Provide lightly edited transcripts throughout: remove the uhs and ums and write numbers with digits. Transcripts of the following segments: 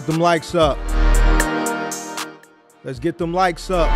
get them likes up. Let's get them likes up.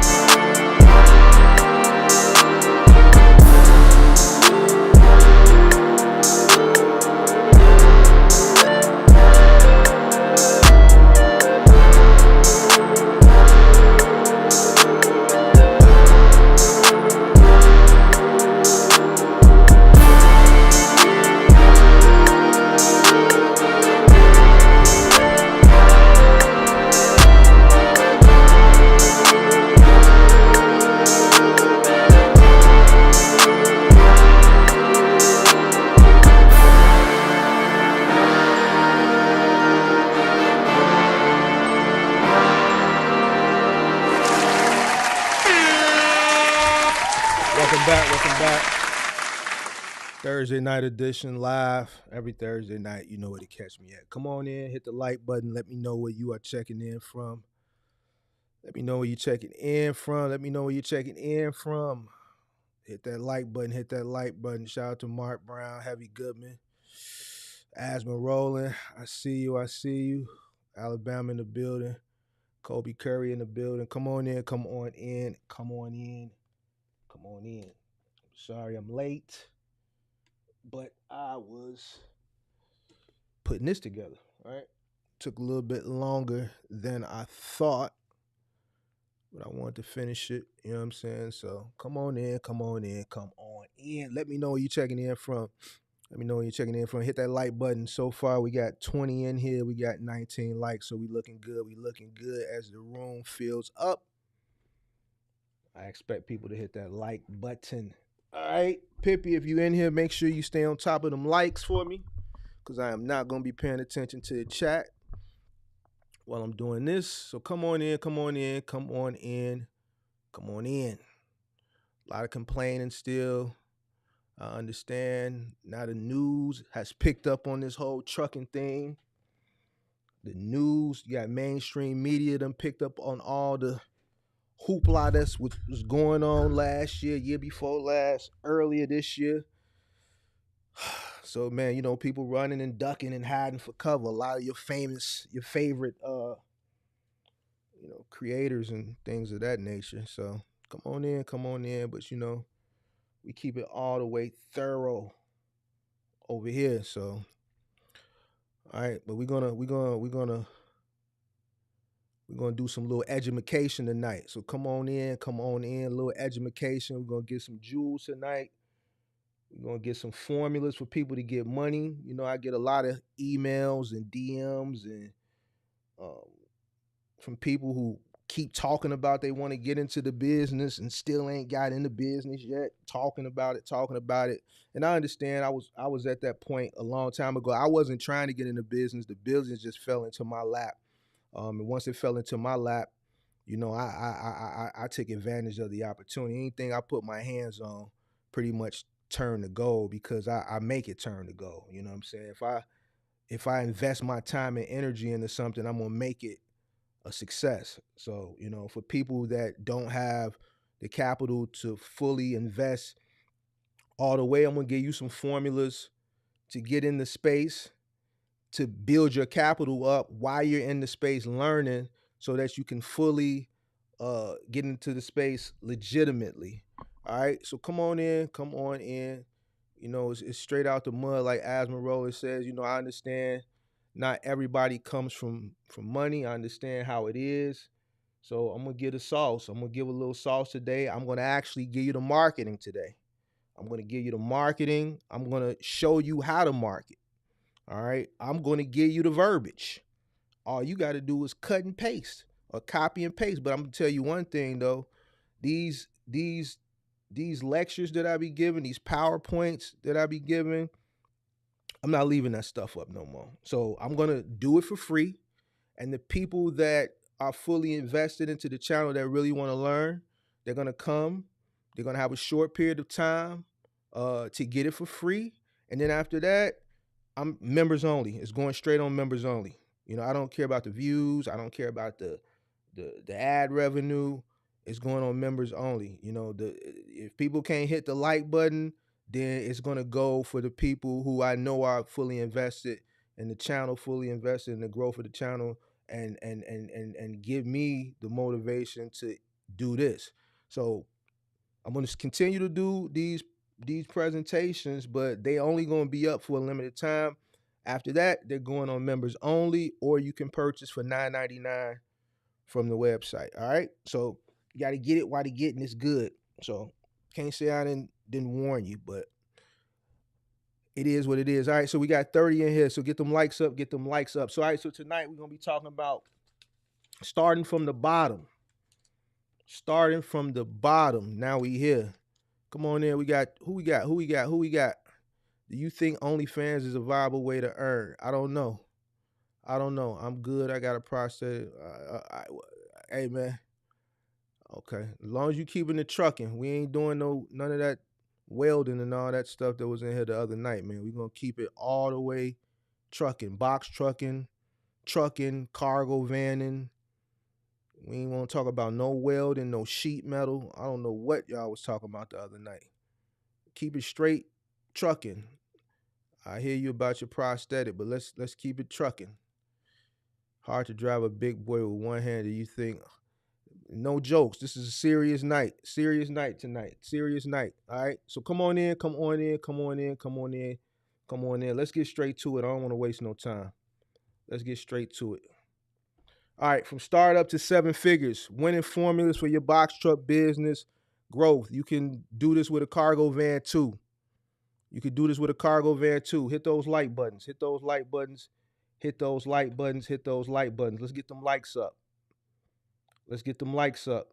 Welcome back. Thursday night edition live every Thursday night. You know where to catch me at. Come on in, hit the like button. Let me know where you are checking in from. Let me know where you're checking in from. Hit that like button. Shout out to Mark Brown, Heavy Goodman, Asthma Rolling. I see you. Alabama in the building. Kobe Curry in the building. Come on in. Sorry I'm late, but I was putting this together, right? Took a little bit longer than I thought, but I wanted to finish it, you know what I'm saying? So come on in. Let me know where you're checking in from. Hit that like button. So far, we got 20 in here. We got 19 likes, so we looking good. As the room fills up. I expect people to hit that like button. All right, Pippi, if you in here, make sure you stay on top of them likes for me, because I am not going to be paying attention to the chat while I'm doing this. So come on in. A lot of complaining still. I understand. Now the news has picked up on this whole trucking thing. The news, you got mainstream media done picked up on all the hoopla that's what was going on last year before last, earlier this year. So man, people running and ducking and hiding for cover. A lot of your favorite creators and things of that nature. So come on in, but we keep it all the way thorough over here. So all right, but we're gonna do some little edumacation tonight. So come on in, a little edumacation. We're gonna get some jewels tonight. We're gonna get some formulas for people to get money. I get a lot of emails and DMs and from people who keep talking about they want to get into the business and still ain't got in the business yet, talking about it. And I understand. I was at that point a long time ago. I wasn't trying to get in the business just fell into my lap. And once it fell into my lap, I took advantage of the opportunity. Anything I put my hands on pretty much turned to gold, because I make it turn to gold. You know what I'm saying? If I invest my time and energy into something, I'm gonna make it a success. So, for people that don't have the capital to fully invest all the way, I'm gonna give you some formulas to get in the space, to build your capital up while you're in the space learning, so that you can fully get into the space legitimately. All right, so come on in. It's straight out the mud, like Asthma Roller says. I understand not everybody comes from money. I understand how it is. So I'm gonna give the sauce. I'm gonna give a little sauce today. I'm gonna actually give you the marketing today. I'm gonna show you how to market. All right. I'm going to give you the verbiage. All you got to do is cut and paste or copy and paste. But I'm going to tell you one thing though. These lectures that I be giving, these PowerPoints that I be giving, I'm not leaving that stuff up no more. So I'm going to do it for free. And the people that are fully invested into the channel that really want to learn, they're going to come. They're going to have a short period of time to get it for free. And then after that, I'm members only. It's going straight on members only. I don't care about the views. I don't care about the ad revenue. It's going on members only. If people can't hit the like button, then it's going to go for the people who I know are fully invested in the channel, fully invested in the growth of the channel, and give me the motivation to do this. So I'm going to continue to do these presentations, but they only going to be up for a limited time. After that, they're going on members only, or you can purchase for $9.99 from the website. All right. So you got to get it while the getting is good. So can't say I didn't warn you, but it is what it is. All right. So we got 30 in here. So get them likes up. Get them likes up. So all right. So tonight we're gonna be talking about starting from the bottom. Starting from the bottom. Now we here. Come on in. We got who we got. Who we got. Who we got. Do you think OnlyFans is a viable way to earn? I don't know. I don't know. I'm good. I got a prostate. Hey man. Okay. As long as you keeping it trucking, we ain't doing none of that welding and all that stuff that was in here the other night, man. We gonna keep it all the way trucking, box trucking, cargo vanning. We ain't want to talk about no welding, no sheet metal. I don't know what y'all was talking about the other night. Keep it straight trucking. I hear you about your prosthetic, but let's keep it trucking. Hard to drive a big boy with one hand. Do you think? No jokes. This is a serious night. Serious night tonight. Serious night. All right. So come on in. Come on in. Come on in. Come on in. Come on in. Let's get straight to it. I don't want to waste no time. Let's get straight to it. All right. From startup to seven figures, winning formulas for your box truck business growth. You can do this with a cargo van too. You can do this with a cargo van too. Hit those like buttons. Hit those like buttons. Hit those like buttons. Hit those like buttons. Let's get them likes up. Let's get them likes up.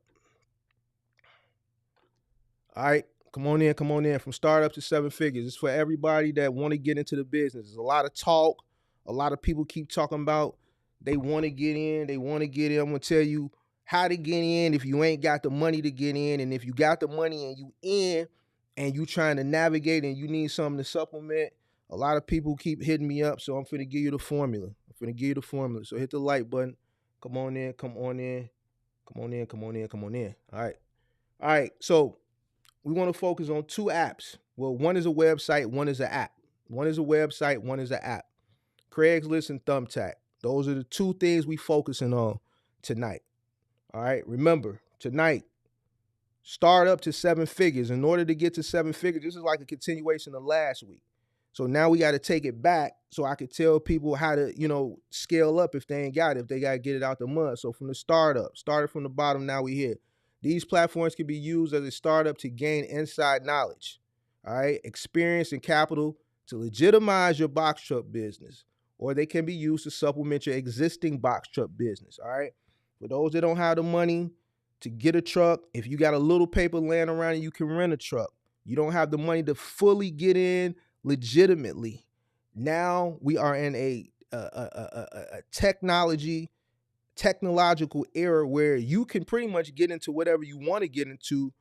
All right. Come on in. Come on in. From startup to seven figures. It's for everybody that want to get into the business. There's a lot of talk. A lot of people keep talking about they want to get in. They want to get in. I'm going to tell you how to get in if you ain't got the money to get in. And if you got the money and you in and you trying to navigate and you need something to supplement, a lot of people keep hitting me up. So I'm finna give you the formula. I'm finna give you the formula. So hit the like button. Come on in. Come on in. Come on in. Come on in. Come on in. All right. All right. So we want to focus on two apps. Well, one is a website, one is an app. One is a website, one is an app. Craigslist and Thumbtack. Those are the two things we focusing on tonight. All right. Remember, tonight, start up to seven figures. In order to get to seven figures, this is like a continuation of last week. So now we got to take it back so I could tell people how to, scale up if they ain't got it, if they got to get it out the mud. So from the startup, started from the bottom, now we here. These platforms can be used as a startup to gain inside knowledge, all right, experience and capital to legitimize your box truck business, or they can be used to supplement your existing box truck business, all right? For those that don't have the money to get a truck, if you got a little paper laying around and you can rent a truck, you don't have the money to fully get in legitimately. Now we are in a technological era where you can pretty much get into whatever you want to get into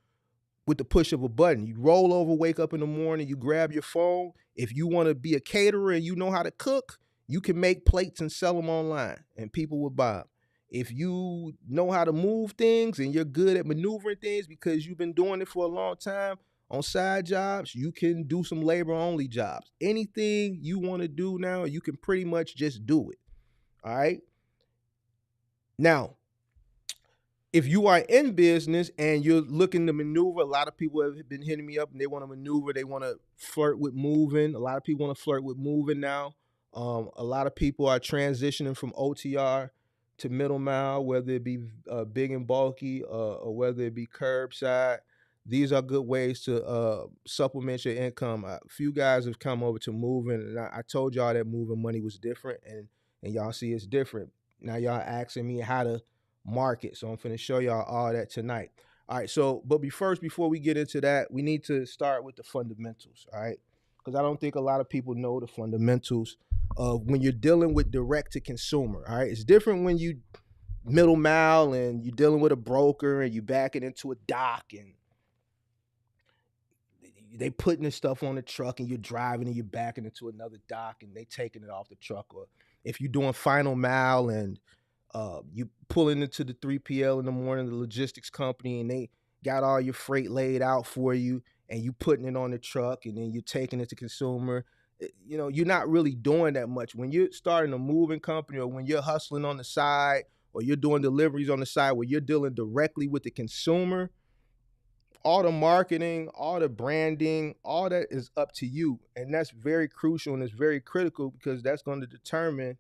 with the push of a button. You roll over, wake up in the morning, you grab your phone. If you want to be a caterer and you know how to cook, you can make plates and sell them online and people will buy them. If you know how to move things and you're good at maneuvering things because you've been doing it for a long time on side jobs, you can do some labor only jobs. Anything you want to do now, you can pretty much just do it. All right. Now, if you are in business and you're looking to maneuver, a lot of people have been hitting me up and they want to maneuver. They want to flirt with moving. A lot of people want to flirt with moving now. A lot of people are transitioning from OTR to middle mile, whether it be big and bulky or whether it be curbside. These are good ways to supplement your income. A few guys have come over to moving, and I told y'all that moving money was different, and y'all see it's different. Now y'all asking me how to market, so I'm finna show y'all all that tonight. All right, so but before we get into that, we need to start with the fundamentals, all right? Because I don't think a lot of people know the fundamentals of when you're dealing with direct to consumer, all right? It's different when you middle mile and you're dealing with a broker and you backing into a dock and they putting this stuff on the truck and you're driving and you're backing into another dock and they taking it off the truck. Or if you're doing final mile and you pulling into the 3PL in the morning, the logistics company, and they got all your freight laid out for you and you putting it on the truck and then you're taking it to consumer you know, you're not really doing that much. When you're starting a moving company, or when you're hustling on the side, or you're doing deliveries on the side where you're dealing directly with the consumer, all the marketing, all the branding, all that is up to you. And that's very crucial and it's very critical because that's going to determine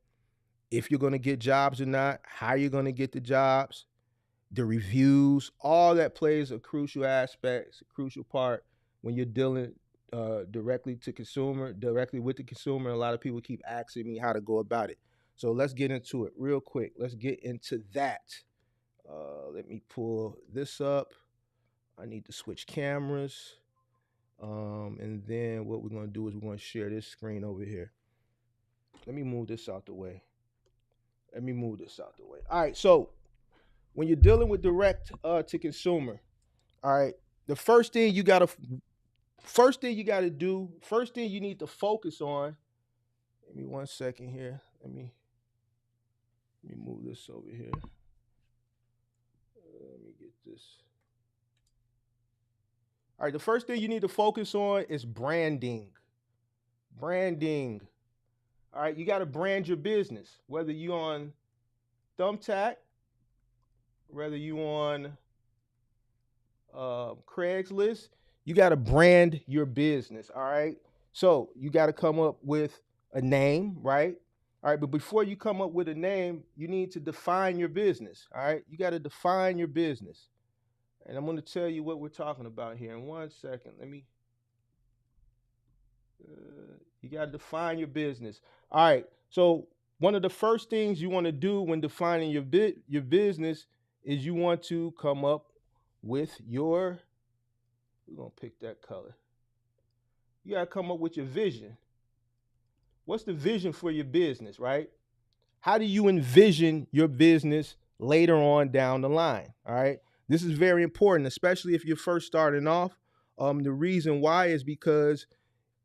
if you're going to get jobs or not, how you're going to get the jobs, the reviews, all that plays a crucial aspect, it's a crucial part when you're dealing directly to consumer, directly with the consumer. A lot of people keep asking me how to go about it. So let's get into it real quick. Let's get into that. Let me pull this up. I need to switch cameras. And then what we're going to do is we're going to share this screen over here. Let me move this out the way. All right. So when you're dealing with direct to consumer, all right, the first thing you need to focus on. Give me 1 second here. Let me move this over here. Let me get this. All right, the first thing you need to focus on is branding. Branding. All right, you got to brand your business, whether you on Thumbtack, whether you on Craigslist, you got to brand your business. All right, so you got to come up with a name, right? All right, but before you come up with a name, you need to define your business. All right, you got to define your business. And I'm going to tell you what we're talking about here in 1 second. You got to define your business. All right. So one of the first things you want to do when defining your business is you want to come up with your. We're gonna pick that color. You got to come up with your vision. What's the vision for your business, right? How do you envision your business later on down the line? All right. This is very important, especially if you're first starting off. The reason why is because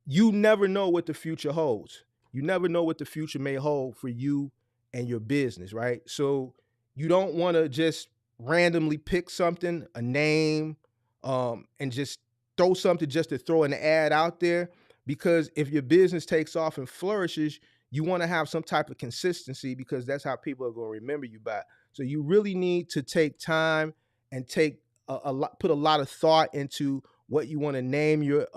you never know what the future holds. You never know what the future may hold for you and your business, right? So you don't want to just randomly pick something, a name, and just throw something just to throw an ad out there. Because if your business takes off and flourishes, you want to have some type of consistency because that's how people are going to remember you by. So you really need to take time and take a lot, put a lot of thought into what you want to name your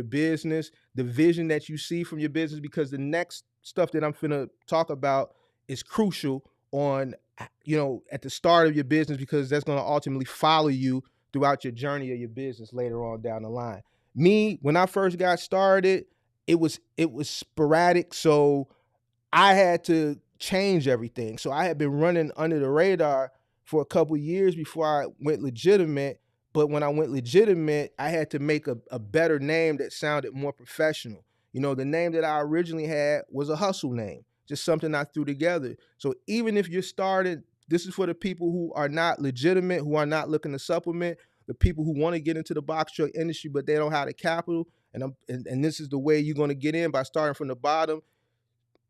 business, the vision that you see from your business, because the next stuff that I'm finna talk about is crucial on, at the start of your business, because that's going to ultimately follow you throughout your journey of your business later on down the line. Me, when I first got started, it was sporadic, so I had to change everything. So I had been running under the radar for a couple years before I went legitimate. But when I went legitimate, I had to make a better name that sounded more professional. The name that I originally had was a hustle name, just something I threw together. So even if you're starting, this is for the people who are not legitimate, who are not looking to supplement, the people who want to get into the box truck industry, but they don't have the capital. And this is the way you're going to get in, by starting from the bottom.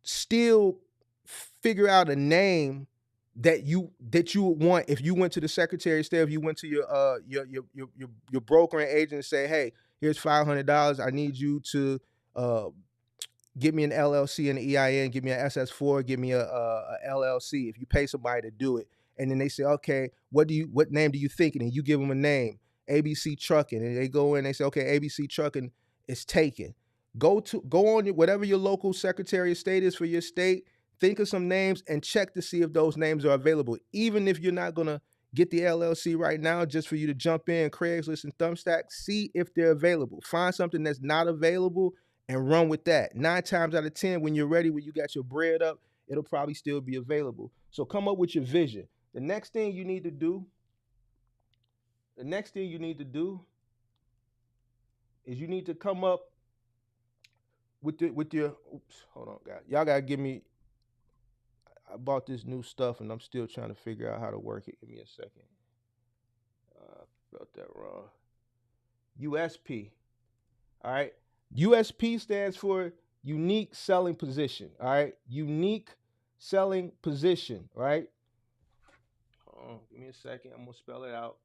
Still figure out a name that you would want if you went to the Secretary of State, if you went to your broker and agent and say, hey, here's $500. I need you to give me an LLC and an EIN, give me an SS4, give me a LLC. If you pay somebody to do it, and then they say, okay, what name do you think? And you give them a name, ABC Trucking, and they go in, they say, okay, ABC Trucking is taken. Go on whatever your local Secretary of State is for your state. Think of some names and check to see if those names are available. Even if you're not gonna get the LLC right now, just for you to jump in Craigslist and Thumbtack, see if they're available. Find something that's not available and run with that. 9 times out of 10, when you're ready, when you got your bread up, it'll probably still be available. So come up with your vision. The next thing you need to do is you need to come up with your. Oops, hold on, guys. Y'all gotta give me. I bought this new stuff and I'm still trying to figure out how to work it. Give me a second. Spelled that wrong. USP. All right. USP stands for unique selling position. All right. Unique selling position. Right. Give me a second. I'm gonna spell it out.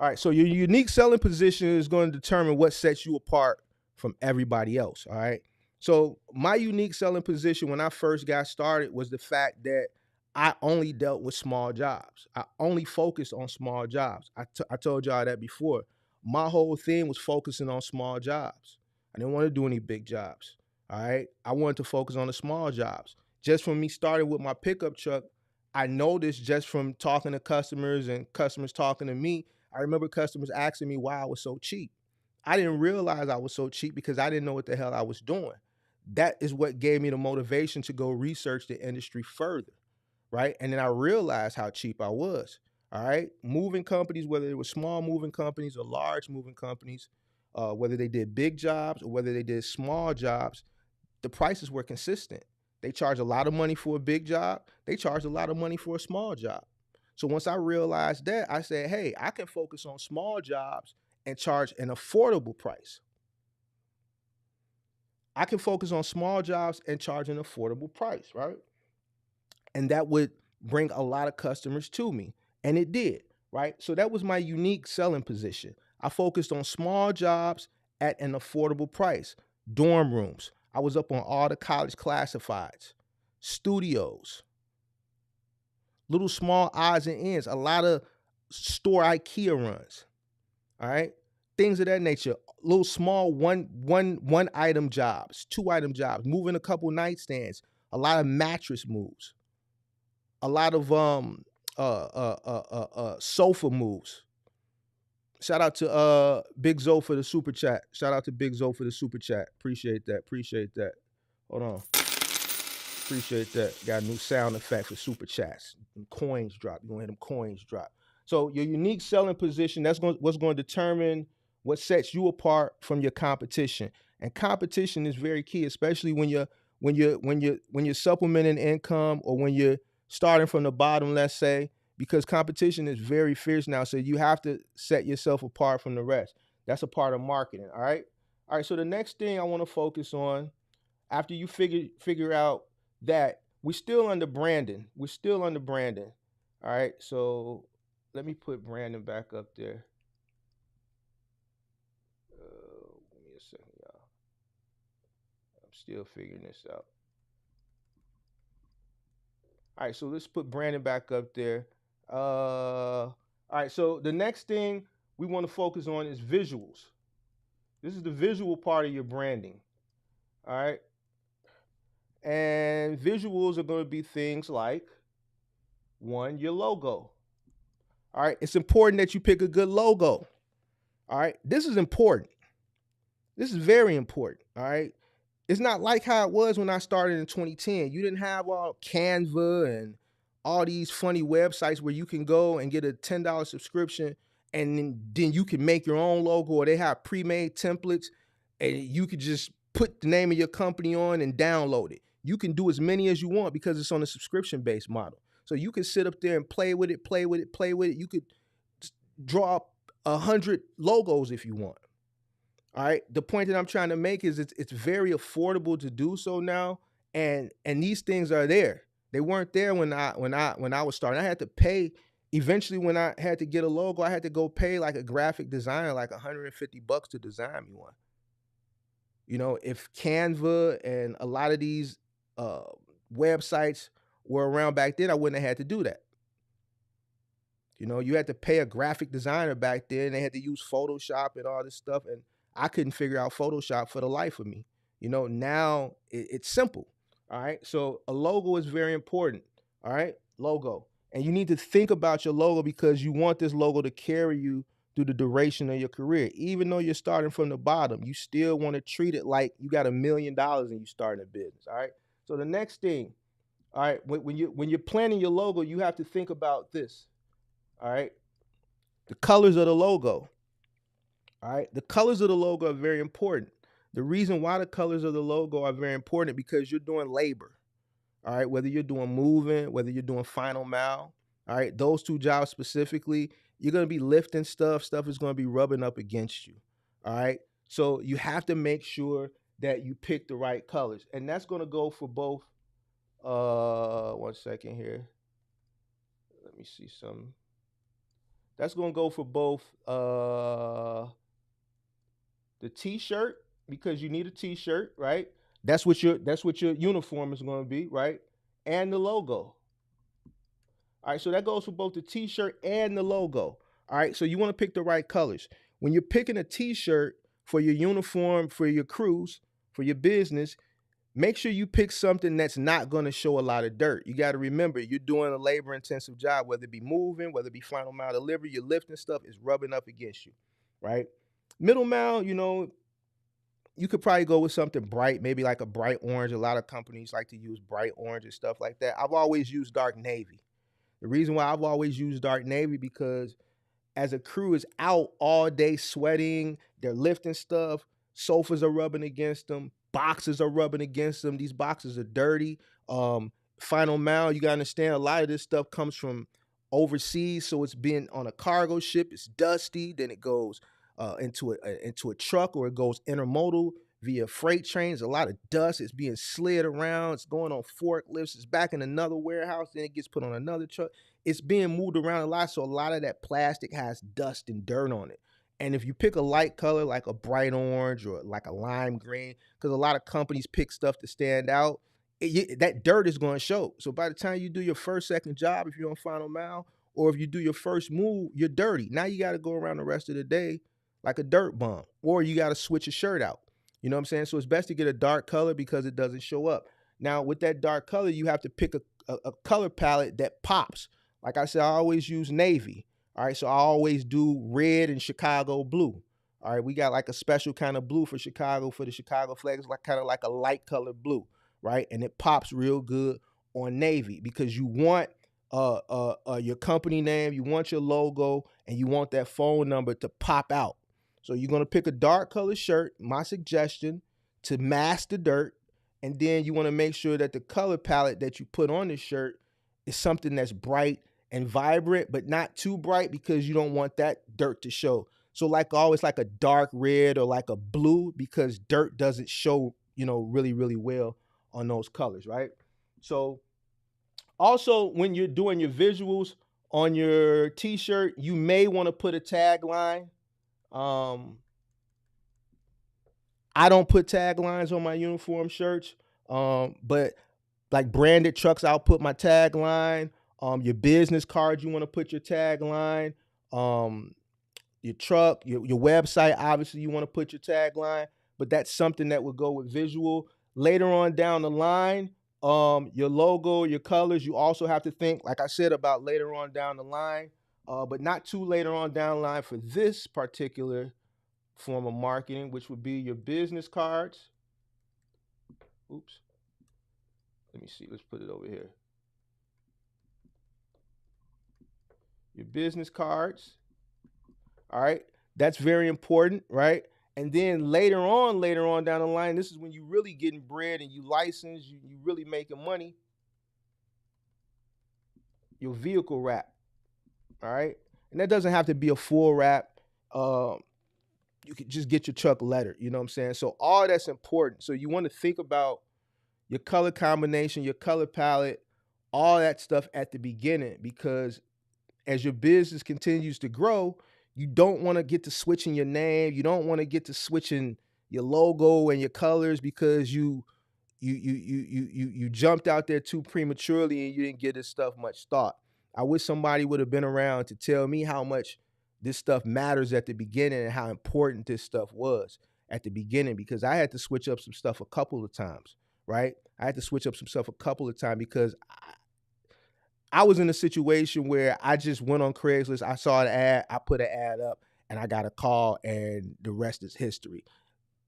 All right, so your unique selling position is going to determine what sets you apart from everybody else. All right. So my unique selling position when I first got started was the fact that I only dealt with small jobs. I only focused on small jobs. I told y'all that before. My whole thing was focusing on small jobs. I didn't want to do any big jobs. All right. I wanted to focus on the small jobs. Just from me starting with my pickup truck, I noticed just from talking to customers and customers talking to me, I remember customers asking me why I was so cheap. I didn't realize I was so cheap because I didn't know what the hell I was doing. That is what gave me the motivation to go research the industry further, right? And then I realized how cheap I was. All right. Moving companies, whether it was small moving companies or large moving companies, whether they did big jobs or whether they did small jobs, the prices were consistent. They charge a lot of money for a big job. They charge a lot of money for a small job. So once I realized that, I said, hey, I can focus on small jobs and charge an affordable price. I can focus on small jobs and charge an affordable price, right? And that would bring a lot of customers to me. And it did, right? So that was my unique selling position. I focused on small jobs at an affordable price. Dorm rooms. I was up on all the college classifieds, studios, little small odds and ends, a lot of store IKEA runs. All right. Things of that nature. Little small one item jobs, two item jobs, moving a couple nightstands, a lot of mattress moves, a lot of sofa moves. Shout out to Big Zo for the super chat. Shout out to Big Zo for the super chat. Appreciate that. Appreciate that. Hold on. Appreciate that. Got a new sound effect for super chats. Them coins drop. You're gonna hear them coins drop. So your unique selling position, what's going to determine what sets you apart from your competition. And competition is very key, especially when you're supplementing income or when you're starting from the bottom, let's say, because competition is very fierce now. So you have to set yourself apart from the rest. That's a part of marketing. All right. All right. So the next thing I want to focus on after you figure out that we're still under branding. We're still under branding. All right. So let me put Brandon back up there. Give me a second, y'all. I'm still figuring this out. All right, so let's put Brandon back up there. All right, so the next thing we want to focus on is visuals. This is the visual part of your branding. All right. And visuals are going to be things like one, your logo. All right. It's important that you pick a good logo. All right. This is important. This is very important. All right. It's not like how it was when I started in 2010. You didn't have all Canva and all these funny websites where you can go and get a $10 subscription and then you can make your own logo, or they have pre-made templates and you could just put the name of your company on and download it. You can do as many as you want because it's on a subscription-based model. So you can sit up there and play with it, play with it, play with it. You could draw up 100 logos if you want. All right. The point that I'm trying to make is it's very affordable to do so now, and these things are there. They weren't there when I was starting. I had to pay. Eventually, when I had to get a logo, I had to go pay like a graphic designer like $150 to design me one. You know, if Canva and a lot of these uh, websites were around back then, I wouldn't have had to do that. You know, you had to pay a graphic designer back then. They had to use Photoshop and all this stuff, and I couldn't figure out Photoshop for the life of me. You know, now it's simple. All right. So a logo is very important. All right. Logo. And you need to think about your logo because you want this logo to carry you through the duration of your career. Even though you're starting from the bottom, you still want to treat it like you got $1,000,000 and you starting a business. All right. So the next thing, all right, when you're planning your logo, you have to think about this. All right. The colors of the logo. All right. The colors of the logo are very important. The reason why the colors of the logo are very important because you're doing labor. All right. Whether you're doing moving, whether you're doing final mile. All right. Those two jobs specifically, you're going to be lifting stuff. Stuff is going to be rubbing up against you. All right. So you have to make sure that you pick the right colors. And that's going to go for both. One second here. Let me see some. That's gonna go for both the t-shirt, because you need a t-shirt, right? That's what your uniform is gonna be, right? And the logo. All right, so that goes for both the t-shirt and the logo. All right, so you want to pick the right colors. When you're picking a t-shirt for your uniform, for your crews, for your business, make sure you pick something that's not going to show a lot of dirt. You got to remember, you're doing a labor intensive job, whether it be moving, whether it be final mile delivery, you're lifting stuff is rubbing up against you, right? Middle mile, you could probably go with something bright, maybe like a bright orange. A lot of companies like to use bright orange and stuff like that. I've always used dark navy. The reason why I've always used dark navy, because as a crew is out all day sweating, they're lifting stuff, sofas are rubbing against them, boxes are rubbing against them. These boxes are dirty. Final mile, you gotta understand, a lot of this stuff comes from overseas, so it's been on a cargo ship. It's dusty. Then it goes into a truck, or it goes intermodal via freight trains. A lot of dust. It's being slid around. It's going on forklifts. It's back in another warehouse. Then it gets put on another truck. It's being moved around a lot, so a lot of that plastic has dust and dirt on it. And if you pick a light color like a bright orange or like a lime green, because a lot of companies pick stuff to stand out, that dirt is going to show. So by the time you do your first, second job, if you're on final mile, or if you do your first move, you're dirty. Now you got to go around the rest of the day like a dirt bum, or you got to switch your shirt out. You know what I'm saying? So it's best to get a dark color because it doesn't show up. Now, with that dark color, you have to pick a color palette that pops. Like I said, I always use navy. All right, so I always do red and Chicago blue. All right, we got like a special kind of blue for Chicago, for the Chicago flag. It's like kind of like a light colored blue, right? And it pops real good on navy, because you want your company name, you want your logo, and you want that phone number to pop out. So you're gonna pick a dark color shirt, my suggestion, to mask the dirt, and then you want to make sure that the color palette that you put on the shirt is something that's bright and vibrant, but not too bright, because you don't want that dirt to show. So like always, like a dark red or like a blue, because dirt doesn't show, really, really well on those colors, right? So also, when you're doing your visuals on your t-shirt, you may want to put a tagline. I don't put taglines on my uniform shirts, but like branded trucks, I'll put my tagline. Your business card, you want to put your tagline. Your truck, your website, obviously you want to put your tagline, but that's something that would go with visual. Later on down the line, your logo, your colors, you also have to think, like I said, about later on down the line, but not too later on down the line for this particular form of marketing, which would be your business cards. Oops. Let me see. Let's put it over here. Your business cards. All right. That's very important, right? And then later on down the line, this is when you really getting bread and you licensed, you really making money. Your vehicle wrap. All right. And that doesn't have to be a full wrap. You could just get your truck lettered. You know what I'm saying? So all that's important. So you want to think about your color combination, your color palette, all that stuff at the beginning, because as your business continues to grow, you don't want to get to switching your name. You don't want to get to switching your logo and your colors, because you jumped out there too prematurely and you didn't give this stuff much thought. I wish somebody would have been around to tell me how much this stuff matters at the beginning and how important this stuff was at the beginning, because I had to switch up some stuff a couple of times, right? I had to switch up some stuff a couple of times because I was in a situation where I just went on Craigslist. I saw an ad, I put an ad up, and I got a call, and the rest is history.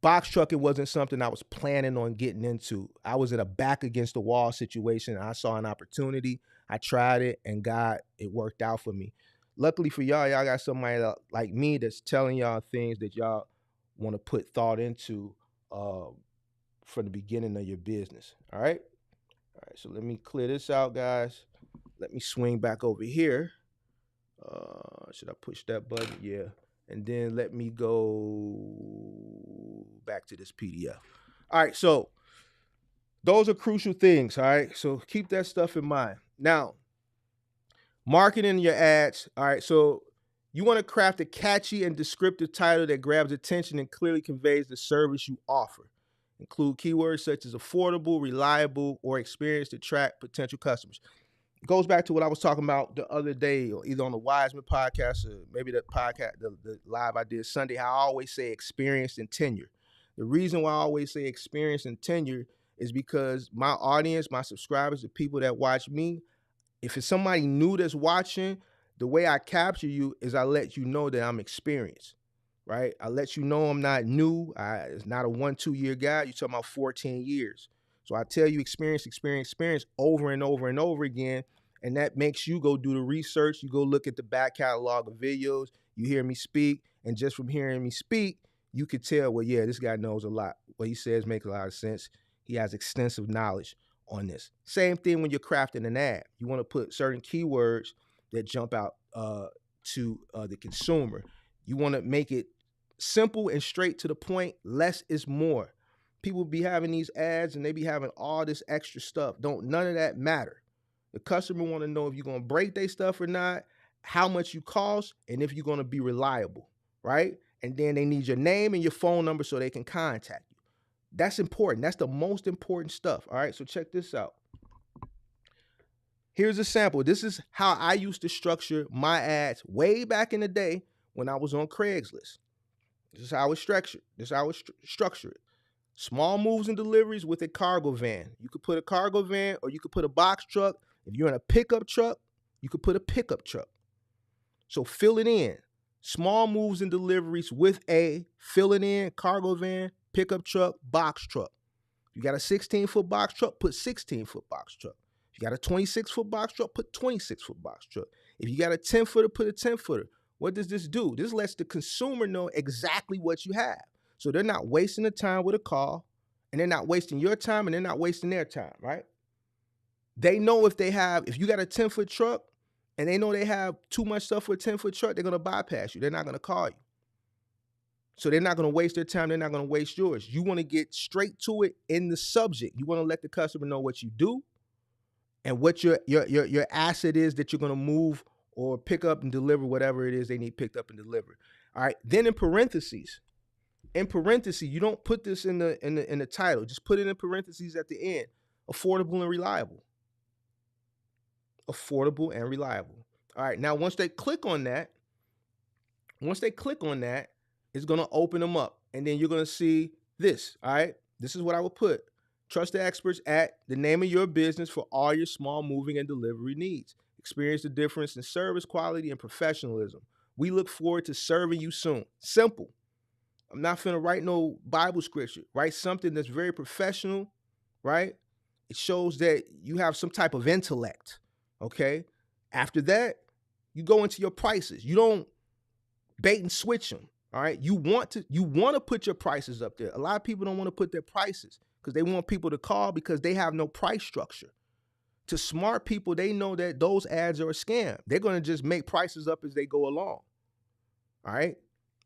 Box trucking wasn't something I was planning on getting into. I was in a back against the wall situation. I saw an opportunity. I tried it, and God, it worked out for me. Luckily for y'all got somebody like me that's telling y'all things that y'all want to put thought into from the beginning of your business. All right? All right, so let me clear this out, guys. Let me swing back over here. Should I push that button? Yeah. And then let me go back to this PDF. All right, so those are crucial things, all right? So keep that stuff in mind. Now, marketing your ads, all right? So You want to craft a catchy and descriptive title that grabs attention and clearly conveys the service you offer. Include keywords such as affordable, reliable, or experienced to attract potential customers. It goes back to what I was talking about the other day, or either on the Wiseman podcast or maybe the podcast, the live I did Sunday. How I always say experienced and tenure. The reason why I always say experienced and tenure is because my audience, my subscribers, the people that watch me, if it's somebody new that's watching, the way I capture you is I let you know that I'm experienced, right? I let you know I'm not new. It's not a 1-2 year guy. You're talking about 14 years. So I tell you experience, experience, experience over and over and over again. And that makes you go do the research. You go look at the back catalog of videos. You hear me speak. And just from hearing me speak, you could tell, well, yeah, this guy knows a lot. What he says makes a lot of sense. He has extensive knowledge on this. Same thing when you're crafting an ad. You want to put certain keywords that jump out to the consumer. You want to make it simple and straight to the point. Less is more. People be having these ads and they be having all this extra stuff. None of that matter. The customer want to know if you're going to break their stuff or not, how much you cost, and if you're going to be reliable, right? And then they need your name and your phone number so they can contact you. That's important. That's the most important stuff. All right. So check this out. Here's a sample. This is how I used to structure my ads way back in the day when I was on Craigslist. This is how I would structure. This is how I would structure it. Small moves and deliveries with a cargo van. You could put a cargo van or you could put a box truck. If you're in a pickup truck, you could put a pickup truck. So fill it in. Small moves and deliveries with a fill it in cargo van, pickup truck, box truck. You got a 16-foot box truck, put 16-foot box truck. If you got a 26-foot box truck, put 26-foot box truck. If you got a 10-footer, put a 10-footer. What does this do? This lets the consumer know exactly what you have. So they're not wasting the time with a call, and they're not wasting your time, and they're not wasting their time, right? They know if you got a 10-foot truck, and they know they have too much stuff for a 10-foot truck, they're going to bypass you. They're not going to call you. So they're not going to waste their time. They're not going to waste yours. You want to get straight to it in the subject. You want to let the customer know what you do and what your asset is that you're going to move or pick up and deliver whatever it is they need picked up and delivered. All right. Then in parentheses, you don't put this in the title. Just put it in parentheses at the end. Affordable and reliable. Affordable and reliable. All right. Now, once they click on that, it's going to open them up. And then you're going to see this. All right. This is what I would put. Trust the experts at the name of your business for all your small moving and delivery needs. Experience the difference in service quality and professionalism. We look forward to serving you soon. Simple. I'm not finna write no Bible scripture. Write something that's very professional, right? It shows that you have some type of intellect, okay? After that, you go into your prices. You don't bait and switch them, all right? You want to put your prices up there. A lot of people don't want to put their prices because they want people to call because they have no price structure. To smart people, they know that those ads are a scam. They're going to just make prices up as they go along, all right?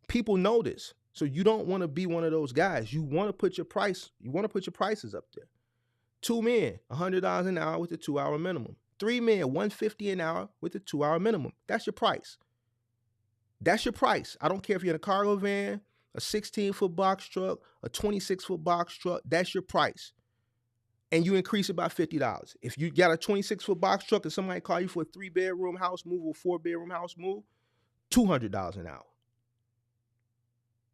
People know this. So you don't want to be one of those guys. You want to put your prices up there. 2 men, $100 an hour with a 2-hour minimum. 3 men, $150 an hour with a 2-hour minimum. That's your price. That's your price. I don't care if you're in a cargo van, a 16-foot box truck, a 26-foot box truck. That's your price. And you increase it by $50. If you got a 26-foot box truck and somebody call you for a 3-bedroom house move or 4-bedroom house move, $200 an hour.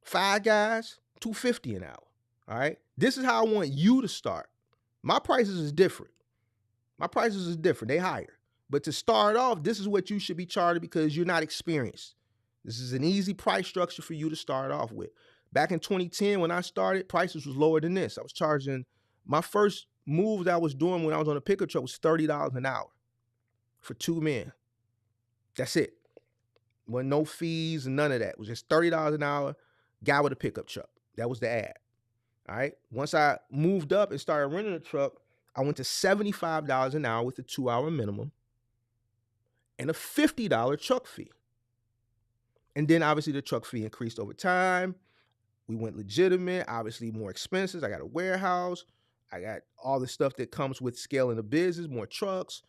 5 guys, $250 an hour. All right. This is how I want you to start. My prices is different. They higher. But to start off, this is what you should be charging because you're not experienced. This is an easy price structure for you to start off with. Back in 2010, when I started, prices was lower than this. I was charging, my first move that I was doing when I was on a pickup truck was $30 an hour for 2 men. That's it. Well, no fees and none of that. It was just $30 an hour. Guy with a pickup truck. That was the ad. All right. Once I moved up and started renting a truck, I went to $75 an hour with a 2-hour minimum and a $50 truck fee. And then obviously the truck fee increased over time. We went legitimate, obviously more expenses. I got a warehouse. I got all the stuff that comes with scaling the business, more trucks,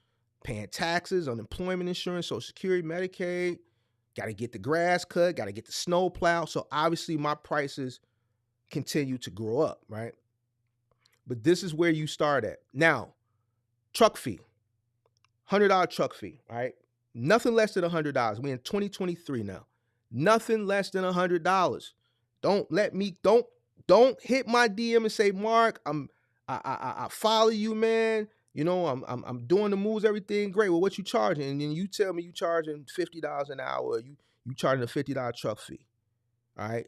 paying taxes, unemployment insurance, Social Security, Medicaid, Got to get the grass cut, got to get the snow plowed. So obviously my prices continue to grow up, right? But this is where you start at. Now, truck fee, $100 truck fee, right? Nothing less than $100. We in 2023 now. Nothing less than $100. Don't hit my DM and say, Mark, I follow you, man. You know, I'm doing the moves, everything great. Well, what you charging? And then you tell me you charging $50 an hour. You charging a $50 truck fee. All right.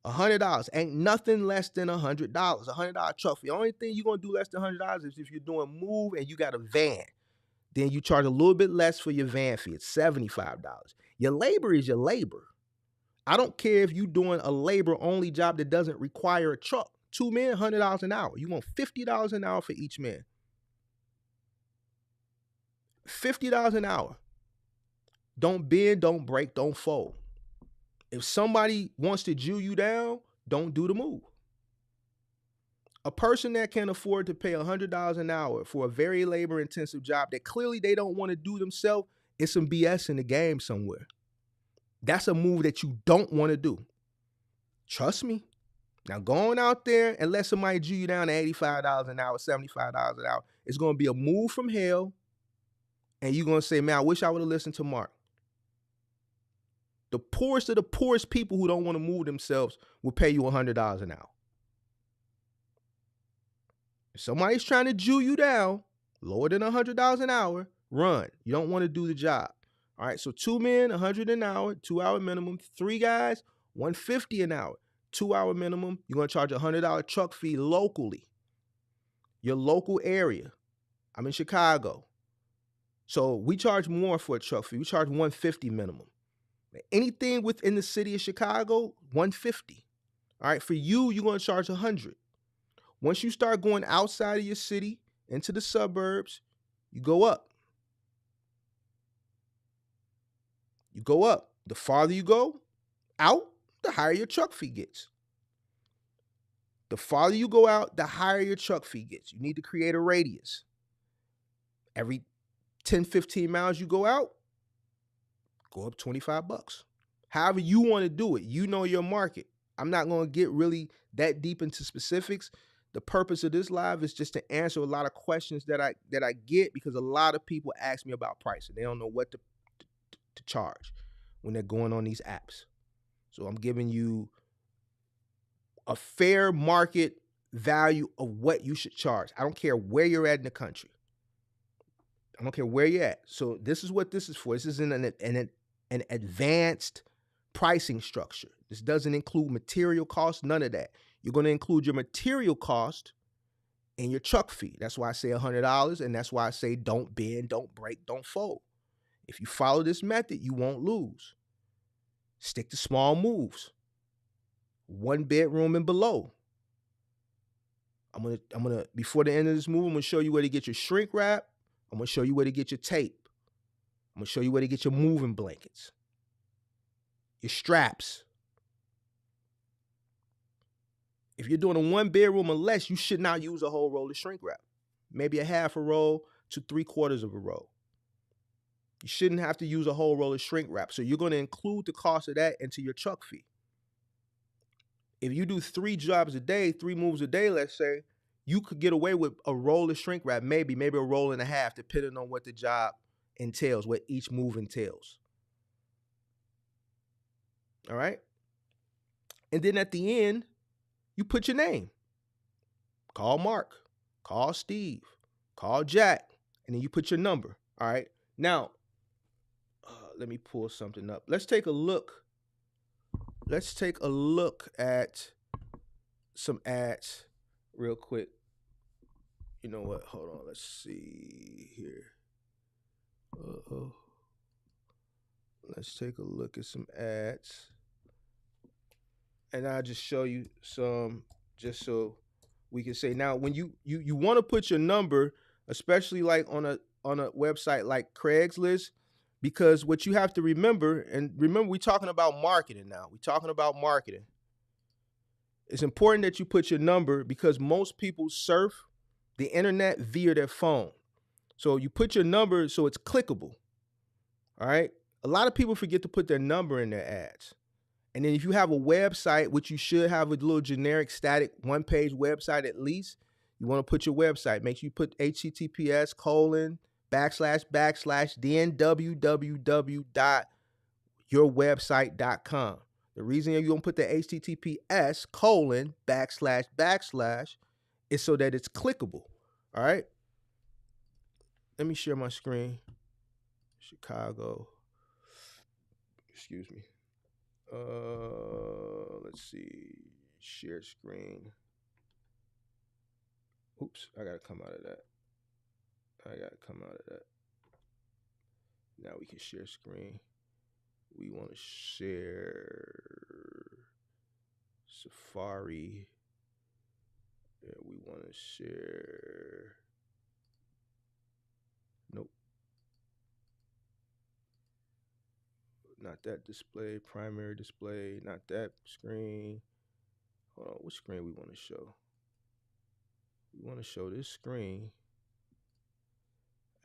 $100 ain't nothing less than $100. $100 truck fee. The only thing you're gonna do less than $100 is if you're doing move and you got a van. Then you charge a little bit less for your van fee. It's $75. Your labor is your labor. I don't care if you're doing a labor-only job that doesn't require a truck. 2 men, $100 an hour. You want $50 an hour for each man. $50 an hour. Don't bend, don't break, don't fold. If somebody wants to Jew you down, don't do the move. A person that can afford to pay $100 an hour for a very labor-intensive job that clearly they don't want to do themselves, it's some BS in the game somewhere. That's a move that you don't want to do. Trust me. Now, going out there and let somebody Jew you down to $85 an hour, $75 an hour, it's going to be a move from hell, and you're going to say, man, I wish I would have listened to Mark. The poorest of the poorest people who don't want to move themselves will pay you $100 an hour. If somebody's trying to Jew you down, lower than $100 an hour, run. You don't want to do the job. All right, so 2 men, $100 an hour, 2-hour minimum. 3 guys, $150 an hour, 2-hour minimum. You're going to charge a $100 truck fee locally, your local area. I'm in Chicago. So we charge more for a truck fee. We charge $150 minimum. Anything within the city of Chicago, $150. All right, for you, you're going to charge $100. Once you start going outside of your city into the suburbs, you go up. You go up. The farther you go out, the higher your truck fee gets. The farther you go out, the higher your truck fee gets. You need to create a radius. Every 10, 15 miles you go out, go up $25. However you want to do it, you know your market. I'm not going to get really that deep into specifics. The purpose of this live is just to answer a lot of questions that I get, because a lot of people ask me about pricing. They don't know what to charge when they're going on these apps. So I'm giving you a fair market value of what you should charge. I don't care where you're at in the country. I don't care where you're at. So this is what this is for. This is an advanced pricing structure. This doesn't include material costs, none of that. You're going to include your material cost and your truck fee. That's why I say $100, and that's why I say don't bend, don't break, don't fold. If you follow this method, you won't lose. Stick to small moves. 1 bedroom and below. I'm gonna before the end of this move, I'm gonna show you where to get your shrink wrap. I'm gonna show you where to get your tape. I'm gonna show you where to get your moving blankets, your straps. If you're doing a 1 bedroom or less, you should not use a whole roll of shrink wrap. Maybe a half a roll to 3/4 of a roll. You shouldn't have to use a whole roll of shrink wrap. So you're going to include the cost of that into your truck fee. If you do 3 jobs a day, 3 moves a day, let's say, you could get away with a roll of shrink wrap, maybe a roll and a half, depending on what the job entails, what each move entails. All right? And then at the end, you put your name. Call Mark, call Steve, call Jack, and then you put your number. All right? Now, let me pull something up. Let's take a look. Let's take a look at some ads real quick. You know what? Hold on. Let's see here. Let's take a look at some ads. And I'll just show you some, just so we can say. Now, when you want to put your number, especially like on a website like Craigslist, because what you have to remember, we're talking about marketing now. We're talking about marketing. It's important that you put your number, because most people surf the internet via their phone. So you put your number so it's clickable. All right? A lot of people forget to put their number in their ads. And then if you have a website, which you should have a little generic static one-page website at least, you want to put your website. Make sure you put https:// then www.yourwebsite.com. The reason you're going to put the https:// is so that it's clickable. All right. Let me share my screen. Chicago. Excuse me. Let's see. Share screen. Oops, I gotta come out of that. Now we can share screen. We want to share Safari. Yeah, we want to share. Nope. Not that display, primary display, not that screen. Hold on, what screen we want to show? We want to show this screen.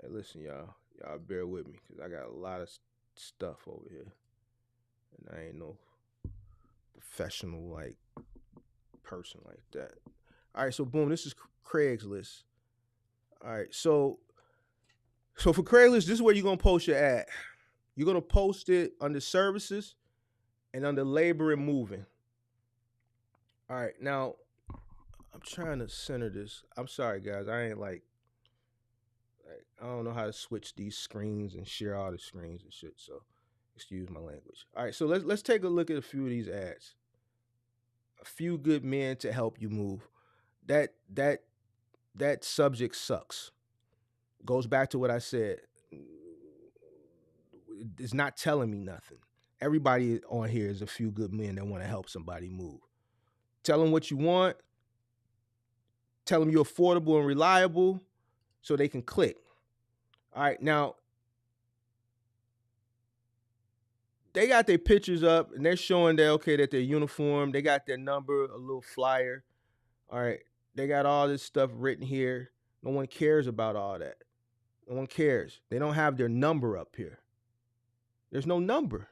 Hey, listen, y'all bear with me because I got a lot of stuff over here, and I ain't no professional like person like that. All right, so boom, this is Craigslist. All right, so for Craigslist, this is where you're gonna post your ad. You're gonna post it under services and under labor and moving. All right, now I'm trying to center this. I'm sorry, guys. I ain't like I don't know how to switch these screens and share all the screens and shit. So excuse my language. All right, so let's take a look at a few of these ads. A few good men to help you move. That subject sucks. Goes back to what I said. It's not telling me nothing. Everybody on here is a few good men that want to help somebody move. Tell them what you want. Tell them you're affordable and reliable so they can click. All right, now they got their pictures up and they're showing that they're uniform. They got their number, a little flyer. All right, they got all this stuff written here. No one cares about all that. No one cares. They don't have their number up here. There's no number.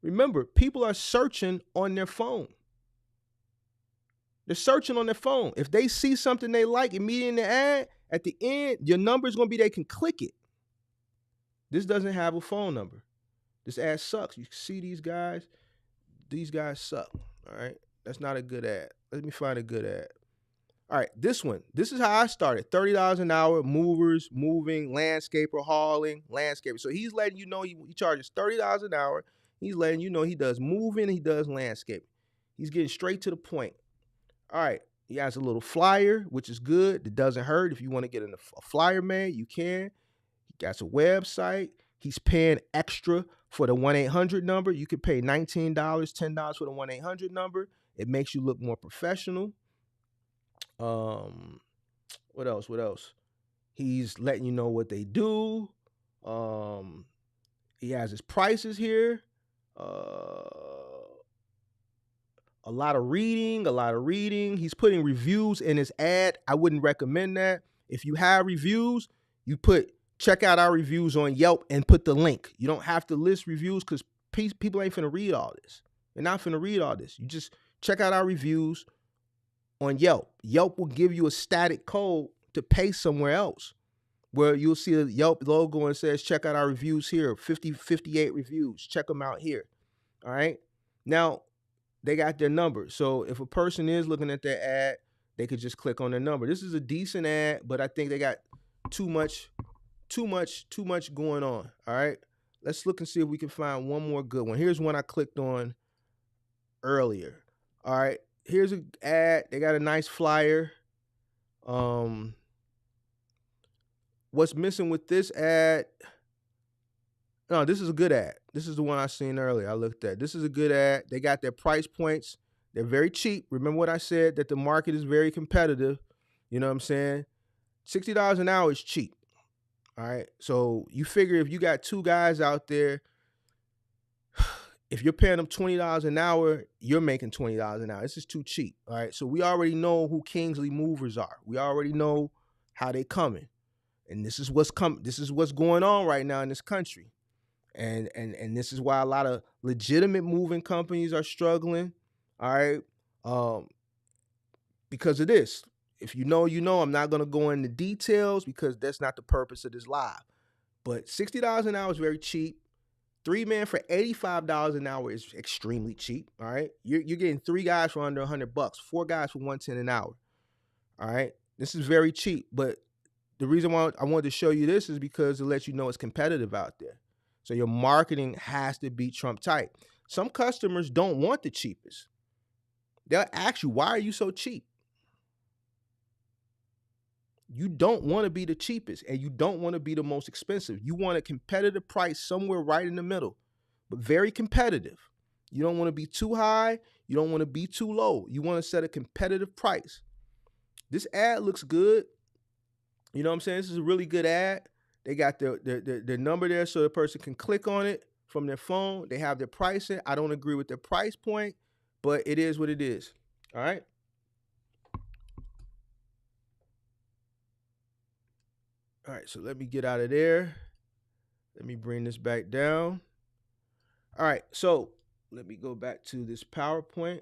Remember, people are searching on their phone. They're searching on their phone. If they see something they like immediately in the ad, at the end, your number is going to be they can click it. This doesn't have a phone number. This ad sucks. You see these guys? These guys suck. All right? That's not a good ad. Let me find a good ad. All right, this one. This is how I started. $30 an hour, movers, moving, landscaper, hauling, landscaper. So he's letting you know he charges $30 an hour. He's letting you know he does moving, he does landscaping. He's getting straight to the point. All right, he has a little flyer, which is good. It doesn't hurt. If you want to get a flyer made, you can. He got a website. He's paying extra for the 1-800 number. You could pay $19, $10 for the 1-800 number. It makes you look more professional. What else? He's letting you know what they do. He has his prices here. A lot of reading. He's putting reviews in his ad. I wouldn't recommend that. If you have reviews, you check out our reviews on Yelp and put the link. You don't have to list reviews because people ain't finna read all this. They're not finna read all this. You just check out our reviews on Yelp. Yelp will give you a static code to pay somewhere else where you'll see a Yelp logo and it says, check out our reviews here, 58 reviews. Check them out here. All right. Now, they got their number. So if a person is looking at their ad, they could just click on their number. This is a decent ad, but I think they got too much going on. All right. Let's look and see if we can find one more good one. Here's one I clicked on earlier. All right. Here's an ad. They got a nice flyer. What's missing with this ad? No, this is a good ad. This is the one I seen earlier. I looked at. This is a good ad. They got their price points. They're very cheap. Remember what I said, that the market is very competitive. You know what I'm saying? $60 an hour is cheap. All right. So you figure if you got two guys out there, if you're paying them $20 an hour, you're making $20 an hour. This is too cheap. All right. So we already know who Kingsley Movers are. We already know how they coming. And this is what's going on right now in this country. And this is why a lot of legitimate moving companies are struggling. All right. Um, because of this. If you know, you know. I'm not gonna go into details because that's not the purpose of this live. But $60 an hour is very cheap. 3 men for $85 an hour is extremely cheap. All right. You're getting 3 guys for under $100, 4 guys for 110 an hour. All right. This is very cheap. But the reason why I wanted to show you this is because to let you know it's competitive out there. So your marketing has to be Trump tight. Some customers don't want the cheapest. They'll ask you, why are you so cheap? You don't want to be the cheapest and you don't want to be the most expensive. You want a competitive price somewhere right in the middle, but very competitive. You don't want to be too high. You don't want to be too low. You want to set a competitive price. This ad looks good. You know what I'm saying? This is a really good ad. They got their number there so the person can click on it from their phone. They have their pricing. I don't agree with their price point, but it is what it is. All right. All right, so let me get out of there. Let me bring this back down. All right, so let me go back to this PowerPoint.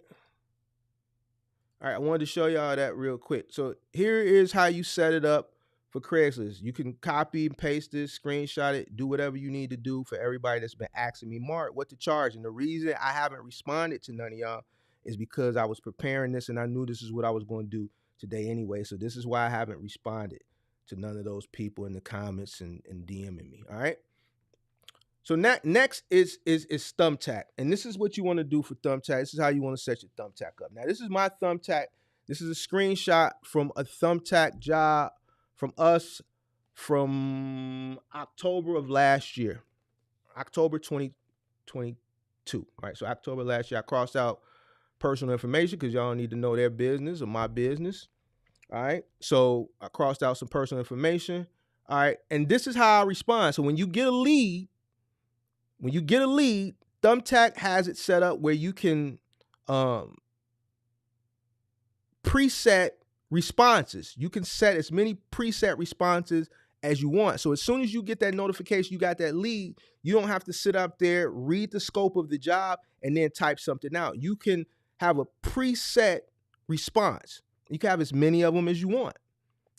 All right, I wanted to show y'all that real quick. So here is how you set it up for Craigslist. You can copy and paste this, screenshot it, do whatever you need to do for everybody that's been asking me, Mark, what to charge. And the reason I haven't responded to none of y'all is because I was preparing this and I knew this is what I was going to do today anyway. So this is why I haven't responded to none of those people in the comments and DMing me. All right. So next is Thumbtack. And this is what you want to do for Thumbtack. This is how you want to set your Thumbtack up. Now, this is my Thumbtack. This is a screenshot from a Thumbtack job from us from October of last year, October 2022. All right. So October last year, I crossed out personal information because y'all don't need to know their business or my business. All right. So I crossed out some personal information. All right. And this is how I respond. So when you get a lead, Thumbtack has it set up where you can preset responses. You can set as many preset responses as you want. So as soon as you get that notification, you got that lead, you don't have to sit up there, read the scope of the job, and then type something out. You can have a preset response. You can have as many of them as you want.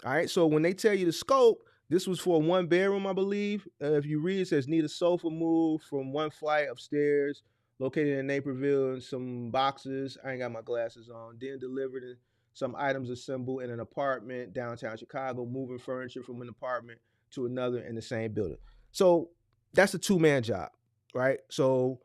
All right. So when they tell you the scope, this was for a 1-bedroom, I believe. If you read, it says need a sofa moved from 1 flight upstairs, located in Naperville, and some boxes. I ain't got my glasses on. Then delivered in some items assembled in an apartment downtown Chicago, moving furniture from an apartment to another in the same building. So that's a 2-man job, right? So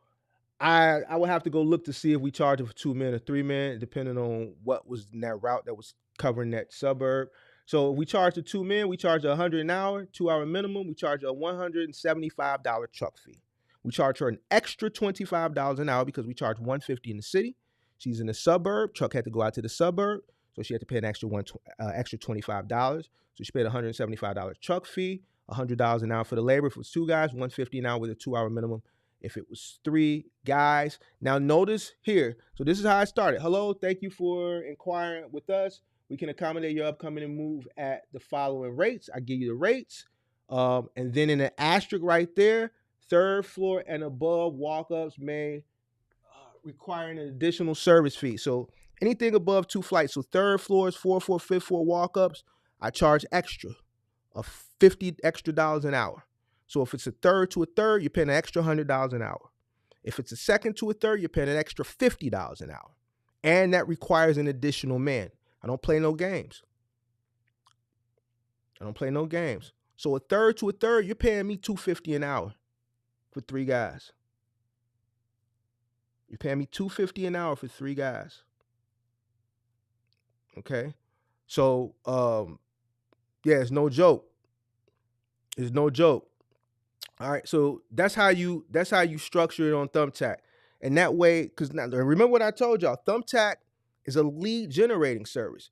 I would have to go look to see if we charge it for 2 men or 3 men, depending on what was in that route that was covering that suburb. So if we charge the 2 men, we charge $100 an hour, 2-hour minimum. We charge a $175 truck fee. We charge her an extra $25 an hour because we charge $150 in the city. She's in the suburb. Truck had to go out to the suburb, so she had to pay an extra $25. So she paid a $175 truck fee, $100 an hour for the labor. If it was 2 guys, $150 an hour with a 2-hour minimum. If it was 3 guys. Now notice here. So this is how I started. Hello, thank you for inquiring with us. We can accommodate your upcoming move at the following rates. I give you the rates. And then in an asterisk right there, 3rd floor and above walk-ups may require an additional service fee. So anything above 2 flights. So 3rd floors, 4th floor, 5th floor walk-ups, I charge extra of $50 extra an hour. So if it's a 3rd to a 3rd, you're paying an extra $100 an hour. If it's a 2nd to a 3rd, you're paying an extra $50 an hour. And that requires an additional man. I don't play no games. So a 3rd to a 3rd, you're paying me $250 an hour for 3 guys. You're paying me $250 an hour for 3 guys. Okay? So, yeah, it's no joke. All right, so that's how you structure it on Thumbtack. And that way, because now remember what I told y'all, Thumbtack is a lead generating service.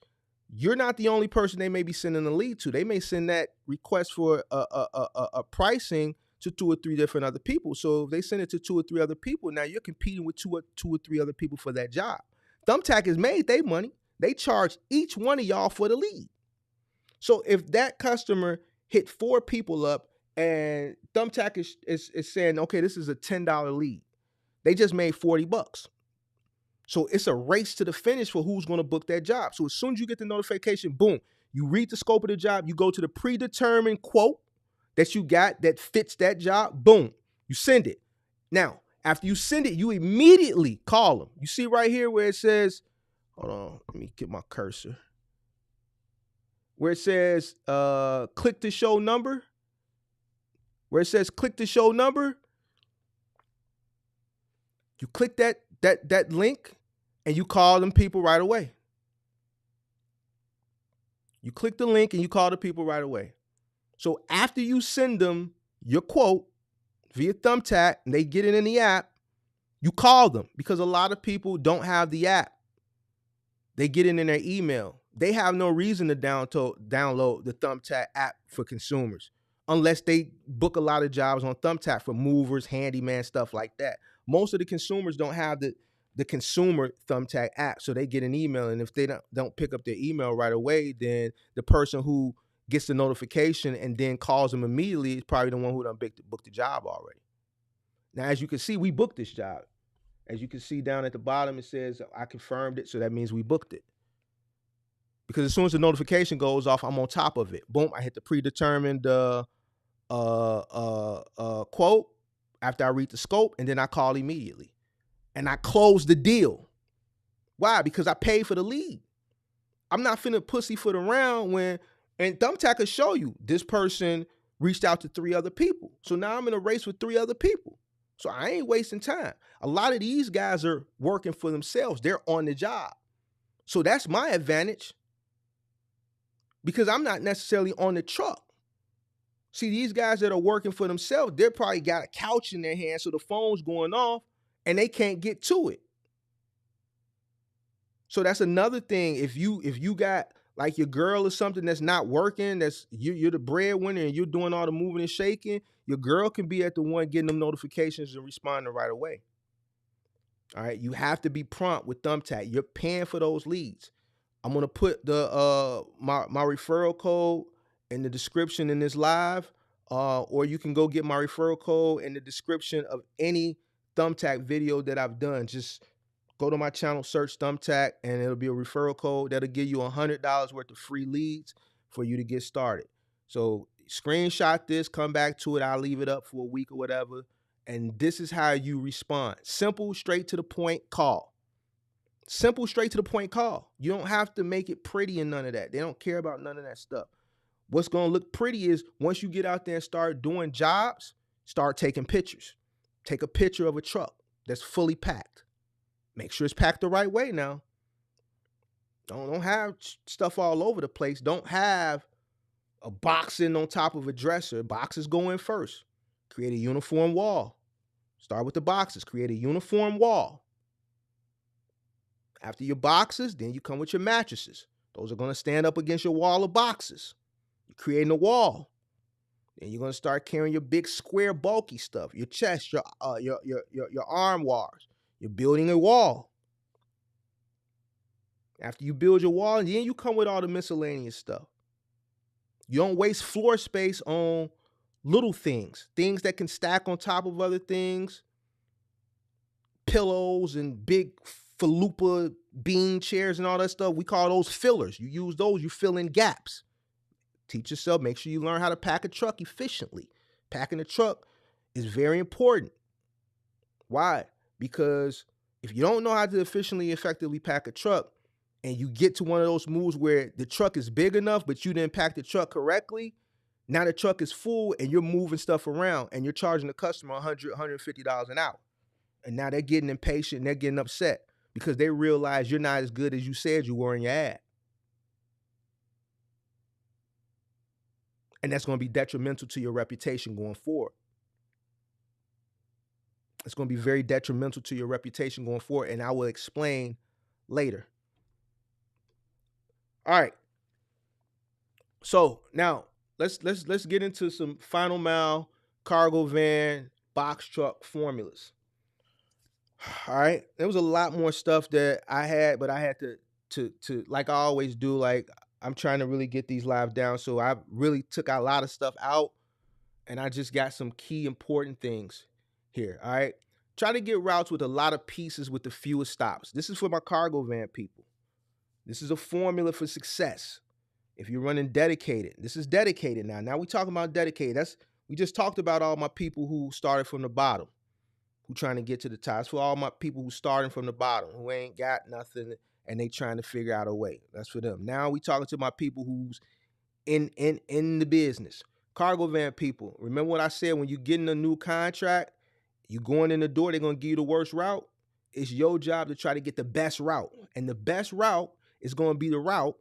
You're not the only person they may be sending a lead to. They may send that request for a pricing to 2 or 3 different other people. So if they send it to 2 or 3 other people, now you're competing with 2 or 3 other people for that job. Thumbtack has made their money. They charge each one of y'all for the lead. So if that customer hit 4 people up and Thumbtack is saying, okay, this is a $10 lead. They just made $40. So it's a race to the finish for who's going to book that job. So as soon as you get the notification, boom, you read the scope of the job, you go to the predetermined quote that you got that fits that job, boom, you send it. Now, after you send it, you immediately call them. You see right here where it says, hold on, let me get my cursor. Where it says click to show number. Where it says click to show number, you click that link and you call them people right away. You click the link and you call the people right away. So after you send them your quote via Thumbtack and they get it in the app, you call them, because a lot of people don't have the app. They get it in their email. They have no reason to download the Thumbtack app for consumers unless they book a lot of jobs on Thumbtack for movers, handyman, stuff like that. Most of the consumers don't have the consumer Thumbtack app, so they get an email, and if they don't pick up their email right away, then the person who gets the notification and then calls them immediately is probably the one who done booked the job already. Now, as you can see, we booked this job. As you can see down at the bottom, it says I confirmed it, so that means we booked it. Because as soon as the notification goes off, I'm on top of it. Boom, I hit the predetermined quote after I read the scope, and then I call immediately. And I close the deal. Why? Because I paid for the lead. I'm not finna pussyfoot around and Thumbtack will show you this person reached out to 3 other people. So now I'm in a race with 3 other people. So I ain't wasting time. A lot of these guys are working for themselves. They're on the job. So that's my advantage, because I'm not necessarily on the truck. See, these guys that are working for themselves, they're probably got a couch in their hand, so the phone's going off and they can't get to it. So that's another thing. If you got like your girl or something that's not working, that's you're the breadwinner and you're doing all the moving and shaking, your girl can be at the one getting them notifications and responding right away. All right, you have to be prompt with Thumbtack. You're paying for those leads. I'm gonna put the my referral code in the description in this live, or you can go get my referral code in the description of any Thumbtack video that I've done. Just go to my channel, search Thumbtack, and it'll be a referral code that'll give you $100 worth of free leads for you to get started. So screenshot this, come back to it. I'll leave it up for a week or whatever. And this is how you respond. Simple, straight to the point call. Simple, straight to the point call. You don't have to make it pretty and none of that. They don't care about none of that stuff. What's going to look pretty is once you get out there and start doing jobs, start taking pictures. Take a picture of a truck that's fully packed. Make sure it's packed the right way now. Don't have stuff all over the place. Don't have a box in on top of a dresser. Boxes go in first. Create a uniform wall. Start with the boxes. Create a uniform wall. After your boxes, then you come with your mattresses. Those are going to stand up against your wall of boxes. You're creating a wall. Then you're going to start carrying your big square bulky stuff, your chest, your armoires. You're building a wall. After you build your wall, then you come with all the miscellaneous stuff. You don't waste floor space on little things that can stack on top of other things. Pillows and big falupa bean chairs and all that stuff. We call those fillers. You use those, you fill in gaps. Teach yourself, make sure you learn how to pack a truck efficiently. Packing a truck is very important. Why? Because if you don't know how to efficiently, effectively pack a truck, and you get to one of those moves where the truck is big enough, but you didn't pack the truck correctly, now the truck is full and you're moving stuff around and you're charging the customer $100, $150 an hour. And now they're getting impatient and they're getting upset because they realize you're not as good as you said you were in your ad. And that's going to be detrimental to your reputation going forward. It's going to be very detrimental to your reputation going forward, and I will explain later. All right. So now let's get into some final mile cargo van box truck formulas. All right. There was a lot more stuff that I had, but I had to like I always do, like I'm trying to really get these live down. So I really took a lot of stuff out and I just got some key important things here. All right. Try to get routes with a lot of pieces with the fewest stops. This is for my cargo van people. This is a formula for success. If you're running dedicated, this is dedicated now. Now we talking about dedicated. We just talked about all my people who started from the bottom, who trying to get to the top. It's for all my people who starting from the bottom, who ain't got nothing and they trying to figure out a way. That's for them. Now we talking to my people who's in the business. Cargo van people. Remember what I said, when you getting a new contract, you going in the door, they're gonna give you the worst route. It's your job to try to get the best route. And the best route is gonna be the route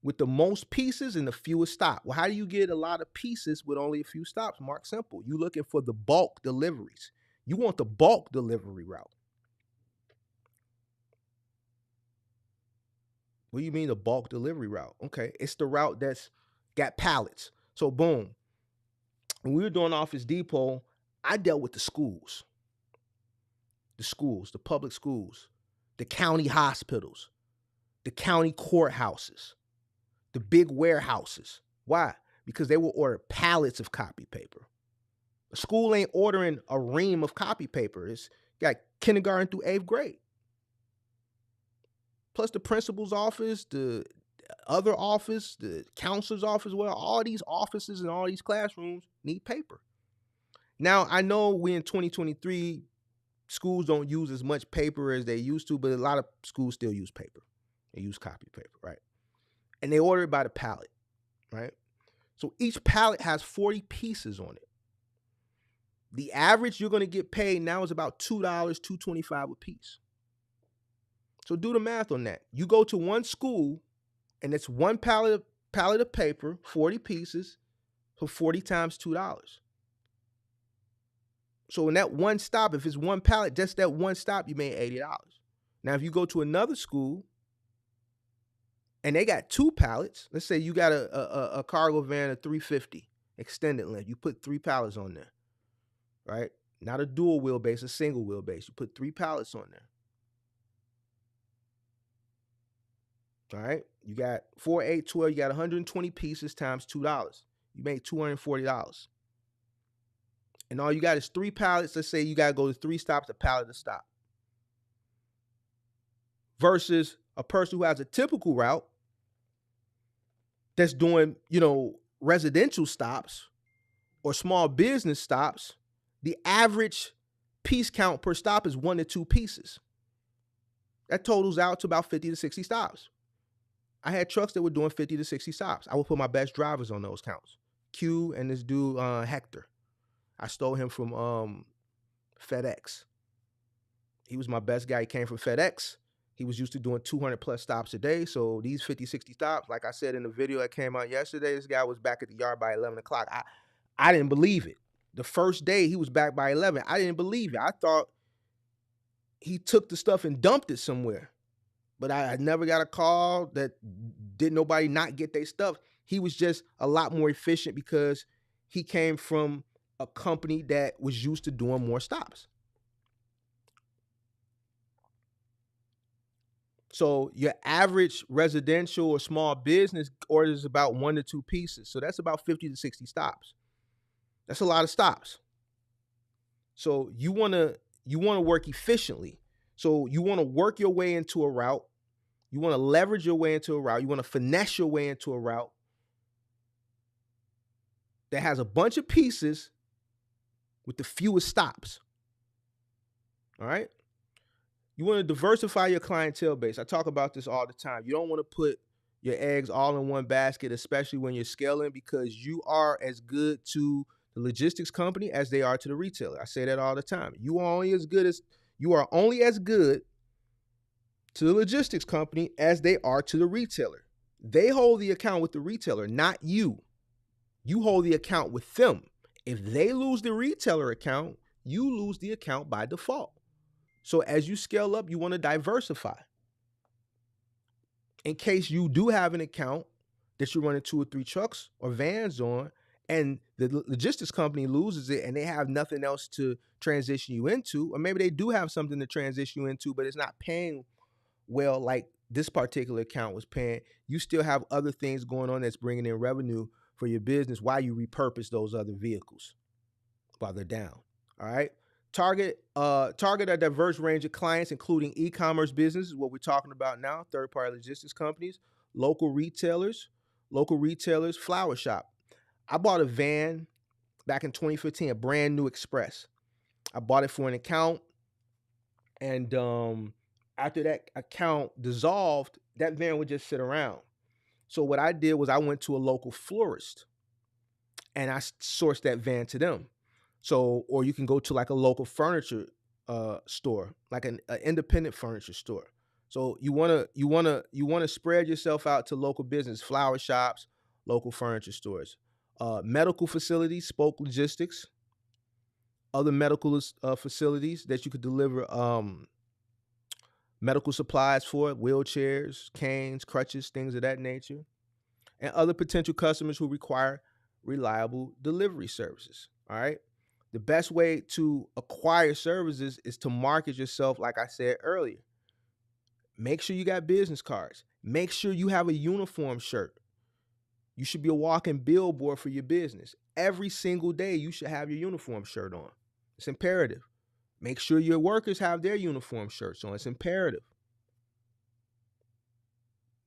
with the most pieces and the fewest stops. Well, how do you get a lot of pieces with only a few stops? Mark, simple. You looking for the bulk deliveries. You want the bulk delivery route. What do you mean the bulk delivery route? Okay, it's the route that's got pallets. So boom, when we were doing Office Depot, I dealt with the schools, the public schools, the county hospitals, the county courthouses, the big warehouses. Why? Because they will order pallets of copy paper. A school ain't ordering a ream of copy paper. It's got kindergarten through 8th grade. Plus the principal's office, the other office, the counselor's office, well, all these offices and all these classrooms need paper. Now, I know we in 2023, schools don't use as much paper as they used to, but a lot of schools still use paper. They use copy paper, right? And they order it by the pallet, right? So each pallet has 40 pieces on it. The average you're going to get paid now is about $2, $2.25 a piece. So do the math on that. You go to one school and it's one pallet of paper, 40 pieces, for 40 times $2. So in that one stop, if it's one pallet, just that one stop, you made $80. Now, if you go to another school and they got 2 pallets, let's say you got a cargo van of 350 extended length, you put 3 pallets on there, right? Not a dual wheelbase, a single wheelbase. You put 3 pallets on there. All right, you got 4, 8, 12, you got 120 pieces times $2. You made $240. And all you got is 3 pallets. Let's say you got to go to 3 stops, a pallet to stop. Versus a person who has a typical route that's doing, residential stops or small business stops, the average piece count per stop is 1 to 2 pieces. That totals out to about 50 to 60 stops. I had trucks that were doing 50 to 60 stops. I would put my best drivers on those counts. Q and this dude, Hector. I stole him from FedEx. He was my best guy. He came from FedEx. He was used to doing 200 plus stops a day. So these 50, 60 stops, like I said in the video that came out yesterday, this guy was back at the yard by 11 o'clock. I didn't believe it. The first day he was back by 11. I didn't believe it. I thought he took the stuff and dumped it somewhere. But I never got a call that didn't nobody not get their stuff. He was just a lot more efficient because he came from a company that was used to doing more stops. So your average residential or small business orders about 1 to 2 pieces. So that's about 50 to 60 stops. That's a lot of stops. So you want to work efficiently. So you want to work your way into a route. You want to leverage your way into a route. You want to finesse your way into a route that has a bunch of pieces with the fewest stops. All right? You want to diversify your clientele base. I talk about this all the time. You don't want to put your eggs all in one basket, especially when you're scaling, because you are as good to the logistics company as they are to the retailer. I say that all the time. You are only as good to the logistics company as they are to the retailer. They hold the account with the retailer, not you. You hold the account with them. If they lose the retailer account, you lose the account by default. So as you scale up, you want to diversify. In case you do have an account that you're running 2 or 3 trucks or vans on, and the logistics company loses it and they have nothing else to transition you into, or maybe they do have something to transition you into, but it's not paying well like this particular account was paying, you still have other things going on that's bringing in revenue for your business while you repurpose those other vehicles while they're down. All right. Target a diverse range of clients, including e-commerce businesses, what we're talking about now, third-party logistics companies, local retailers, flower shop. I bought a van back in 2015, a brand new Express. I bought it for an account, and after that account dissolved, that van would just sit around. So what I did was I went to a local florist and I sourced that van to them. So, or you can go to like a local furniture store, like an independent furniture store. So you wanna spread yourself out to local business, flower shops, local furniture stores, medical facilities, Spoke Logistics, other medical facilities that you could deliver medical supplies for, wheelchairs, canes, crutches, things of that nature, and other potential customers who require reliable delivery services. All right. The best way to acquire services is to market yourself, like I said earlier. Make sure you got business cards. Make sure you have a uniform shirt. You should be a walking billboard for your business. Every single day, you should have your uniform shirt on. It's imperative. Make sure your workers have their uniform shirts on. It's imperative.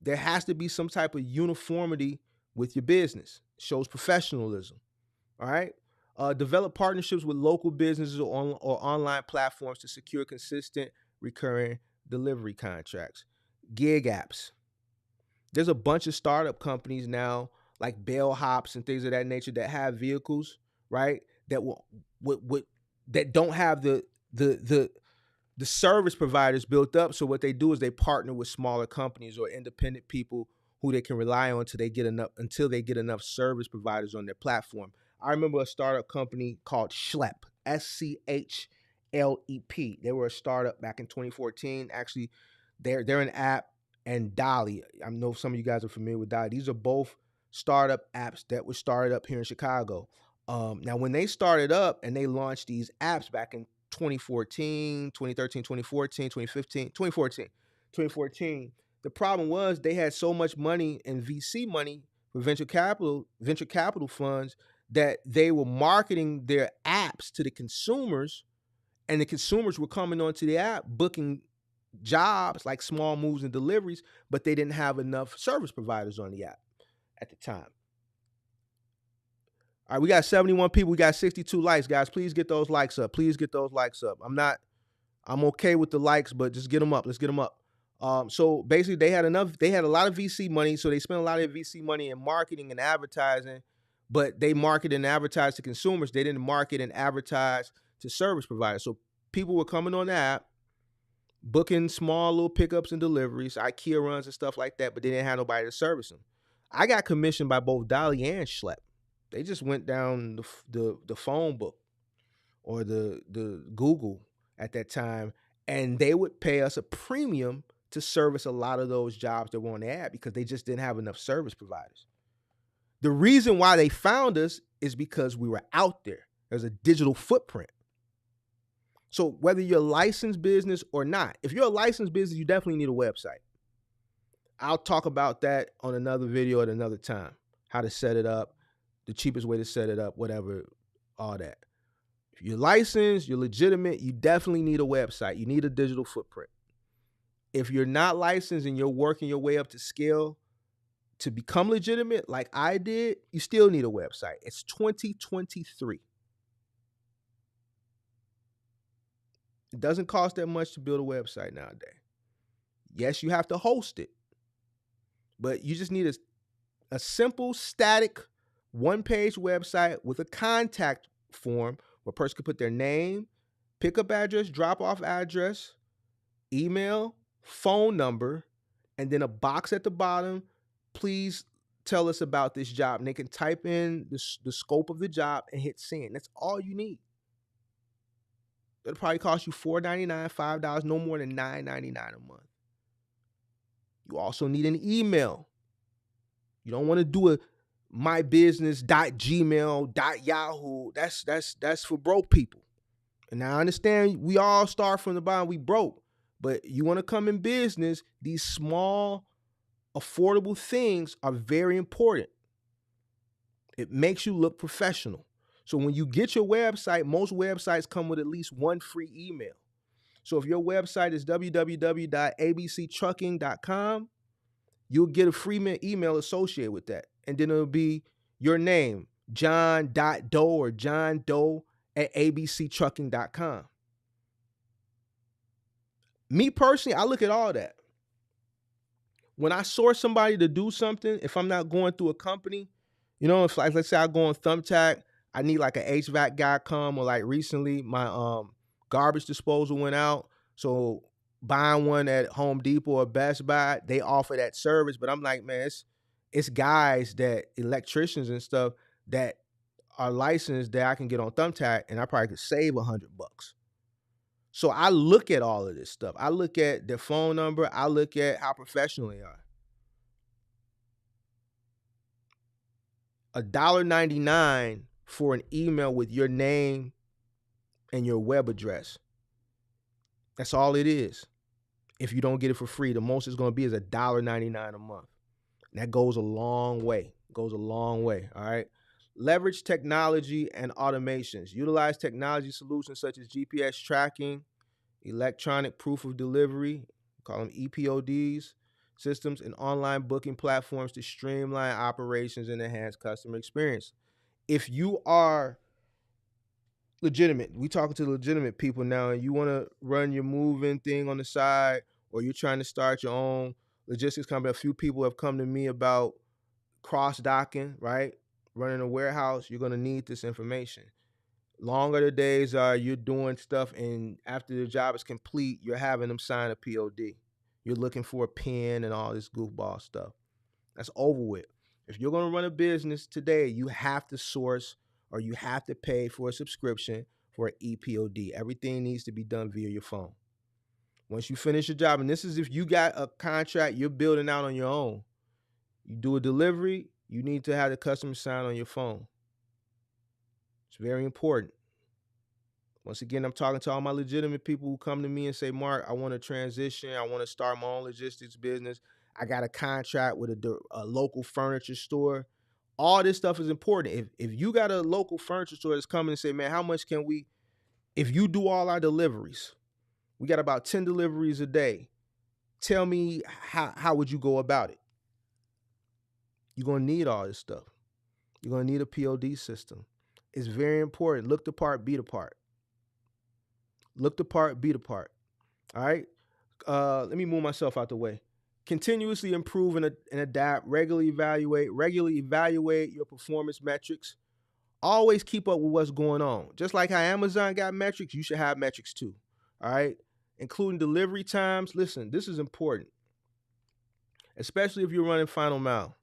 There has to be some type of uniformity with your business. It shows professionalism. All right. Develop partnerships with local businesses or online platforms to secure consistent, recurring delivery contracts. Gig apps. There's a bunch of startup companies now, like bellhops and things of that nature, that have vehicles, right? That that don't have the service providers built up. So what they do is they partner with smaller companies or independent people who they can rely on until they get enough service providers on their platform. I remember a startup company called Schlepp, SCHLEP. They were a startup back in 2014. Actually, they're an app, and Dolly. I know some of you guys are familiar with Dolly. These are both startup apps that were started up here in Chicago. Now, when they started up and they launched these apps back in 2014, 2013, 2014, 2015, 2014, 2014, the problem was they had so much money in VC money for venture capital funds that they were marketing their apps to the consumers, and the consumers were coming onto the app booking jobs like small moves and deliveries, but they didn't have enough service providers on the app at the time. All right, we got 71 people. We got 62 likes, guys. Please get those likes up. Please get those likes up. I'm okay with the likes, but just get them up. Let's get them up. So basically they had a lot of VC money. So they spent a lot of VC money in marketing and advertising, but they market and advertise to consumers. They didn't market and advertise to service providers. So people were coming on the app, booking small little pickups and deliveries, IKEA runs and stuff like that, but they didn't have nobody to service them. I got commissioned by both Dolly and Schlepp. They just went down the phone book or the Google at that time, and they would pay us a premium to service a lot of those jobs that were on the app because they just didn't have enough service providers. The reason why they found us is because we were out there. There's a digital footprint. So whether you're a licensed business or not, if you're a licensed business, you definitely need a website. I'll talk about that on another video at another time, how to set it up, the cheapest way to set it up, whatever, all that. If you're licensed, you're legitimate, you definitely need a website. You need a digital footprint. If you're not licensed and you're working your way up to scale to become legitimate, like I did, you still need a website. It's 2023. It doesn't cost that much to build a website nowadays. Yes, you have to host it, but you just need a simple, static, one-page website with a contact form where a person can put their name, pickup address, drop-off address, email, phone number, and then a box at the bottom. Please tell us about this job. And they can type in the scope of the job and hit send. That's all you need. It'll probably cost you $4.99, $5, no more than $9.99 a month. You also need an email. You don't want to do a mybusiness.gmail.yahoo. That's for broke people. And now I understand we all start from the bottom, we broke. But you want to come in business, these small, affordable things are very important. It makes you look professional. So when you get your website, most websites come with at least one free email. So if your website is www.abctrucking.com, you'll get a free email associated with that. And then it'll be your name, John.Doe or John Doe at abctrucking.com. Me personally, I look at all that. When I source somebody to do something, if I'm not going through a company, if like let's say I go on Thumbtack, I need like an HVAC guy come, or like recently my garbage disposal went out. So buying one at Home Depot or Best Buy, they offer that service. But I'm like, man, it's guys that electricians and stuff that are licensed that I can get on Thumbtack, and I probably could save $100. So I look at all of this stuff. I look at their phone number. I look at how professional they are. $1.99 for an email with your name and your web address. That's all it is. If you don't get it for free, the most it's going to be is $1.99 a month. And that goes a long way. Goes a long way. All right. Leverage technology and automations. Utilize technology solutions such as GPS tracking, electronic proof of delivery, call them EPODs, systems, and online booking platforms to streamline operations and enhance customer experience. If you are legitimate, we talking to legitimate people now, and you want to run your moving thing on the side, or you're trying to start your own logistics company. A few people have come to me about cross docking, right? Running a warehouse. You're going to need this information. Longer the days are you're doing stuff, and after the job is complete, you're having them sign a POD. You're looking for a pen and all this goofball stuff. That's over with. If you're going to run a business today, you have to source or you have to pay for a subscription for an EPOD. Everything needs to be done via your phone. Once you finish your job, and this is if you got a contract you're building out on your own, you do a delivery, you need to have the customer sign on your phone. It's very important. Once again, I'm talking to all my legitimate people who come to me and say, Mark, I want to transition. I want to start my own logistics business. I got a contract with a local furniture store. All this stuff is important. If you got a local furniture store that's coming and say, man, how much can we, if you do all our deliveries, we got about 10 deliveries a day. Tell me how would you go about it? You're going to need all this stuff. You're going to need a POD system. It's very important. Look the part, be the part. Look the part, be the part. All right. Let me move myself out the way. Continuously improve and adapt. Regularly evaluate your performance metrics. Always keep up with what's going on. Just like how Amazon got metrics, you should have metrics too. All right. Including delivery times. Listen, this is important, especially if you're running final mile.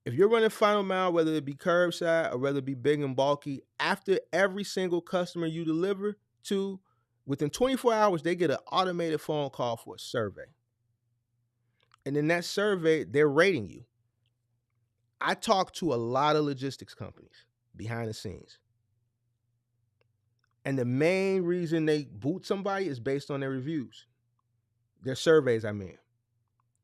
If you're running final mile, whether it be curbside or whether it be big and bulky, after every single customer you deliver to, within 24 hours, they get an automated phone call for a survey. And in that survey, they're rating you. I talk to a lot of logistics companies behind the scenes. And the main reason they boot somebody is based on their reviews. Their surveys, I mean.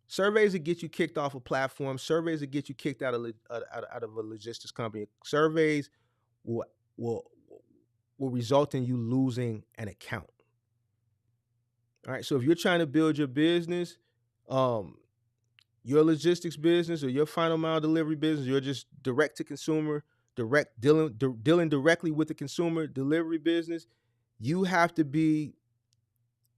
Surveys that get you kicked off a platform. Surveys that get you kicked out of a logistics company. Surveys will result in you losing an account. All right. So if you're trying to build your business, your logistics business or your final mile delivery business, you're just direct to consumer, dealing directly with the consumer delivery business, you have to be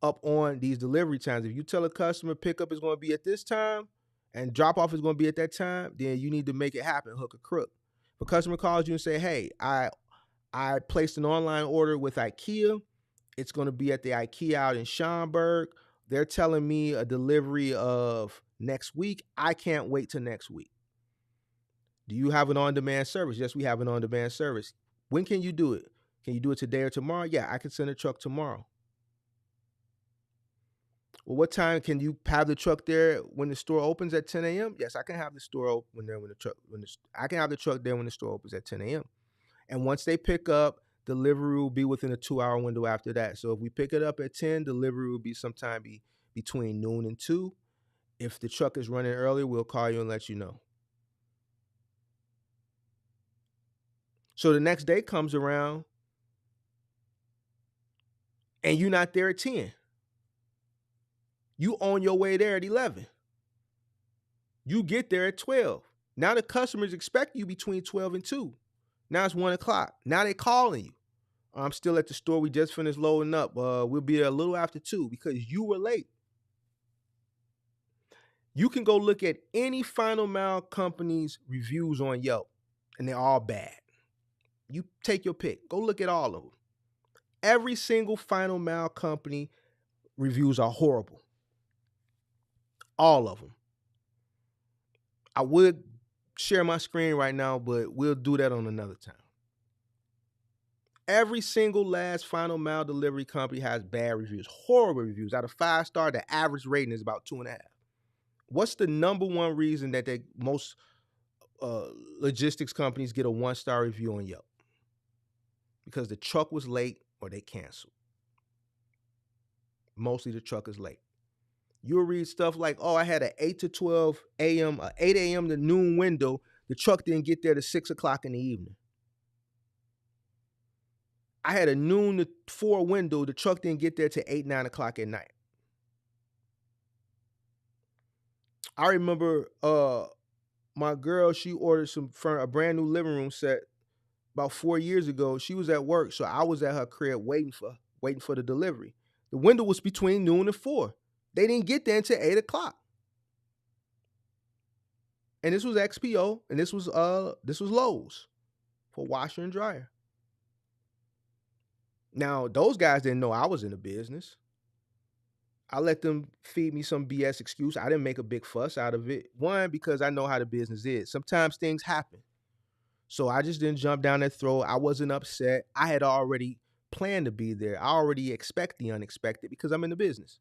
up on these delivery times. If you tell a customer pickup is going to be at this time and drop off is going to be at that time, then you need to make it happen, hook a crook. If a customer calls you and say, hey, I placed an online order with IKEA. It's going to be at the IKEA out in Schaumburg. They're telling me a delivery of next week. I can't wait till next week. Do you have an on-demand service? Yes, we have an on-demand service. When can you do it? Can you do it today or tomorrow? Yeah, I can send a truck tomorrow. Well, what time can you have the truck there when the store opens at 10 a.m.? Yes, I can have the store open there I can have the truck there when the store opens at 10 a.m. And once they pick up, delivery will be within a 2-hour window after that. So if we pick it up at 10, delivery will be sometime between noon and 2. If the truck is running early, we'll call you and let you know. So the next day comes around and you're not there at 10. You on your way there at 11. You get there at 12. Now the customers expect you between 12 and 2. Now it's 1 o'clock. Now they calling you. I'm still at the store. We just finished loading up. We'll be there a little after 2 because you were late. You can go look at any final mile company's reviews on Yelp, and they're all bad. You take your pick. Go look at all of them. Every single final mile company reviews are horrible. All of them. I would share my screen right now, but we'll do that on another time. Every single last final mile delivery company has bad reviews, horrible reviews. Out of 5-star, the average rating is about 2.5. What's the number one reason that most logistics companies get a 1-star review on Yelp? Because the truck was late or they canceled. Mostly the truck is late. You'll read stuff like, oh, I had an 8 to 12 a.m., 8 a.m. to noon window. The truck didn't get there to 6 o'clock in the evening. I had a noon to 4 window. The truck didn't get there to 8, 9 o'clock at night. I remember my girl, she ordered a brand new living room set about 4 years ago. She was at work, so I was at her crib waiting for the delivery. The window was between noon and 4. They didn't get there until 8 o'clock. And this was XPO, and this was Lowe's for washer and dryer. Now, those guys didn't know I was in the business. I let them feed me some BS excuse. I didn't make a big fuss out of it. One, because I know how the business is. Sometimes things happen. So I just didn't jump down their throat. I wasn't upset. I had already planned to be there. I already expect the unexpected because I'm in the business.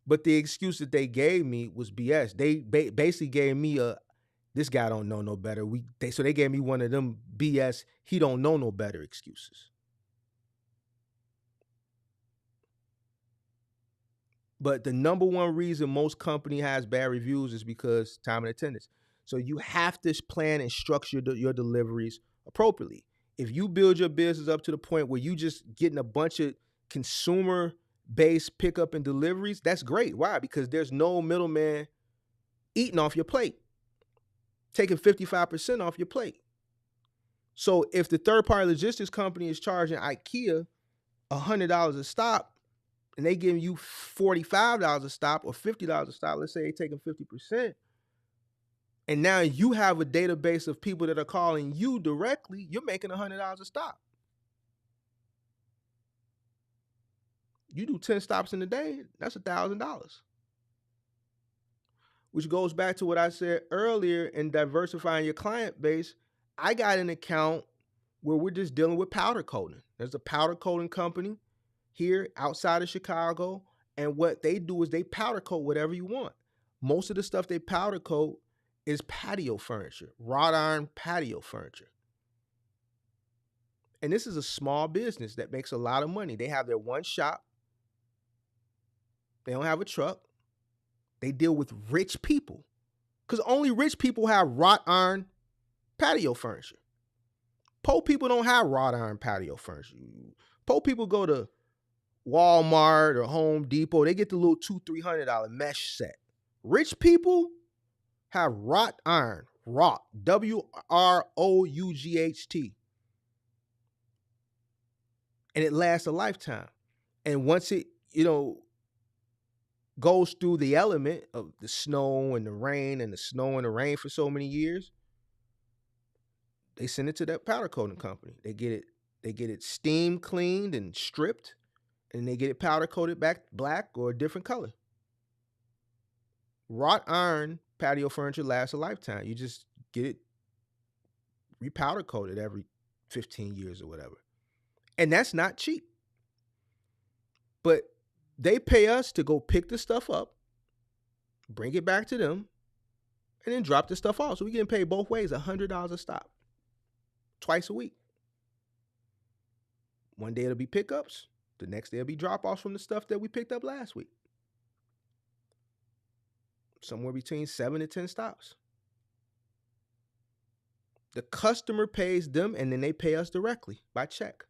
But the excuse that they gave me was BS. They basically gave me this guy don't know no better. So they gave me one of them BS, he don't know no better excuses. But the number one reason most company has bad reviews is because time and attendance. So you have to plan and structure your deliveries appropriately. If you build your business up to the point where you just getting a bunch of consumer-based pickup and deliveries, that's great. Why? Because there's no middleman eating off your plate, taking 55% off your plate. So if the third-party logistics company is charging IKEA $100 a stop, and they giving you $45 a stop or $50 a stop, let's say they're taking 50%, and now you have a database of people that are calling you directly, you're making $100 a stop. You do 10 stops in a day, that's $1,000. Which goes back to what I said earlier in diversifying your client base. I got an account where we're just dealing with powder coating. There's a powder coating company here outside of Chicago, and what they do is they powder coat whatever you want. Most of the stuff they powder coat is patio furniture, wrought iron patio furniture. And this is a small business that makes a lot of money. They have their one shop. They don't have a truck. They deal with rich people because only rich people have wrought iron patio furniture. Poor people don't have wrought iron patio furniture. Poor people go to Walmart or Home Depot. They get the little $200-$300 mesh set. Rich people have wrought iron, wrought, WROUGHT. And it lasts a lifetime. And once it, goes through the element of the snow and the rain and the snow and the rain for so many years, they send it to that powder coating company. They get it steam cleaned and stripped, and they get it powder coated back black or a different color. Wrought iron patio furniture lasts a lifetime. You just get it repowder coated every 15 years or whatever. And that's not cheap. But they pay us to go pick the stuff up, bring it back to them, and then drop the stuff off. So we getting paid both ways, $100 a stop, twice a week. One day it'll be pickups. The next day it'll be drop-offs from the stuff that we picked up last week. Somewhere between 7 to 10 stops. The customer pays them, and then they pay us directly by check.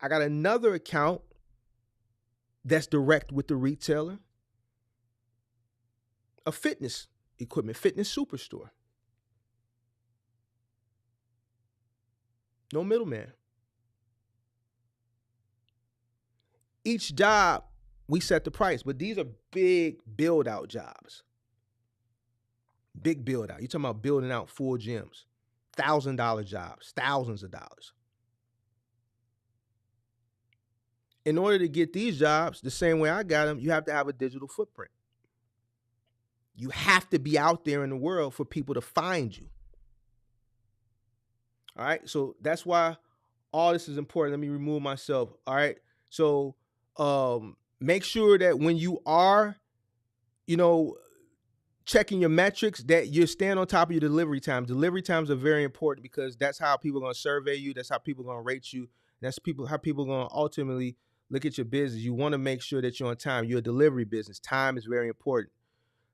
I got another account that's direct with the retailer, a fitness equipment, fitness superstore. No middleman. Each job, we set the price, but these are big build out jobs. Big build out. You're talking about building out full gyms, $1,000 jobs, thousands of dollars. In order to get these jobs the same way I got them, you have to have a digital footprint. You have to be out there in the world for people to find you. All right. So that's why all this is important. Let me remove myself. All right. So make sure that when you are, you know, checking your metrics, that you're staying on top of your delivery times. Delivery times are very important because that's how people are going to survey you. That's how people are going to rate you. That's how people are going to ultimately look at your business. You want to make sure that you're on time. You're a delivery business. Time is very important.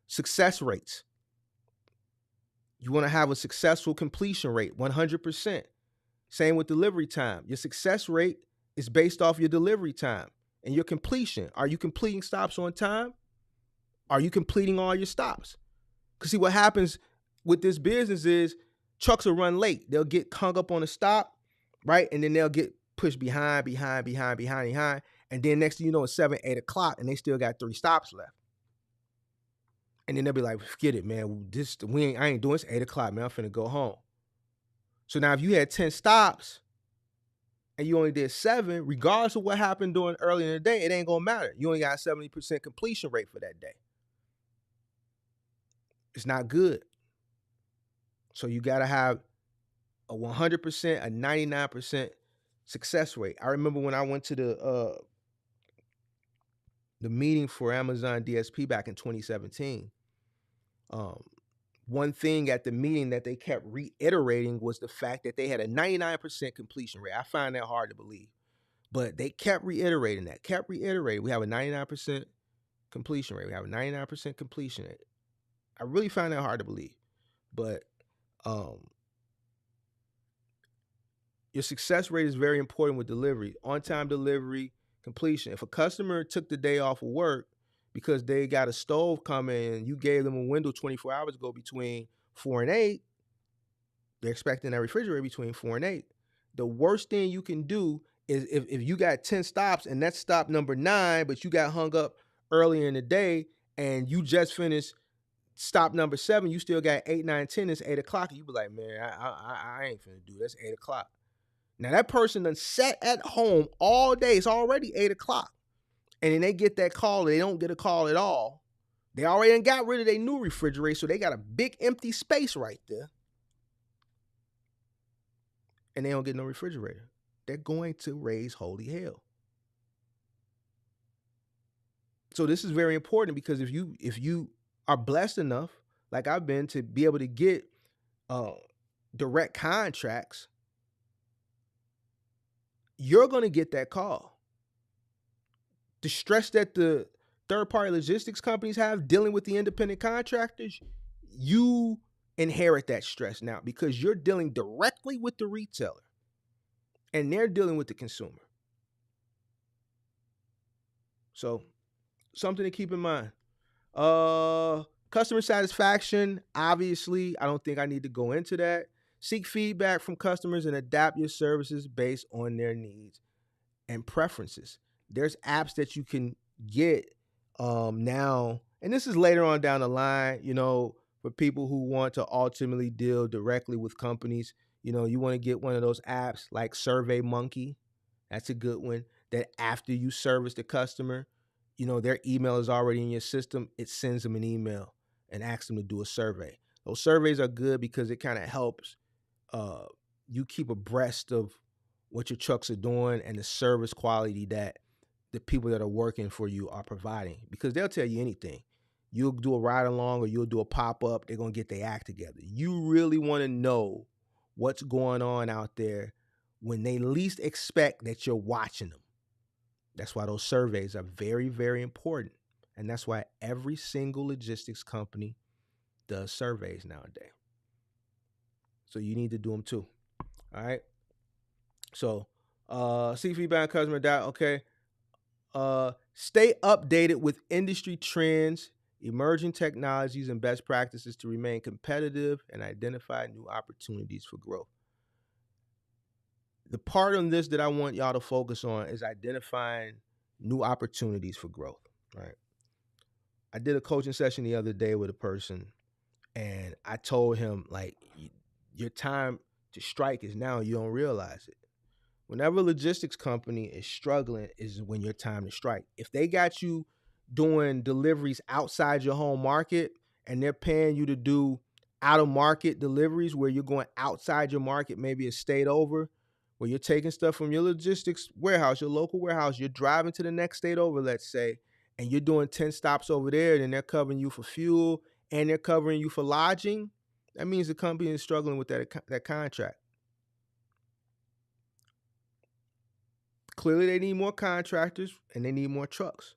Success rates. You want to have a successful completion rate, 100%. Same with delivery time. Your success rate is based off your delivery time and your completion. Are you completing stops on time? Are you completing all your stops? Because see, what happens with this business is trucks will run late. They'll get hung up on a stop, right? And then they'll get pushed behind. And then next thing you know, it's 7, 8 o'clock and they still got 3 stops left. And then they'll be like, forget it, man. I ain't doing this. 8 o'clock, man. I'm finna go home. So now if you had 10 stops and you only did 7, regardless of what happened during early in the day, it ain't gonna matter. You only got 70% completion rate for that day. It's not good. So you gotta have a 100%, a 99% success rate. I remember when I went to the meeting for Amazon DSP back in 2017. One thing at the meeting that they kept reiterating was the fact that they had a 99% completion rate. I find that hard to believe, but they kept reiterating that, We have a 99% completion rate. We have a 99% completion rate. I really find that hard to believe, but your success rate is very important with delivery, on-time delivery, completion. If a customer took the day off of work because they got a stove coming and you gave them a window 24 hours ago between 4 and 8, they're expecting that refrigerator between 4 and 8. The worst thing you can do is if you got 10 stops and that's stop number 9, but you got hung up earlier in the day and you just finished stop number 7, you still got 8, 9, 10, it's 8 o'clock. And you be like, man, I ain't finna do this. 8 o'clock. Now that person done sat at home all day. It's already 8 o'clock. And then they get that call, they don't get a call at all. They already got rid of their new refrigerator, so they got a big empty space right there. And they don't get no refrigerator. They're going to raise holy hell. So this is very important because if you are blessed enough, like I've been, to be able to get direct contracts, you're going to get that call. The stress that the third-party logistics companies have dealing with the independent contractors, you inherit that stress now because you're dealing directly with the retailer and they're dealing with the consumer. So something to keep in mind. Customer satisfaction, obviously, I don't think I need to go into that. Seek feedback from customers and adapt your services based on their needs and preferences. There's apps that you can get now, and this is later on down the line, for people who want to ultimately deal directly with companies. You want to get one of those apps like SurveyMonkey. That's a good one, that after you service the customer, their email is already in your system. It sends them an email and asks them to do a survey. Those surveys are good because it kind of helps you keep abreast of what your trucks are doing and the service quality that the people that are working for you are providing, because they'll tell you anything. You'll do a ride along or you'll do a pop-up. They're going to get their act together. You really want to know what's going on out there when they least expect that you're watching them. That's why those surveys are very, very important. And that's why every single logistics company does surveys nowadays. So you need to do them too. All right. So see feedback customer data. Okay. Stay updated with industry trends, emerging technologies, and best practices to remain competitive and identify new opportunities for growth. The part on this that I want y'all to focus on is identifying new opportunities for growth, right? I did a coaching session the other day with a person, and I told him, like, your time to strike is now, you don't realize it. Whenever a logistics company is struggling is when your time to strike. If they got you doing deliveries outside your home market and they're paying you to do out of market deliveries where you're going outside your market, maybe a state over, where you're taking stuff from your logistics warehouse, your local warehouse, you're driving to the next state over, let's say, and you're doing 10 stops over there, and they're covering you for fuel and they're covering you for lodging, that means the company is struggling with that contract. Clearly, they need more contractors and they need more trucks.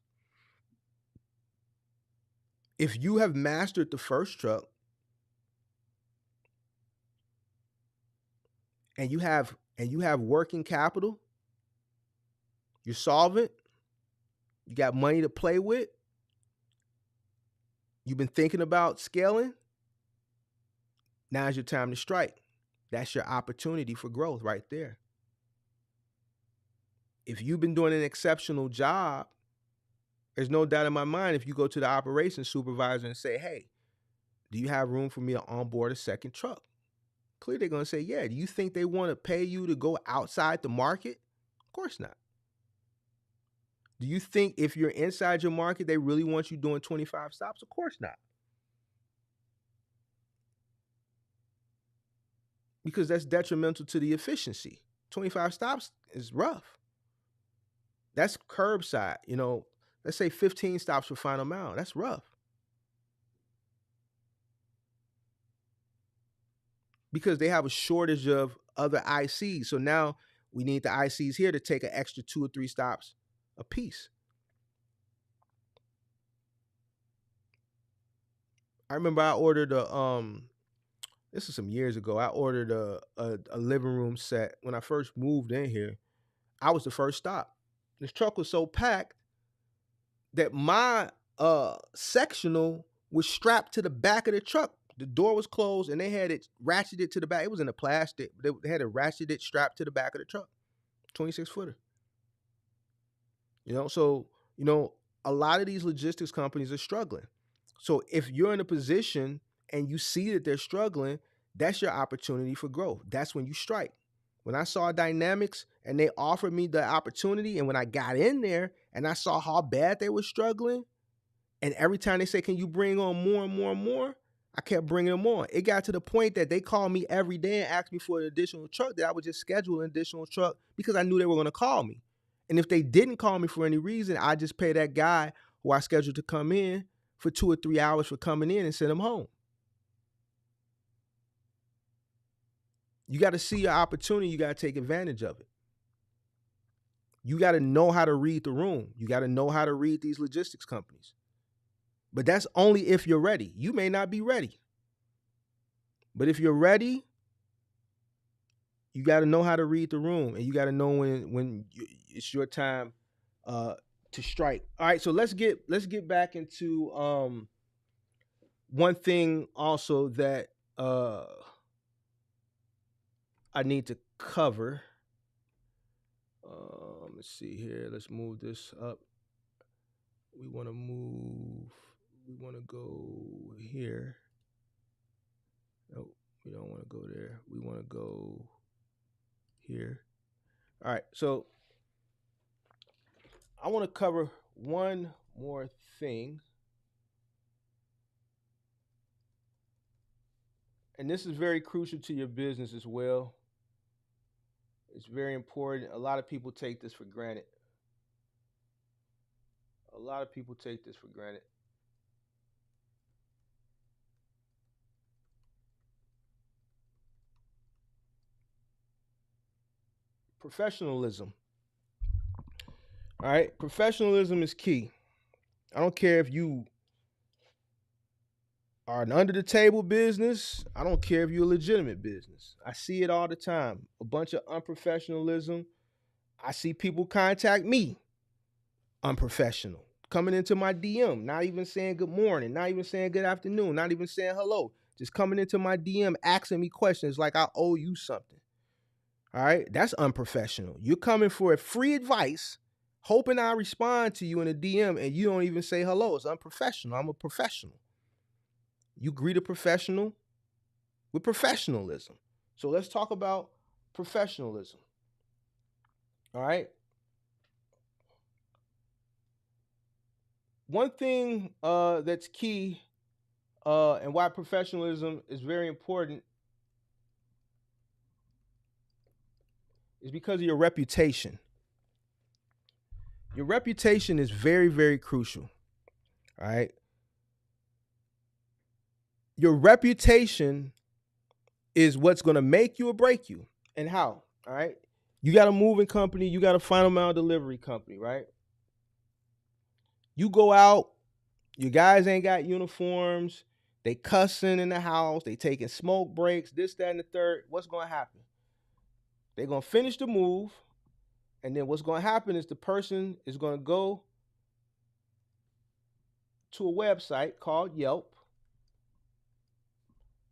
If you have mastered the first truck and you have working capital, you're solvent, you got money to play with, you've been thinking about scaling, now's your time to strike. That's your opportunity for growth right there. If you've been doing an exceptional job, there's no doubt in my mind if you go to the operations supervisor and say, hey, do you have room for me to onboard a second truck? Clearly, they're going to say, yeah. Do you think they want to pay you to go outside the market? Of course not. Do you think if you're inside your market, they really want you doing 25 stops? Of course not. Because that's detrimental to the efficiency. 25 stops is rough. That's curbside. Let's say 15 stops for final mile. That's rough. Because they have a shortage of other ICs. So now we need the ICs here to take an extra 2 or 3 stops a piece. I remember I ordered this is some years ago. I ordered a living room set when I first moved in here. I was the first stop. This truck was so packed that my sectional was strapped to the back of the truck. The door was closed and they had it ratcheted to the back. It was in a plastic. They had it ratcheted strapped to the back of the truck. 26 footer. So, a lot of these logistics companies are struggling. So if you're in a position and you see that they're struggling, that's your opportunity for growth. That's when you strike. When I saw Dynamics and they offered me the opportunity, and when I got in there and I saw how bad they were struggling, and every time they say, can you bring on more and more and more? I kept bringing them on. It got to the point that they called me every day and asked me for an additional truck, that I would just schedule an additional truck because I knew they were going to call me. And if they didn't call me for any reason, I just pay that guy who I scheduled to come in for 2 or 3 hours for coming in and send him home. You got to see your opportunity. You got to take advantage of it. You got to know how to read the room. You got to know how to read these logistics companies. But that's only if you're ready. You may not be ready. But if you're ready, you got to know how to read the room, and you got to know when it's your time to strike. All right, so let's get back into one thing also that I need to cover. Let's see here. Let's move this up. We want to go here. Nope, we don't want to go there. We want to go here. All right, so I want to cover one more thing. And this is very crucial to your business as well. It's very important. A lot of people take this for granted. A lot of people take this for granted. Professionalism. All right, professionalism is key. I don't care if you or an under the table business. I don't care if you're a legitimate business. I see it all the time. A bunch of unprofessionalism. I see people contact me unprofessional. Coming into my DM, not even saying good morning, not even saying good afternoon, not even saying hello. Just coming into my DM asking me questions like I owe you something. All right, that's unprofessional. You're coming for free advice, hoping I respond to you in a DM, and you don't even say hello. It's unprofessional. I'm a professional. You greet a professional with professionalism. So let's talk about professionalism. All right. One thing that's key and why professionalism is very important is because of your reputation. Your reputation is very, very crucial. All right. Your reputation is what's going to make you or break you. And how? All right. You got a moving company, you got a final mile delivery company, right? You go out, your guys ain't got uniforms, they cussing in the house, they taking smoke breaks, this, that, and the third. What's going to happen? They're going to finish the move. And then what's going to happen is the person is going to go to a website called Yelp.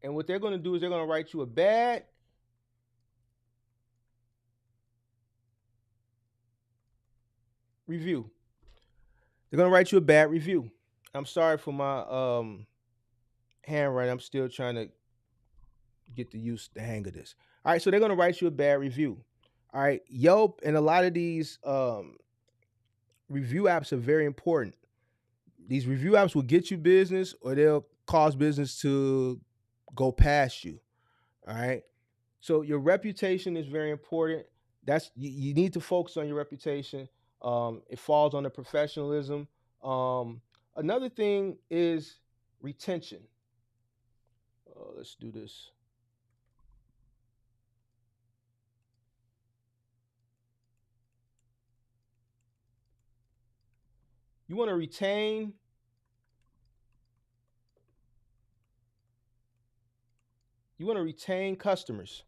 And what they're going to do is they're going to write you a bad review. They're going to write you a bad review. I'm sorry for my handwriting. I'm still trying to get the hang of this. All right, so they're going to write you a bad review. All right, Yelp and a lot of these review apps are very important. These review apps will get you business or they'll cause business to go past you. All right. So your reputation is very important. You need to focus on your reputation. It falls under professionalism. Another thing is retention. Let's do this. You want to retain customers.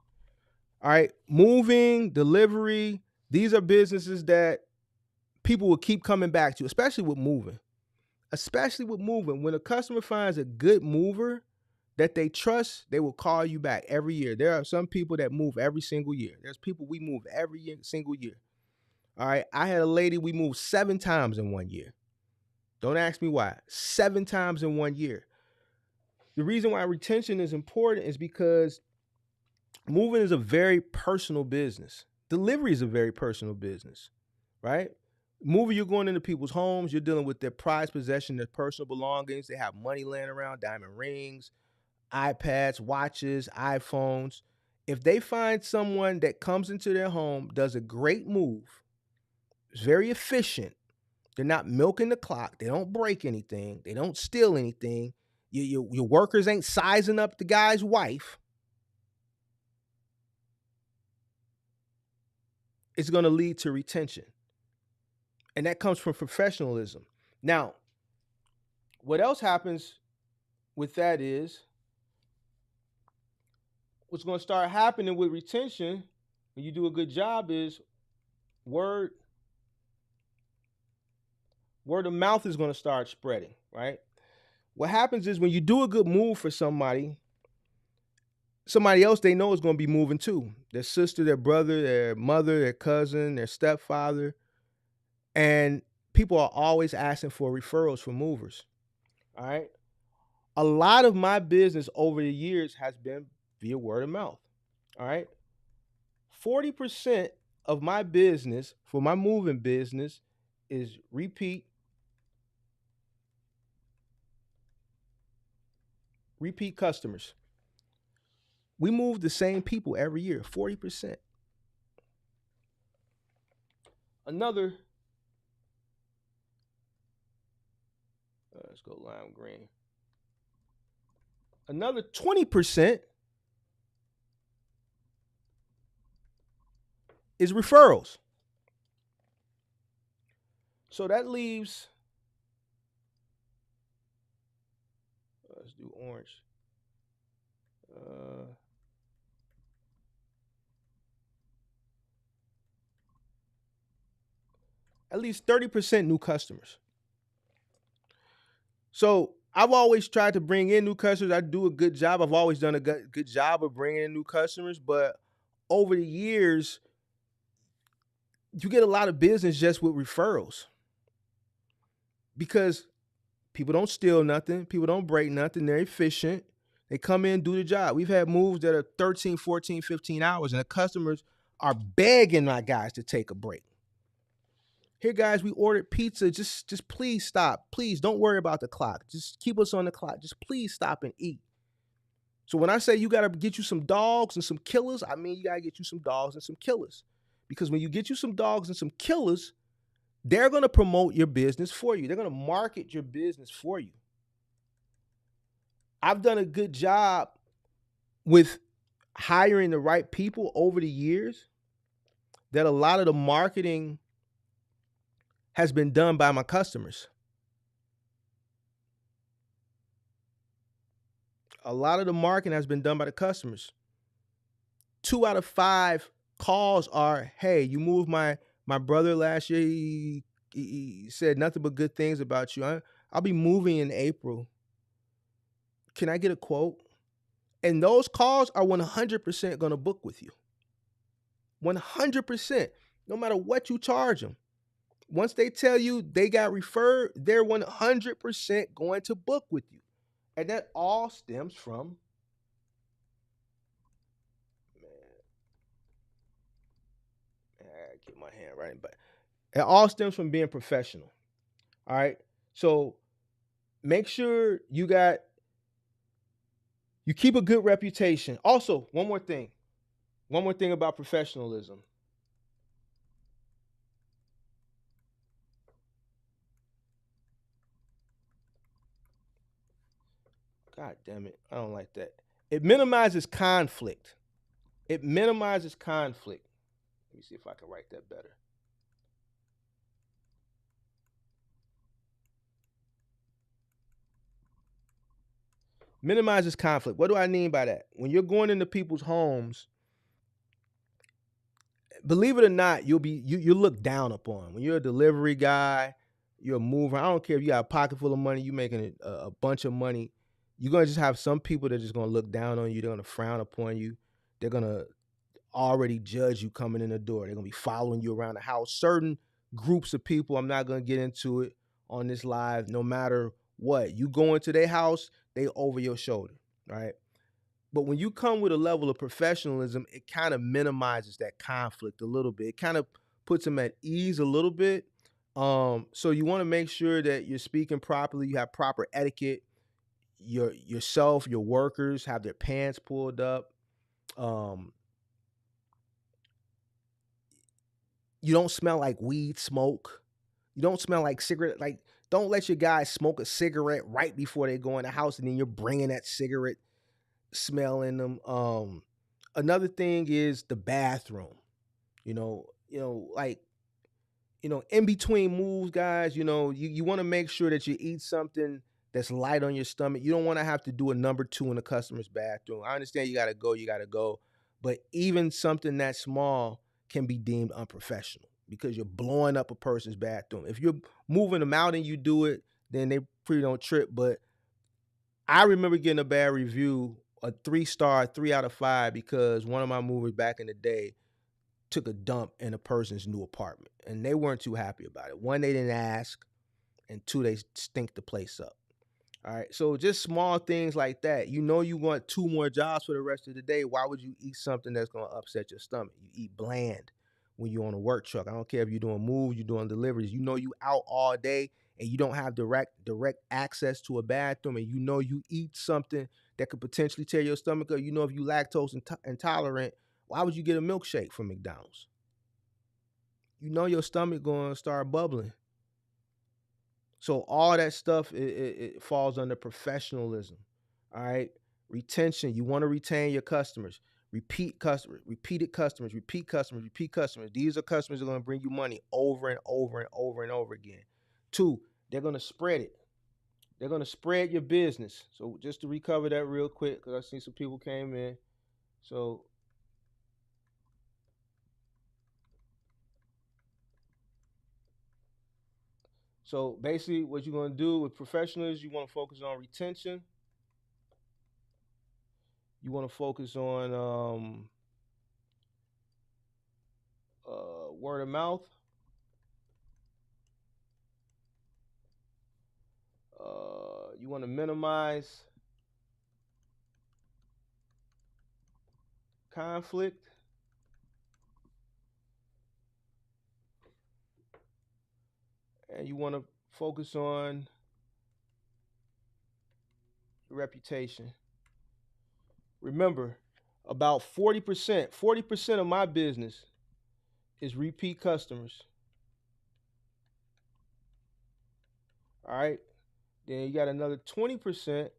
All right. Moving, delivery, these are businesses that people will keep coming back to, especially with moving. Especially with moving. When a customer finds a good mover that they trust, they will call you back every year. There are some people that move every single year. There's people we move every single year. All right. I had a lady we moved 7 times in 1 year. Don't ask me why. 7 times in 1 year. The reason why retention is important is because moving is a very personal business. Delivery is a very personal business, right? Moving, you're going into people's homes, you're dealing with their prized possession, their personal belongings. They have money laying around, diamond rings, iPads, watches, iPhones. If they find someone that comes into their home, does a great move, is very efficient, they're not milking the clock, they don't break anything, they don't steal anything, your workers ain't sizing up the guy's wife, it's going to lead to retention. And that comes from professionalism. Now, what else happens with that is what's going to start happening with retention when you do a good job is word of mouth is going to start spreading, right? What happens is when you do a good move for somebody else they know is going to be moving too. Their sister, their brother, their mother, their cousin, their stepfather. And people are always asking for referrals for movers. All right. A lot of my business over the years has been via word of mouth. All right. 40% of my business for my moving business is repeat customers. We move the same people every year, 40%. Another, let's go lime green. Another 20% is referrals. So that leaves, let's do orange. Uh, at least 30% new customers. So I've always tried to bring in new customers. I do a good job. I've always done a good job of bringing in new customers. But over the years, you get a lot of business just with referrals because people don't steal nothing. People don't break nothing. They're efficient. They come in, do the job. We've had moves that are 13, 14, 15 hours, and the customers are begging my guys to take a break. Here, guys, we ordered pizza. Just please stop. Please don't worry about the clock. Just keep us on the clock. Just please stop and eat. So when I say you got to get you some dogs and some killers, I mean you got to get you some dogs and some killers. Because when you get you some dogs and some killers, they're going to promote your business for you. They're going to market your business for you. I've done a good job with hiring the right people over the years that a lot of the marketing has been done by my customers. A lot of the marketing has been done by the customers. 2 out of 5 calls are, "Hey, you moved my brother last year. He said nothing but good things about you. I'll be moving in April. Can I get a quote?" And those calls are 100% going to book with you. 100%. No matter what you charge them. Once they tell you they got referred, they're 100% going to book with you. And that all stems from, man, I gotta get my hand right, but it all stems from being professional. All right. So make sure you keep a good reputation. Also, one more thing. One more thing about professionalism. God damn it. I don't like that. It minimizes conflict. It minimizes conflict. Let me see if I can write that better. Minimizes conflict. What do I mean by that? When you're going into people's homes, believe it or not, you look down upon. When you're a delivery guy, you're a mover. I don't care if you got a pocket full of money, you making a bunch of money. You're gonna just have some people that are just gonna look down on you. They're gonna frown upon you. They're gonna already judge you coming in the door. They're gonna be following you around the house. Certain groups of people, I'm not gonna get into it on this live. No matter what, you go into their house, they over your shoulder, right? But when you come with a level of professionalism, it kind of minimizes that conflict a little bit. It kind of puts them at ease a little bit. So you want to make sure that you're speaking properly, you have proper etiquette. Yourself, your workers have their pants pulled up. Um, you don't smell like weed smoke. You don't smell like cigarette. Like, don't let your guys smoke a cigarette right before they go in the house, and then you're bringing that cigarette smell in them. Another thing is the bathroom. Like, in between moves, guys, you want to make sure that you eat something that's light on your stomach. You don't want to have to do a number two in the customer's bathroom. I understand you gotta go, but even something that small can be deemed unprofessional because you're blowing up a person's bathroom. If you're moving them out and you do it, then they pretty don't trip. But I remember getting a bad review, a 3-star, 3 out of 5, because one of my movers back in the day took a dump in a person's new apartment, and they weren't too happy about it. One, they didn't ask, and 2, they stink the place up. All right, so just small things like that. You want 2 more jobs for the rest of the day. Why would you eat something that's gonna upset your stomach? You eat bland when you're on a work truck. I don't care if you're doing moves, you're doing deliveries. You out all day and you don't have direct access to a bathroom, and you eat something that could potentially tear your stomach up. If you lactose intolerant, why would you get a milkshake from McDonald's? Your stomach gonna start bubbling. So all that stuff, it falls under professionalism. All right. Retention. You want to retain your customers. Repeat customers, repeated customers, repeat customers, repeat customers. These are customers that are going to bring you money over and over and over and over again. 2, they're going to spread it. They're gonna spread your business. So just to recover that real quick, because I see some people came in. So so basically, what you're gonna do with professionals, you want to focus on retention. You want to focus on word of mouth. You want to minimize conflict, and you want to focus on reputation. Remember, about 40% of my business is repeat customers. All right. Then you got another 20%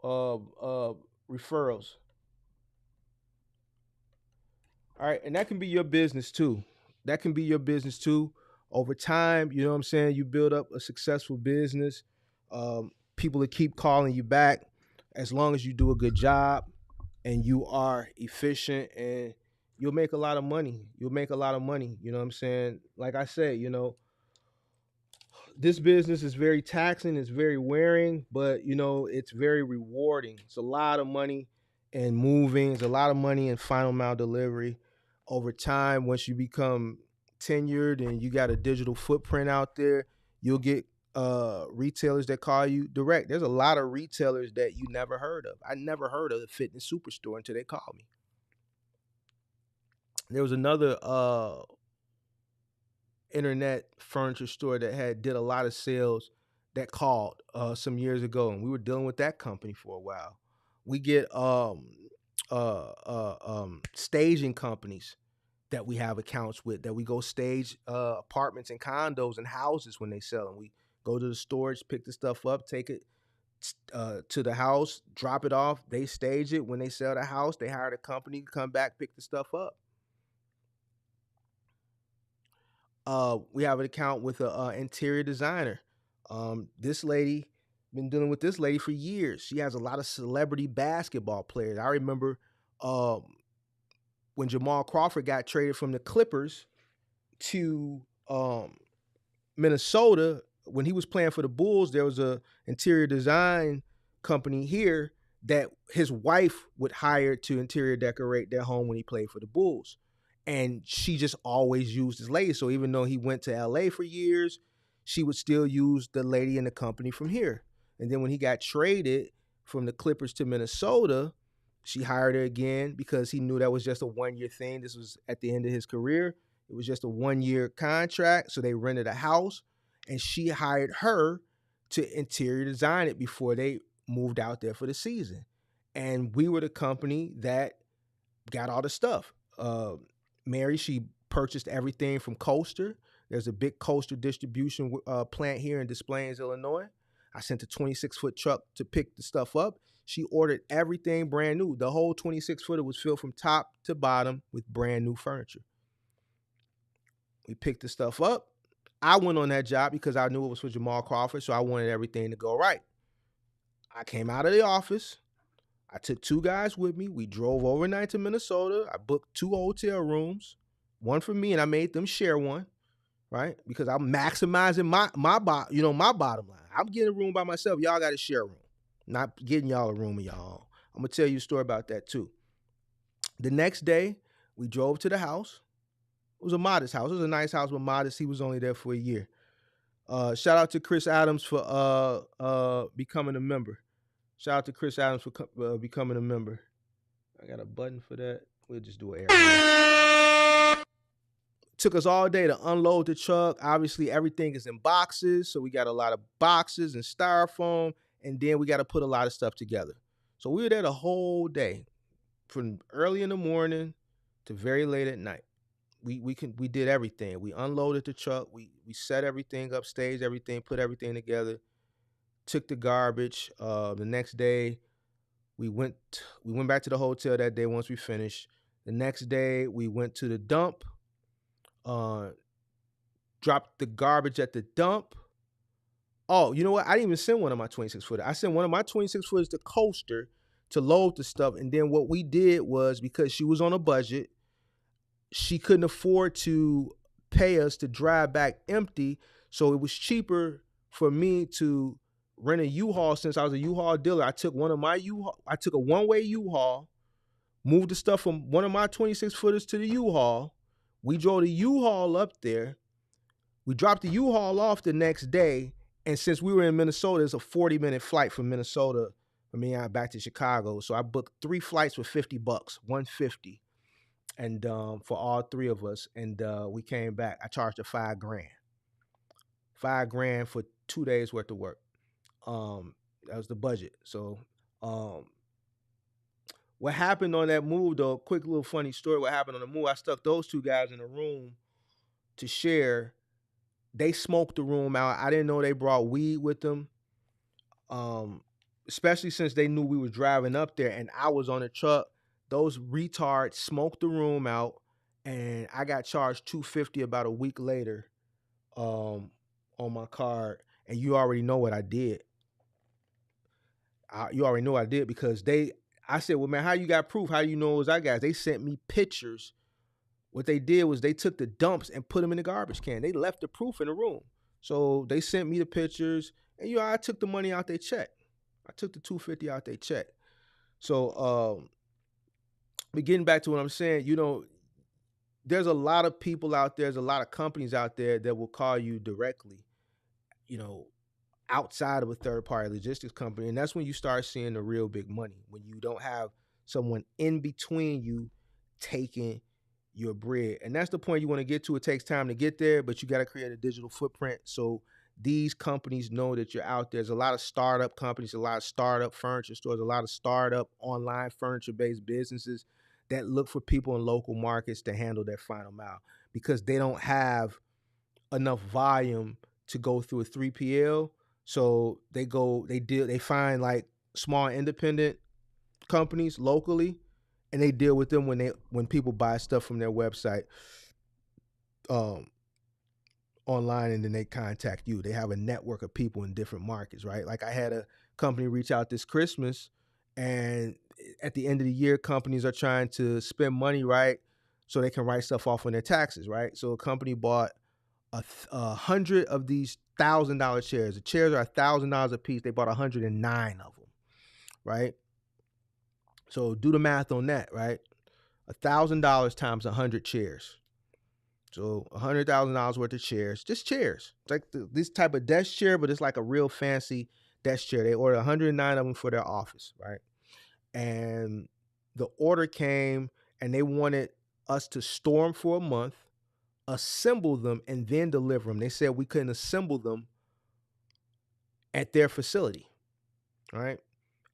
of referrals. All right. And that can be your business too. That can be your business too. Over time, you know what I'm saying? You build up a successful business. People will keep calling you back as long as you do a good job and you are efficient, and you'll make a lot of money. You'll make a lot of money. You know what I'm saying? Like I said, this business is very taxing, it's very wearing, but it's very rewarding. It's a lot of money in moving, it's a lot of money in final mile delivery. Over time, once you become tenured and you got a digital footprint out there, you'll get retailers that call you direct. There's a lot of retailers that you never heard of. I never heard of the fitness superstore until they called me. There was another internet furniture store that had did a lot of sales that called some years ago, and we were dealing with that company for a while. We get staging companies that we have accounts with, that we go stage apartments and condos and houses when they sell them. We go to the storage, pick the stuff up, take it to the house, drop it off. They stage it. When they sell the house, they hire the company to come back, pick the stuff up. We have an account with a interior designer. This lady, been dealing with this lady for years. She has a lot of celebrity basketball players. I remember um, when Jamal Crawford got traded from the Clippers to Minnesota, when he was playing for the Bulls, there was a interior design company here that his wife would hire to interior decorate their home when he played for the Bulls. And she just always used this lady. So even though he went to LA for years, she would still use the lady in the company from here. And then when he got traded from the Clippers to Minnesota, she hired her again because he knew that was just a 1 year thing. This was at the end of his career. It was just a 1 year contract. So they rented a house and she hired her to interior design it before they moved out there for the season. And we were the company that got all the stuff. Mary, she purchased everything from Coaster. There's a big Coaster distribution plant here in Des Plaines, Illinois. I sent a 26-foot truck to pick the stuff up. She ordered everything brand new. The whole 26-footer was filled from top to bottom with brand new furniture. We picked the stuff up. I went on that job because I knew it was for Jamal Crawford, so I wanted everything to go right. I came out of the office. I took two guys with me. We drove overnight to Minnesota. I booked 2 hotel rooms, one for me, and I made them share one, right? Because I'm maximizing my bottom line. I'm getting a room by myself. Y'all got to share a room. Not getting y'all a room of y'all own. I'm gonna tell you a story about that too. The next day, we drove to the house. It was a modest house. It was a nice house, but modest. He was only there for a year. Shout out to Chris Adams for becoming a member. Shout out to Chris Adams for becoming a member. I got a button for that. We'll just do an air. Took us all day to unload the truck. Obviously, everything is in boxes, so we got a lot of boxes and styrofoam, and then we got to put a lot of stuff together. So we were there the whole day, from early in the morning to very late at night. We did everything. We unloaded the truck. We set everything up, staged everything, put everything together. Took the garbage. The next day, we went back to the hotel that day once we finished. The next day, we went to the dump. Dropped the garbage at the dump. Oh, you know what? I didn't even send one of my 26 footer. I sent one of my 26 footers to Coaster to load the stuff. And then what we did was, because she was on a budget, she couldn't afford to pay us to drive back empty. So it was cheaper for me to rent a U-Haul. Since I was a U-Haul dealer, I took one of my U-Haul, I took a one-way U-Haul, moved the stuff from one of my 26 footers to the U-Haul. We drove the U-Haul up there. We dropped the U-Haul off the next day. And since we were in Minnesota, it's a 40-minute flight from Minnesota for me back to Chicago. So I booked 3 flights for $50, 150, and for all three of us. And we came back. I charged her $5,000. $5,000 for 2 days worth of work. That was the budget. So what happened on that move, though, quick little funny story. What happened on the move, I stuck those two guys in a room to share. They smoked the room out. I didn't know they brought weed with them. Especially since they knew we were driving up there and I was on the truck. Those retards smoked the room out, and I got charged $250 about a week later on my card. And you already know what I did. You already know what I did, because I said, well, man, how you got proof? How do you know it was our guys? They sent me pictures. What they did was they took the dumps and put them in the garbage can. They left the proof in the room. So they sent me the pictures, and I took the money out their check. I took the $250 out their check. So but getting back to what I'm saying, there's a lot of people out there, there's a lot of companies out there that will call you directly, outside of a third party logistics company. And that's when you start seeing the real big money, when you don't have someone in between you taking your bread. And that's the point you want to get to. It takes time to get there, but you got to create a digital footprint so these companies know that you're out there. There's a lot of startup companies, a lot of startup furniture stores, a lot of startup online furniture-based businesses that look for people in local markets to handle their final mile, because they don't have enough volume to go through a 3PL. So they find like small independent companies locally, and they deal with them when people buy stuff from their website online, and then they contact you. They have a network of people in different markets, right? Like I had a company reach out this Christmas, and at the end of the year, companies are trying to spend money, right? So they can write stuff off on their taxes, right? So a company bought 100 of these $1,000 chairs. The chairs are $1,000 a piece. They bought 109 of them, right? So do the math on that, right? $1,000 times 100 chairs. So $100,000 worth of chairs, just chairs. It's like this type of desk chair, but it's like a real fancy desk chair. They ordered 109 of them for their office, right? And the order came, and they wanted us to store them for a month, assemble them, and then deliver them. They said we couldn't assemble them at their facility, right?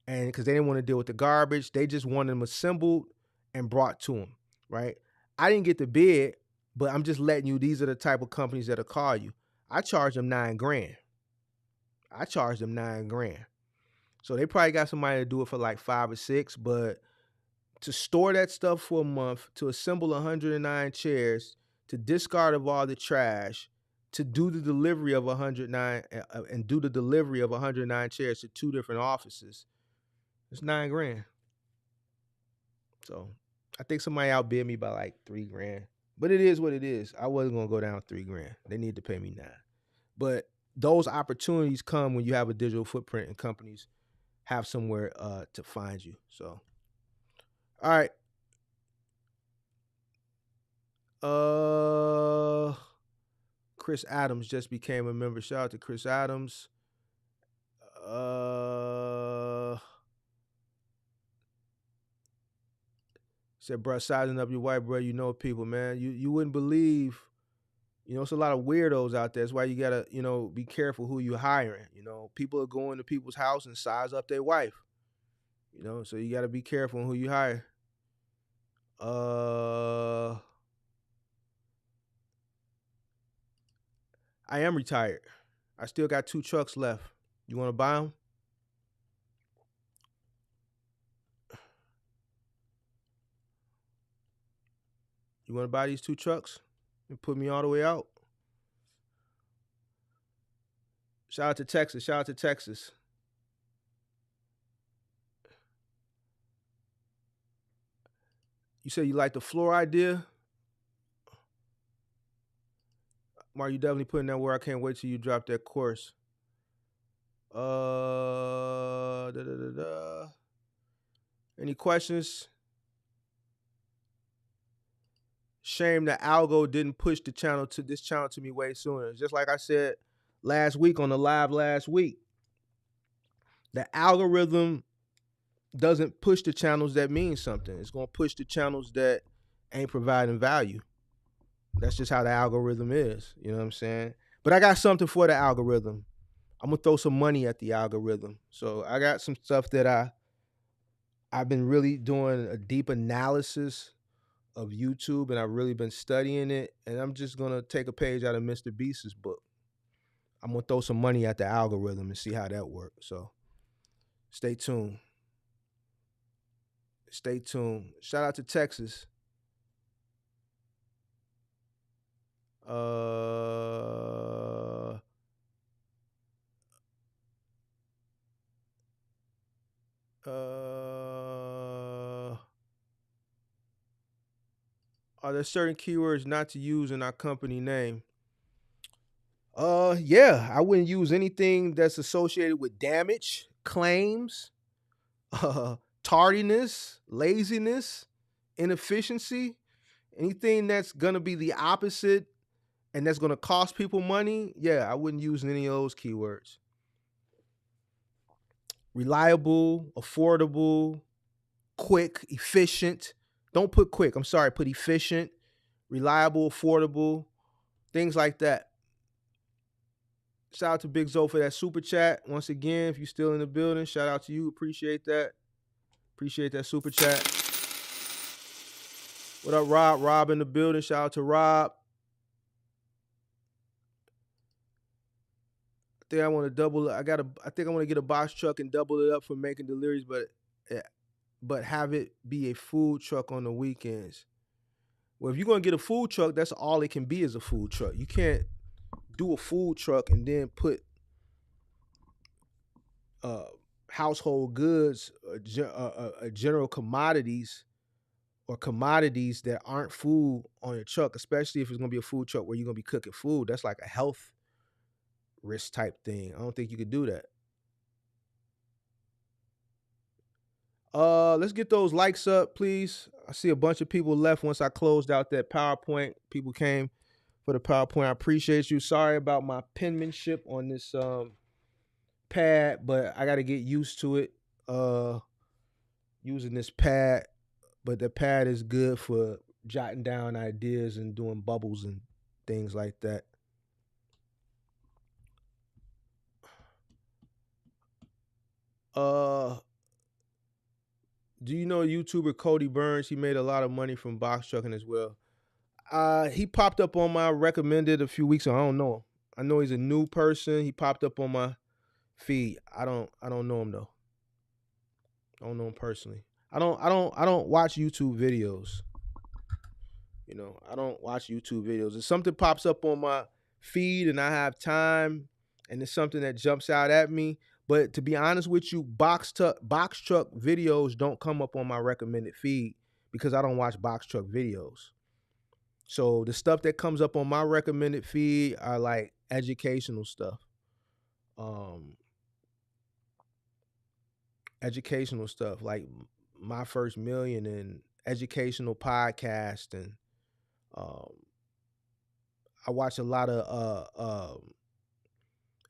And because they didn't want to deal with the garbage, they just wanted them assembled and brought to them, right? I didn't get the bid, but I'm just letting you, these are the type of companies that'll call you. I charge them $9,000. I charge them $9,000. So they probably got somebody to do it for like 5 or 6, but to store that stuff for a month, to assemble 109 chairs, to discard of all the trash, to do the delivery of 109 and do the delivery of 109 chairs to 2 different offices, it's $9,000. So I think somebody outbid me by like $3,000, but it is what it is. I wasn't gonna go down $3,000. They need to pay me $9,000. But those opportunities come when you have a digital footprint and companies have somewhere to find you. So, all right. Chris Adams just became a member. Shout out to Chris Adams. Said, bro, sizing up your white, bro. You know people, man. You wouldn't believe. It's a lot of weirdos out there. That's why you gotta, be careful who you hiring. People are going to people's house and size up their wife. So you gotta be careful on who you hire. I am retired. I still got 2 trucks left. You want to buy them? You want to buy these 2 trucks and put me all the way out? Shout out to Texas. Shout out to Texas. You said you like the floor idea. Mark, you definitely putting that where I can't wait till you drop that course. Da, da, da, da. Any questions? Shame that Algo didn't push this channel to me way sooner. Just like I said last week on the live last week, the algorithm doesn't push the channels that mean something. It's gonna push the channels that ain't providing value. That's just how the algorithm is. You know what I'm saying? But I got something for the algorithm. I'm gonna throw some money at the algorithm. So I got some stuff that I've been really doing a deep analysis of YouTube, and I've really been studying it. And I'm just gonna take a page out of Mr. Beast's book. I'm gonna throw some money at the algorithm and see how that works. So stay tuned. Stay tuned. Shout out to Texas. Uh, are there certain keywords not to use in our company name? Yeah, I wouldn't use anything that's associated with damage, claims, tardiness, laziness, inefficiency, anything that's gonna be the opposite and that's gonna cost people money. Yeah, I wouldn't use any of those keywords. Reliable, affordable, quick, efficient. Don't put quick. I'm sorry, put efficient, reliable, affordable, things like that. Shout out to Big Zo for that super chat. Once again, if you're still in the building, shout out to you. Appreciate that. Appreciate that super chat. What up, Rob? Rob in the building. Shout out to Rob. I think I want to double. I think I want to get a box truck and double it up for making deliveries, but have it be a food truck on the weekends. Well, if you're gonna get a food truck, that's all it can be is a food truck. You can't do a food truck and then put household goods, general commodities, or commodities that aren't food on your truck, especially if it's gonna be a food truck where you're gonna be cooking food. That's like a health risk type thing. I don't think you could do that. Let's get those likes up, please. I see a bunch of people left once I closed out that PowerPoint. People came for the PowerPoint. I appreciate you. Sorry about my penmanship on this pad, but I got to get used to it. Using this pad, but the pad is good for jotting down ideas and doing bubbles and things like that. Do you know YouTuber Cody Burns? He made a lot of money from box trucking as well. He popped up on my recommended a few weeks ago. I don't know him. I know he's a new person. He popped up on my feed. I don't know him though. I don't know him personally. I don't watch YouTube videos. You know, I don't watch YouTube videos. If something pops up on my feed and I have time and it's something that jumps out at me, but to be honest with you, box truck videos don't come up on my recommended feed because I don't watch box truck videos. So the stuff that comes up on my recommended feed are like educational stuff. Educational stuff like My First Million and educational podcast, and I watch a lot of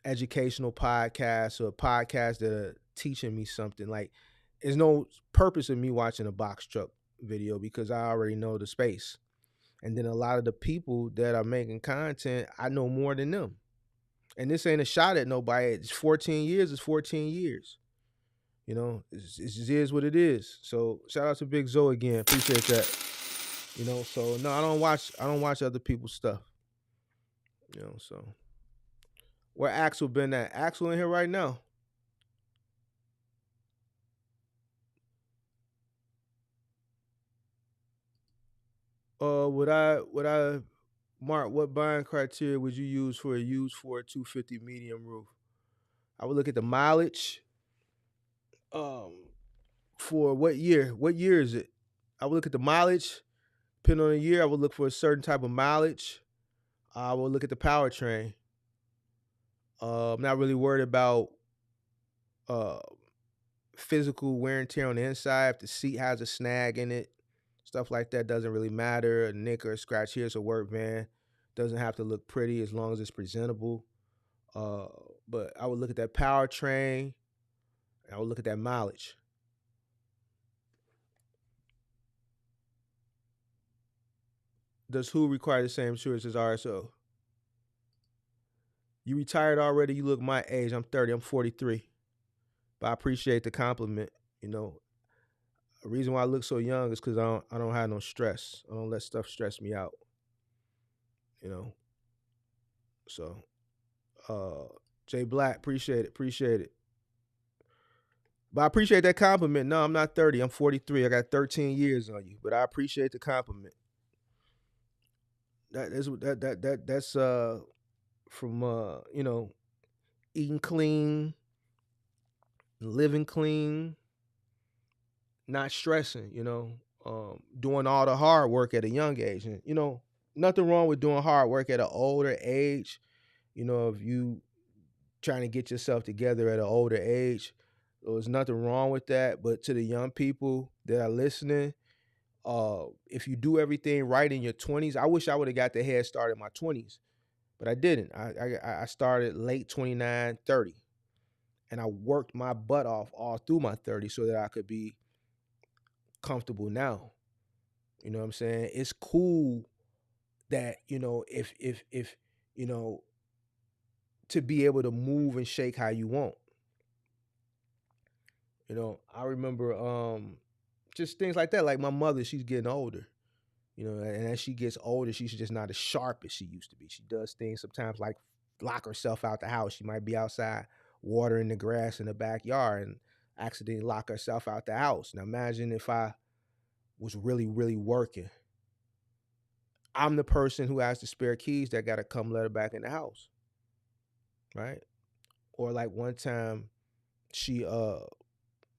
educational podcasts or podcasts that are teaching me something. Like, there's no purpose in me watching a box truck video because I already know the space. And then a lot of the people that are making content, I know more than them. And this ain't a shot at nobody. It's 14 years. It's 14 years. You know, it just is what it is. So shout out to Big Zo again. Appreciate that. You know, so no, I don't watch other people's stuff. You know, so where Axel been at? Axel in here right now. Would I Mark, what buying criteria would you use for a used Ford 250 medium roof? I would look at the mileage. Um, for what year? What year is it? I would look at the mileage. Depending on the year, I would look for a certain type of mileage. I would look at the powertrain. I'm not really worried about uh, physical wear and tear on the inside. If the seat has a snag in it, stuff like that doesn't really matter. A nick or a scratch here, it's a work van. Doesn't have to look pretty as long as it's presentable. Uh, but I would look at that powertrain. And I would look at that mileage. Does who require the same insurance as RSO? You retired already. You look my age. I'm 30. I'm 43. But I appreciate the compliment. You know, the reason why I look so young is because I don't have no stress. I don't let stuff stress me out. You know, so uh, Jay Black, appreciate it. But I appreciate that compliment. No, I'm not 30. I'm 43. I got 13 years on you. But I appreciate the compliment. That's from eating clean, living clean, not stressing, doing all the hard work at a young age. And, nothing wrong with doing hard work at an older age. If you trying to get yourself together at an older age, there's nothing wrong with that. But to the young people that are listening, if you do everything right in your 20s, I wish I would have got the head start in my 20s, but I didn't. I started late 29, 30. And I worked my butt off all through my 30s so that I could be comfortable now. You know what I'm saying? It's cool that, if to be able to move and shake how you want. I remember just things like that. Like my mother, she's getting older. And as she gets older, she's just not as sharp as she used to be. She does things sometimes like lock herself out the house. She might be outside watering the grass in the backyard and accidentally lock herself out the house. Now imagine if I was really, really working. I'm the person who has the spare keys that gotta come let her back in the house. Right? Or like one time she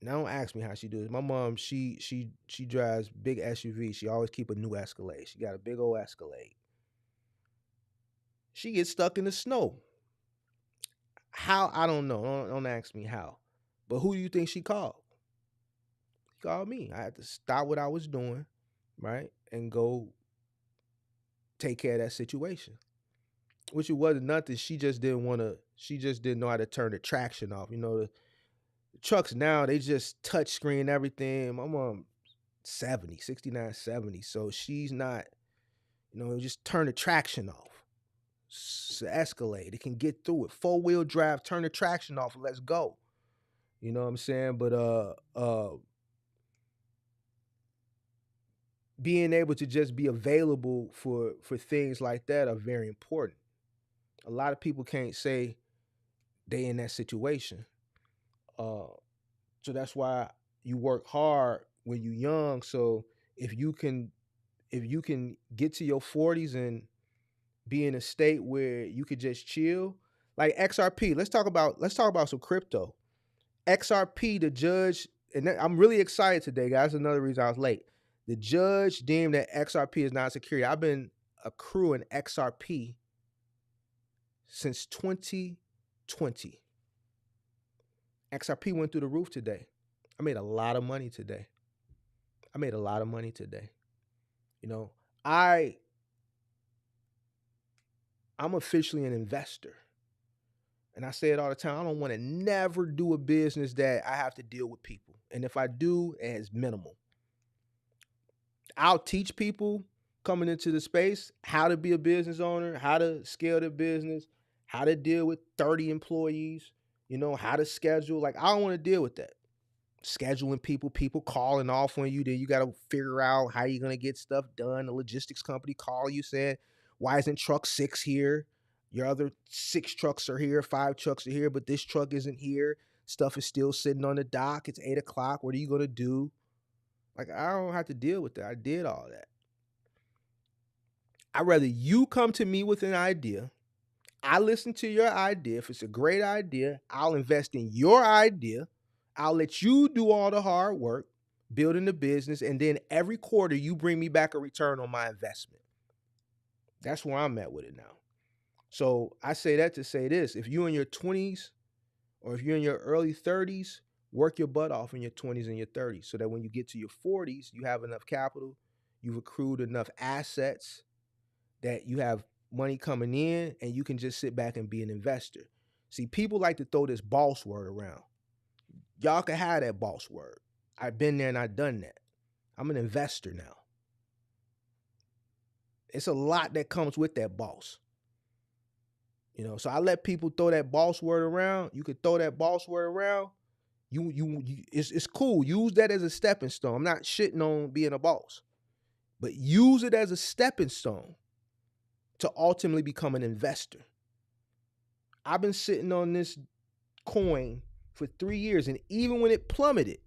now don't ask me how she do it. My mom, she drives big SUV. She always keep a new Escalade. She got a big old Escalade. She gets stuck in the snow. How? I don't know. Don't ask me how. But who do you think she called? She called me. I had to stop what I was doing, right, and go take care of that situation. Which it wasn't nothing. She just didn't want to. She just didn't know how to turn the traction off. The trucks now, they just touch screen everything. My mom 70, 69, 70. So she's not, just turn the traction off. It's an Escalade. It can get through it. 4-wheel drive, turn the traction off and let's go. You know what I'm saying? But being able to just be available for things like that are very important. A lot of people can't say they in that situation. Uh so that's why you work hard when you're young. So if you can if you can get to your 40s and be in a state where you could just chill, like XRP. Let's talk about some crypto. XRP, the judge, and I'm really excited today, guys. Another reason I was late. The judge deemed that XRP is not security. I've been accruing XRP since 2020. XRP went through the roof today. I made a lot of money today. I made a lot of money today. You know, I I'm officially an investor. And I say it all the time. I don't want to never do a business that I have to deal with people. And if I do, it's minimal. I'll teach people coming into the space how to be a business owner, how to scale their business, how to deal with 30 employees, how to schedule. Like, I don't want to deal with that. Scheduling people calling off on you, then you got to figure out how you're going to get stuff done. The logistics company call you saying, why isn't truck 6 here? Your other 6 trucks are here, 5 trucks are here, but this truck isn't here. Stuff is still sitting on the dock. It's 8 o'clock. What are you going to do? Like, I don't have to deal with that. I did all that. I'd rather you come to me with an idea. I listen to your idea. If it's a great idea, I'll invest in your idea. I'll let you do all the hard work, building the business, and then every quarter you bring me back a return on my investment. That's where I'm at with it now. So I say that to say this: if you're in your 20s or if you're in your early 30s, work your butt off in your 20s and your 30s so that when you get to your 40s, you have enough capital, you've accrued enough assets that you have money coming in and you can just sit back and be an investor. See, people like to throw this boss word around. Y'all can have that boss word. I've been there and I've done that. I'm an investor now. It's a lot that comes with that boss. So I let people throw that boss word around. You could throw that boss word around. It's cool. Use that as a stepping stone. I'm not shitting on being a boss, but use it as a stepping stone to ultimately become an investor. I've been sitting on this coin for 3 years, and even when it plummeted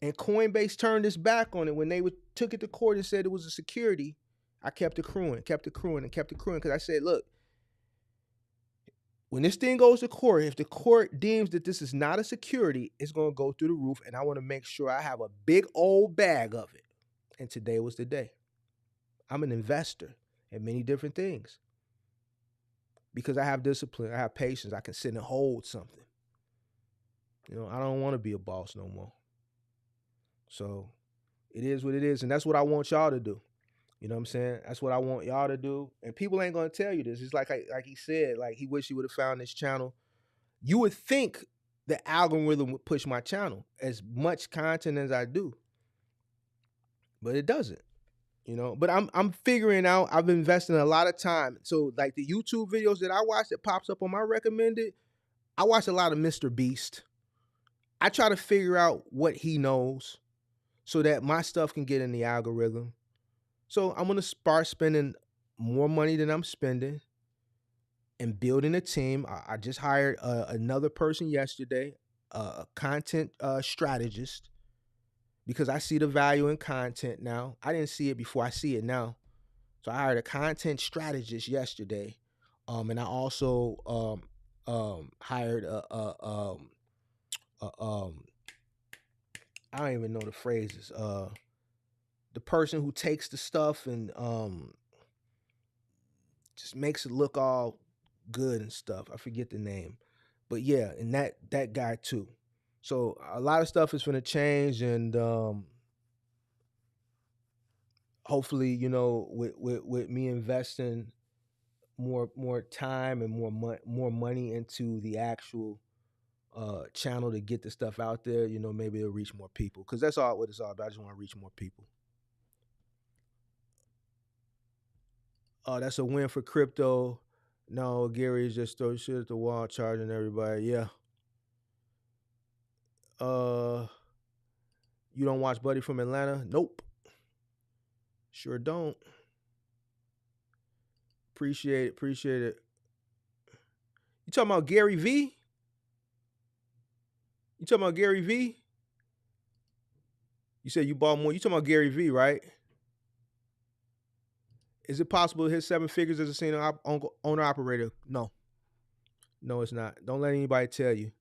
and Coinbase turned its back on it, when they took it to court and said it was a security, I kept accruing because I said, look, when this thing goes to court, if the court deems that this is not a security, it's going to go through the roof, and I want to make sure I have a big old bag of it. And today was the day. I'm an investor in many different things because I have discipline, I have patience, I can sit and hold something. I don't want to be a boss no more. So it is what it is, and that's what I want y'all to do. You know what I'm saying? That's what I want y'all to do. And people ain't gonna tell you this. It's like he said, like he wish he would have found this channel. You would think the algorithm would push my channel as much content as I do, but it doesn't. But I'm figuring out. I've been investing a lot of time. So like the YouTube videos that I watch that pops up on my recommended, I watch a lot of Mr. Beast. I try to figure out what he knows so that my stuff can get in the algorithm. So I'm gonna start spending more money than I'm spending and building a team. I just hired another person yesterday, a content strategist, because I see the value in content now. I didn't see it before. I see it now. So I hired a content strategist yesterday, and I also hired I don't even know the phrases. The person who takes the stuff and just makes it look all good and stuff. I forget the name, but yeah, and that guy too. So a lot of stuff is going to change, and hopefully, with me investing more time and more money into the actual channel to get the stuff out there, maybe it'll reach more people, because that's all what it's all about. I just want to reach more people. Oh, that's a win for crypto. No, Gary's just throwing shit at the wall, charging everybody. Yeah. You don't watch Buddy from Atlanta? Nope. Sure don't. Appreciate it. You talking about Gary V? You talking about Gary V? You said you bought more. You talking about Gary V, right? Is it possible to hit 7 figures as a single owner operator? No. No, it's not. Don't let anybody tell you.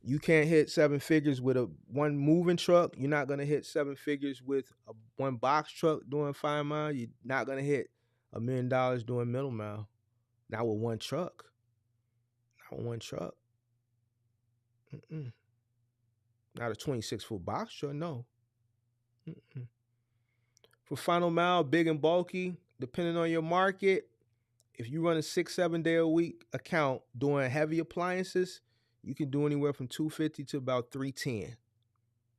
You can't hit 7 figures with one moving truck. You're not gonna hit 7 figures with one box truck doing 5 mile. You're not gonna hit $1 million doing middle mile. Not with one truck. Not with one truck. Not a 26-foot box truck. No. For final mile, big and bulky, depending on your market, if you run a 6-7 day a week account doing heavy appliances, you can do anywhere from $250 to about $310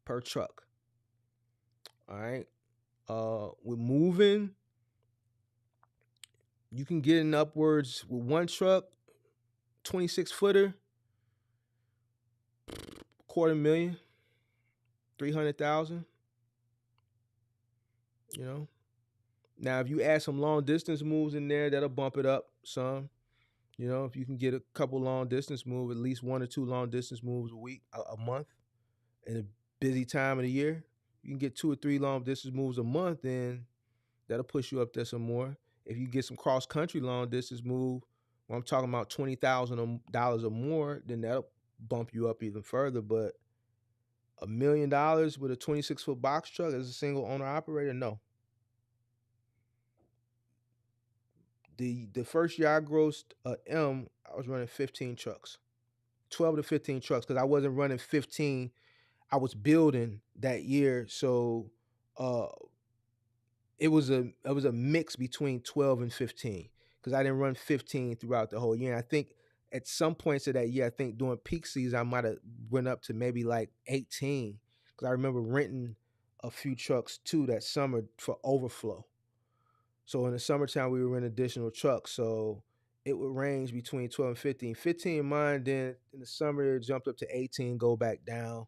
per truck. All right. With moving, you can get in upwards with one truck, 26-footer, $250,000, $300,000. Now if you add some long distance moves in there, that'll bump it up some. If you can get a couple long distance moves, at least 1 or 2 long distance moves a week, a month, in a busy time of the year, you can get 2 or 3 long distance moves a month, then that'll push you up there some more. If you get some cross country long distance move, when I'm talking about $20,000 or more, then that'll bump you up even further. But $1 million with a 26-foot box truck as a single owner operator, no. The first year I grossed a M, I was running 15 trucks, 12 to 15 trucks, because I wasn't running 15. I was building that year, so uh, it was a mix between 12 and 15, because I didn't run 15 throughout the whole year. And I think at some points of that year, I think during peak season, I might have went up to maybe like 18, because I remember renting a few trucks too that summer for overflow. So in the summertime, we would rent additional trucks. So it would range between 12 and 15. 15 in mine, then in the summer, it jumped up to 18, go back down.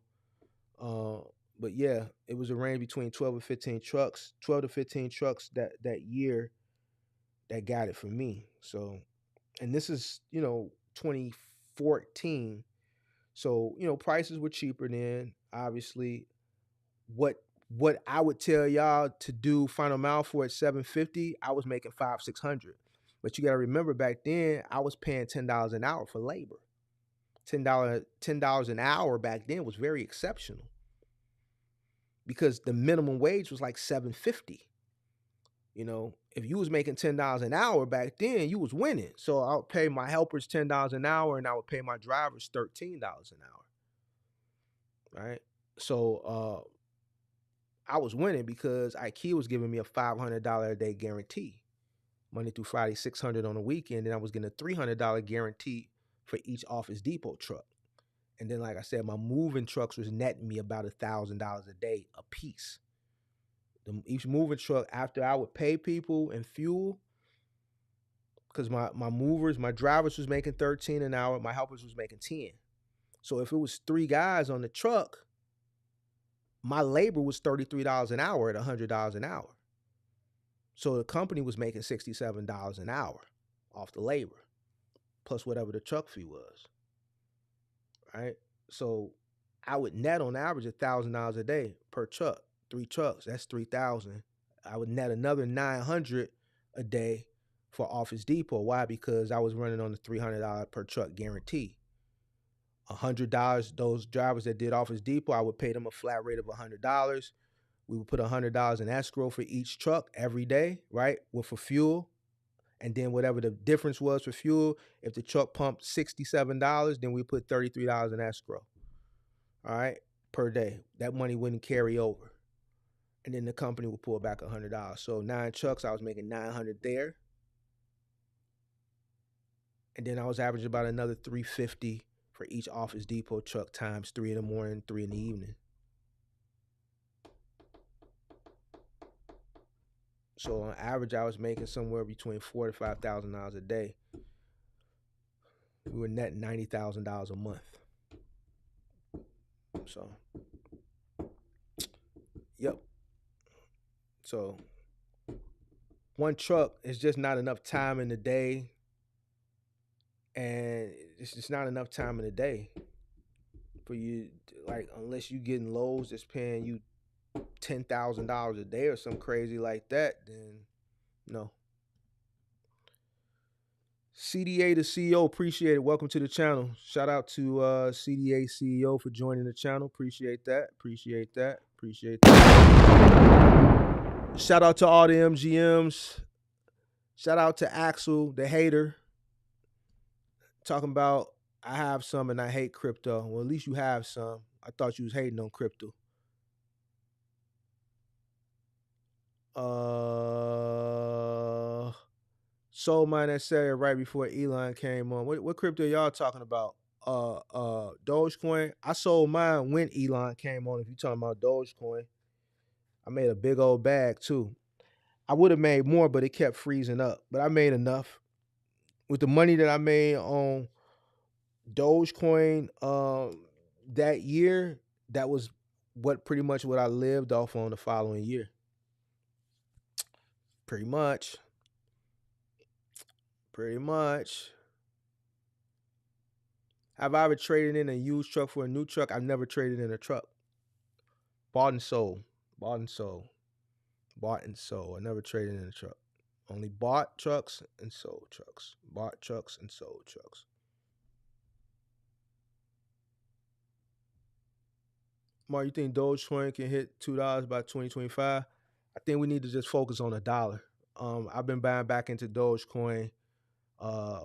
Uh, but yeah, it was a range between 12 and 15 trucks, 12 to 15 trucks that year that got it for me. So, and this is, 2014. So, prices were cheaper then, obviously. What I would tell y'all to do final mile for at 750, I was making 500-600. But you gotta remember back then I was paying $10 an hour for labor. $10 an hour back then was very exceptional because the minimum wage was like 750. If you was making $10 an hour back then, you was winning. So I would pay my helpers $10 an hour and I would pay my drivers $13 an hour. Right. So I was winning because IKEA was giving me a $500 a day guarantee, Monday through Friday, 600 on the weekend, and I was getting a $300 guarantee for each Office Depot truck. And then, like I said, my moving trucks was netting me about $1,000 a day a piece. Each moving truck, after I would pay people and fuel, because my drivers was making 13 an hour, my helpers was making 10. So if it was 3 guys on the truck, my labor was $33 an hour at $100 an hour. So the company was making $67 an hour off the labor, plus whatever the truck fee was. Right? So I would net on average $1,000 a day per truck. 3 trucks, that's 3,000. I would net another 900 a day for Office Depot. Why? Because I was running on the $300 per truck guarantee. $100, those drivers that did Office Depot, I would pay them a flat rate of $100. We would put $100 in escrow for each truck every day, right? For fuel. And then whatever the difference was for fuel, if the truck pumped $67, then we put $33 in escrow. All right, per day. That money wouldn't carry over. And then the company would pull back $100. So 9 trucks, I was making $900 there. And then I was averaging about another $350 for each Office Depot truck times 3 in the morning, 3 in the evening. So on average, I was making somewhere between $4,000 to $5,000 a day. We were netting $90,000 a month. So, yep. So, one truck is just not enough time in the day, and it's just not enough time in the day for you. Like, unless you getting loads that's paying you $10,000 a day or something crazy like that, then no. CDA the CEO, appreciate it. Welcome to the channel. Shout out to CDA CEO for joining the channel. Appreciate that. Appreciate that. Appreciate that. Shout out to all the MGMs. Shout out to Axel, the hater. Talking about I have some and I hate crypto. Well, at least you have some. I thought you was hating on crypto. Soul Mine that said right before Elon came on. What crypto y'all talking about? Dogecoin. I sold mine when Elon came on. If you talking about Dogecoin, I made a big old bag too. I would have made more, but it kept freezing up. But I made enough. With the money that I made on Dogecoin that year, that was pretty much what I lived off on the following year. Pretty much. Have I ever traded in a used truck for a new truck? I've never traded in a truck. Bought and sold. I never traded in a truck. Only bought trucks and sold trucks. Bought trucks and sold trucks. Mark, you think Dogecoin can hit $2 by 2025? I think we need to just focus on a dollar. I've been buying back into Dogecoin uh,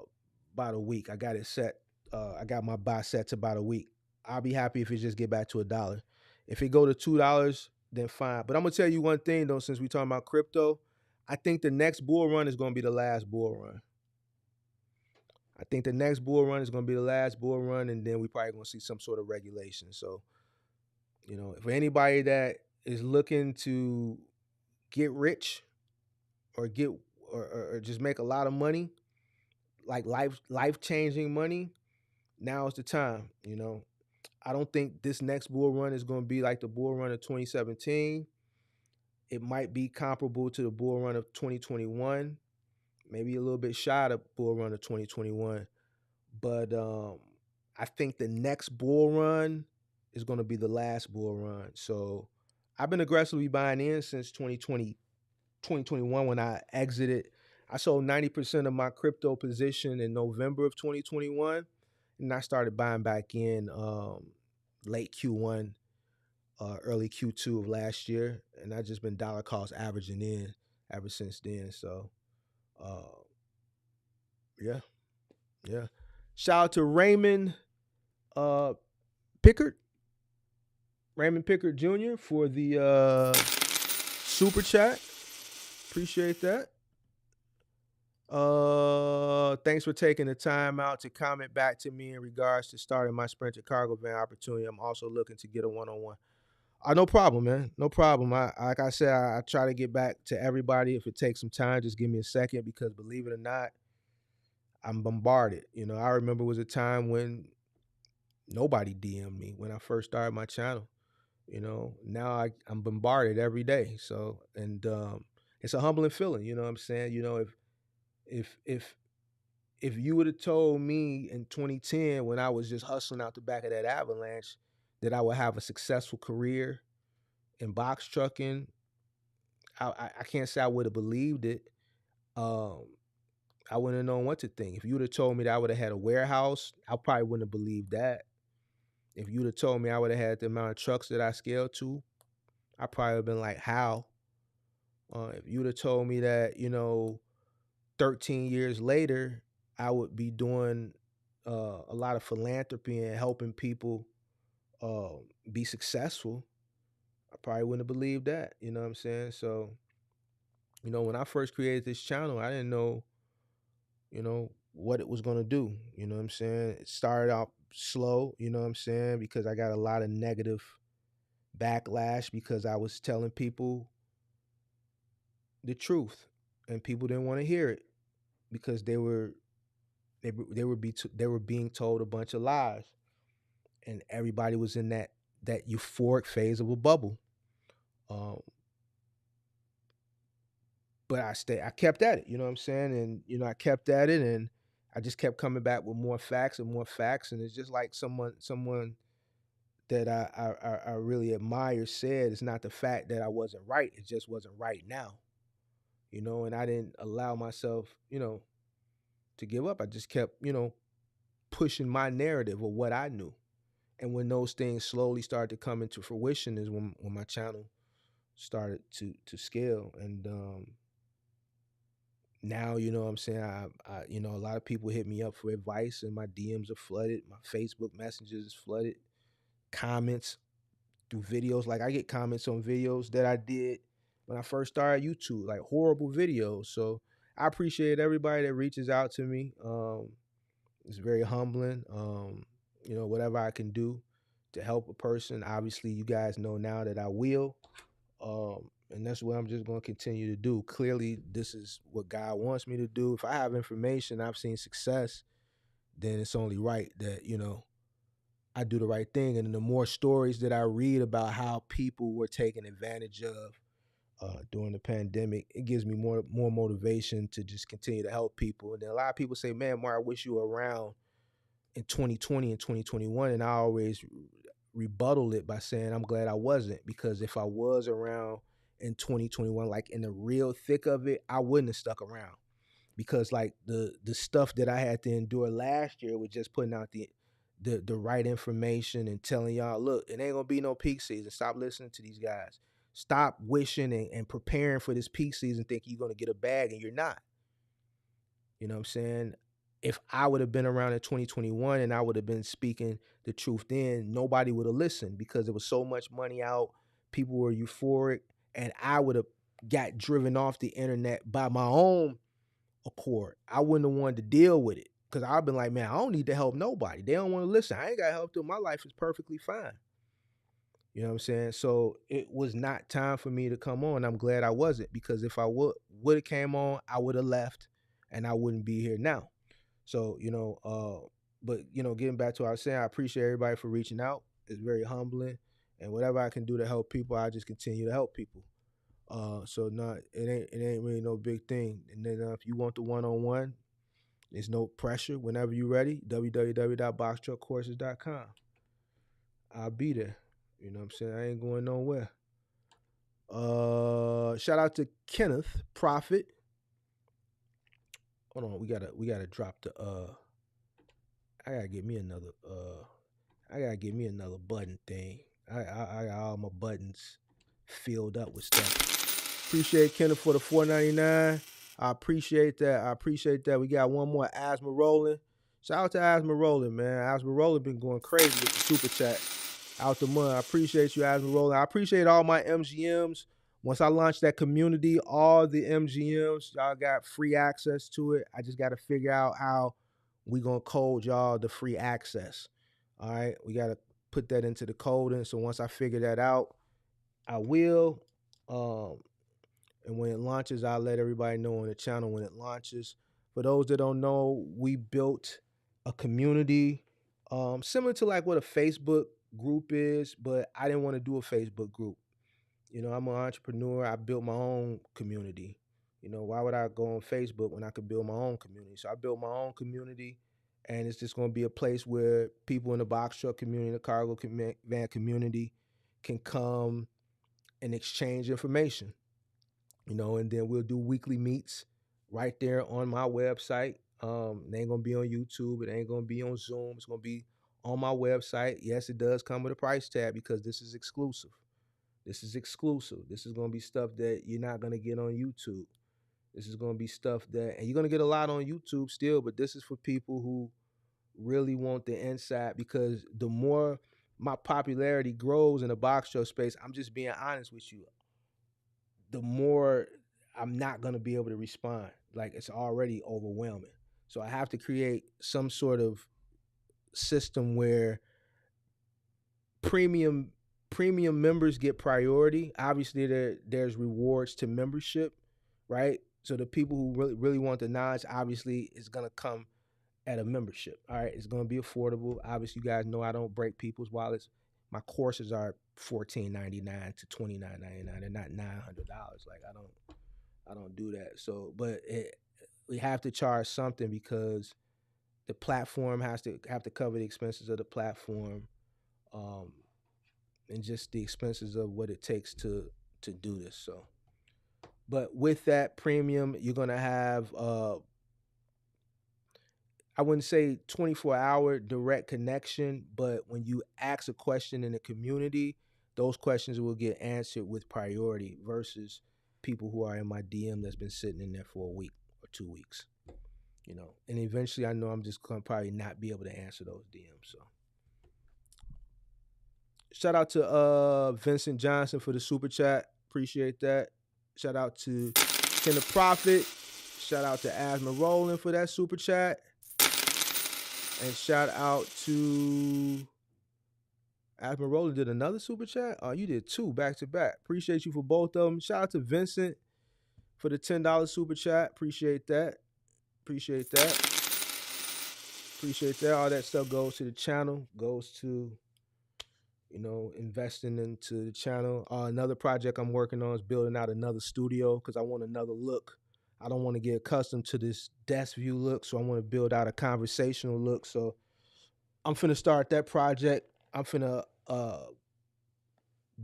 about a week. I got it set. I got my buy set to about a week. I'll be happy if it just get back to a dollar. If it go to $2, then fine. But I'm gonna tell you one thing though, since we talking about crypto, I think the next bull run is gonna be the last bull run. I think the next bull run is gonna be the last bull run, and then we probably gonna see some sort of regulation. So, for anybody that is looking to get rich or get or just make a lot of money, like life changing money, now is the time. I don't think this next bull run is going to be like the bull run of 2017. It might be comparable to the bull run of 2021, maybe a little bit shy of the bull run of 2021. But I think the next bull run is going to be the last bull run. So I've been aggressively buying in since 2021 when I exited. I sold 90% of my crypto position in November of 2021, and I started buying back in late Q1, early Q2 of last year, and I just been dollar cost averaging in ever since then. So, uh, yeah, yeah. Shout out to uh, Pickard, Raymond Pickard Jr. for the super chat. Appreciate that. Thanks for taking the time out to comment back to me in regards to starting my Sprinter cargo van opportunity. I'm also looking to get a one-on-one. No problem, man. No problem. Like I said, I try to get back to everybody. If it takes some time, just give me a second because believe it or not, I'm bombarded. I remember it was a time when nobody DM'd me when I first started my channel. Now I'm bombarded every day. So, and it's a humbling feeling. You know what I'm saying? If if if you would have told me in 2010 when I was just hustling out the back of that avalanche that I would have a successful career in box trucking, I can't say I would have believed it. Um, I wouldn't have known what to think. If you would have told me that I would have had a warehouse, I probably wouldn't have believed that. If you would have told me I would have had the amount of trucks that I scaled to, I probably would have been like, how? If you would have told me that, 13 years later, I would be doing a lot of philanthropy and helping people uh, be successful, I probably wouldn't have believed that. You know what I'm saying? So, when I first created this channel, I didn't know, what it was going to do. You know what I'm saying? It started out slow, you know what I'm saying? Because I got a lot of negative backlash because I was telling people the truth and people didn't want to hear it because they were being told a bunch of lies, and everybody was in that euphoric phase of a bubble. Um, but I kept at it, you know what I'm saying? And I kept at it, and I just kept coming back with more facts and more facts, and it's just like someone that I really admire said, it's not the fact that I wasn't right, it just wasn't right now, and I didn't allow myself, to give up. I just kept, pushing my narrative of what I knew. And when those things slowly started to come into fruition is when my channel started to scale. And now, what I'm saying, a lot of people hit me up for advice, and my DMs are flooded, my Facebook messages is flooded, comments through videos. Like I get comments on videos that I did when I first started YouTube, like horrible videos. So I appreciate everybody that reaches out to me. It's very humbling. Whatever I can do to help a person, obviously you guys know now that I will. And that's what I'm just going to continue to do. Clearly, this is what God wants me to do. If I have information, I've seen success, then it's only right that, I do the right thing. And the more stories that I read about how people were taken advantage of during the pandemic, it gives me more motivation to just continue to help people. And then a lot of people say, man, Mark, I wish you were around in 2020 and 2021. And I always rebuttal it by saying I'm glad I wasn't, because if I was around in 2021, like in the real thick of it, I wouldn't have stuck around because like the stuff that I had to endure last year was just putting out the right information and telling y'all, look, it ain't gonna be no peak season. Stop listening to these guys. Stop wishing and preparing for this peak season, thinking you're gonna get a bag and you're not. You know what I'm saying? If I would have been around in 2021 and I would have been speaking the truth then, nobody would have listened because there was so much money out. People were euphoric, and I would have got driven off the internet by my own accord. I wouldn't have wanted to deal with it because I've been like, man, I don't need to help nobody. They don't want to listen. I ain't got to help them. My life is perfectly fine. You know what I'm saying? So it was not time for me to come on. I'm glad I wasn't because if I would have came on, I would have left and I wouldn't be here now. So, but getting back to what I was saying, I appreciate everybody for reaching out. It's very humbling. And whatever I can do to help people, I just continue to help people. So not it ain't really no big thing. And then if you want the one-on-one, there's no pressure. Whenever you're ready, www.boxtruckcourses.com. I'll be there. You know what I'm saying? I ain't going nowhere. Shout out to Kenneth Prophet. Hold on, we gotta drop the I gotta get me another button thing. I got all my buttons filled up with stuff. Appreciate Kenneth for the $4.99. I appreciate that. We got one more, Asthma Rolling. Shout out to Asthma Rolling, man. Asthma Rolling been going crazy with the super chat. Out the month. I appreciate you, Asthma Rolling. I appreciate all my MGMs. Once I launch that community, all the MGMs, y'all got free access to it. I just got to figure out how we gonna code y'all the free access. All right, we got to put that into the coding. So once I figure that out, I will. And when it launches, I'll let everybody know on the channel when it launches. For those that don't know, we built a community similar to like what a Facebook group is, but I didn't want to do a Facebook group. I'm an entrepreneur. I built my own community. Why would I go on Facebook when I could build my own community? So I built my own community, and it's just going to be a place where people in the box truck community, the cargo van community can come and exchange information. And then we'll do weekly meets right there on my website. It ain't going to be on YouTube. It ain't going to be on Zoom. It's going to be on my website. Yes, it does come with a price tag because this is exclusive. This is going to be stuff that you're not going to get on YouTube. This is going to be stuff and you're going to get a lot on YouTube still, but this is for people who really want the insight because the more my popularity grows in the box show space, I'm just being honest with you, the more I'm not going to be able to respond. Like it's already overwhelming. So I have to create some sort of system where premium members get priority. Obviously, there's rewards to membership, right? So the people who really want the knowledge, obviously, is gonna come at a membership. All right, it's gonna be affordable. Obviously, you guys know I don't break people's wallets. My courses are $14.99 to $29.99. They're not $900. Like I don't do that. So, but we have to charge something because the platform have to cover the expenses of the platform. And just the expenses of what it takes to do this. So, but with that premium, you're gonna have I wouldn't say 24-hour direct connection, but when you ask a question in the community, those questions will get answered with priority versus people who are in my DM that's been sitting in there for a week or 2 weeks. And eventually I know I'm just gonna probably not be able to answer those DMs. So shout out to Vincent Johnson for the super chat. Appreciate that. Shout out to Ken the Prophet. Shout out to Asthma Rolling for that super chat. And shout out to Asthma Rolling did another super chat. Oh, you did two back to back. Appreciate you for both of them. Shout out to Vincent for the $10 super chat. Appreciate that. All that stuff goes to the channel, goes to investing into the channel. Another project I'm working on is building out another studio because I want another look. I don't want to get accustomed to this desk view look, so I want to build out a conversational look. So I'm finna start that project. I'm finna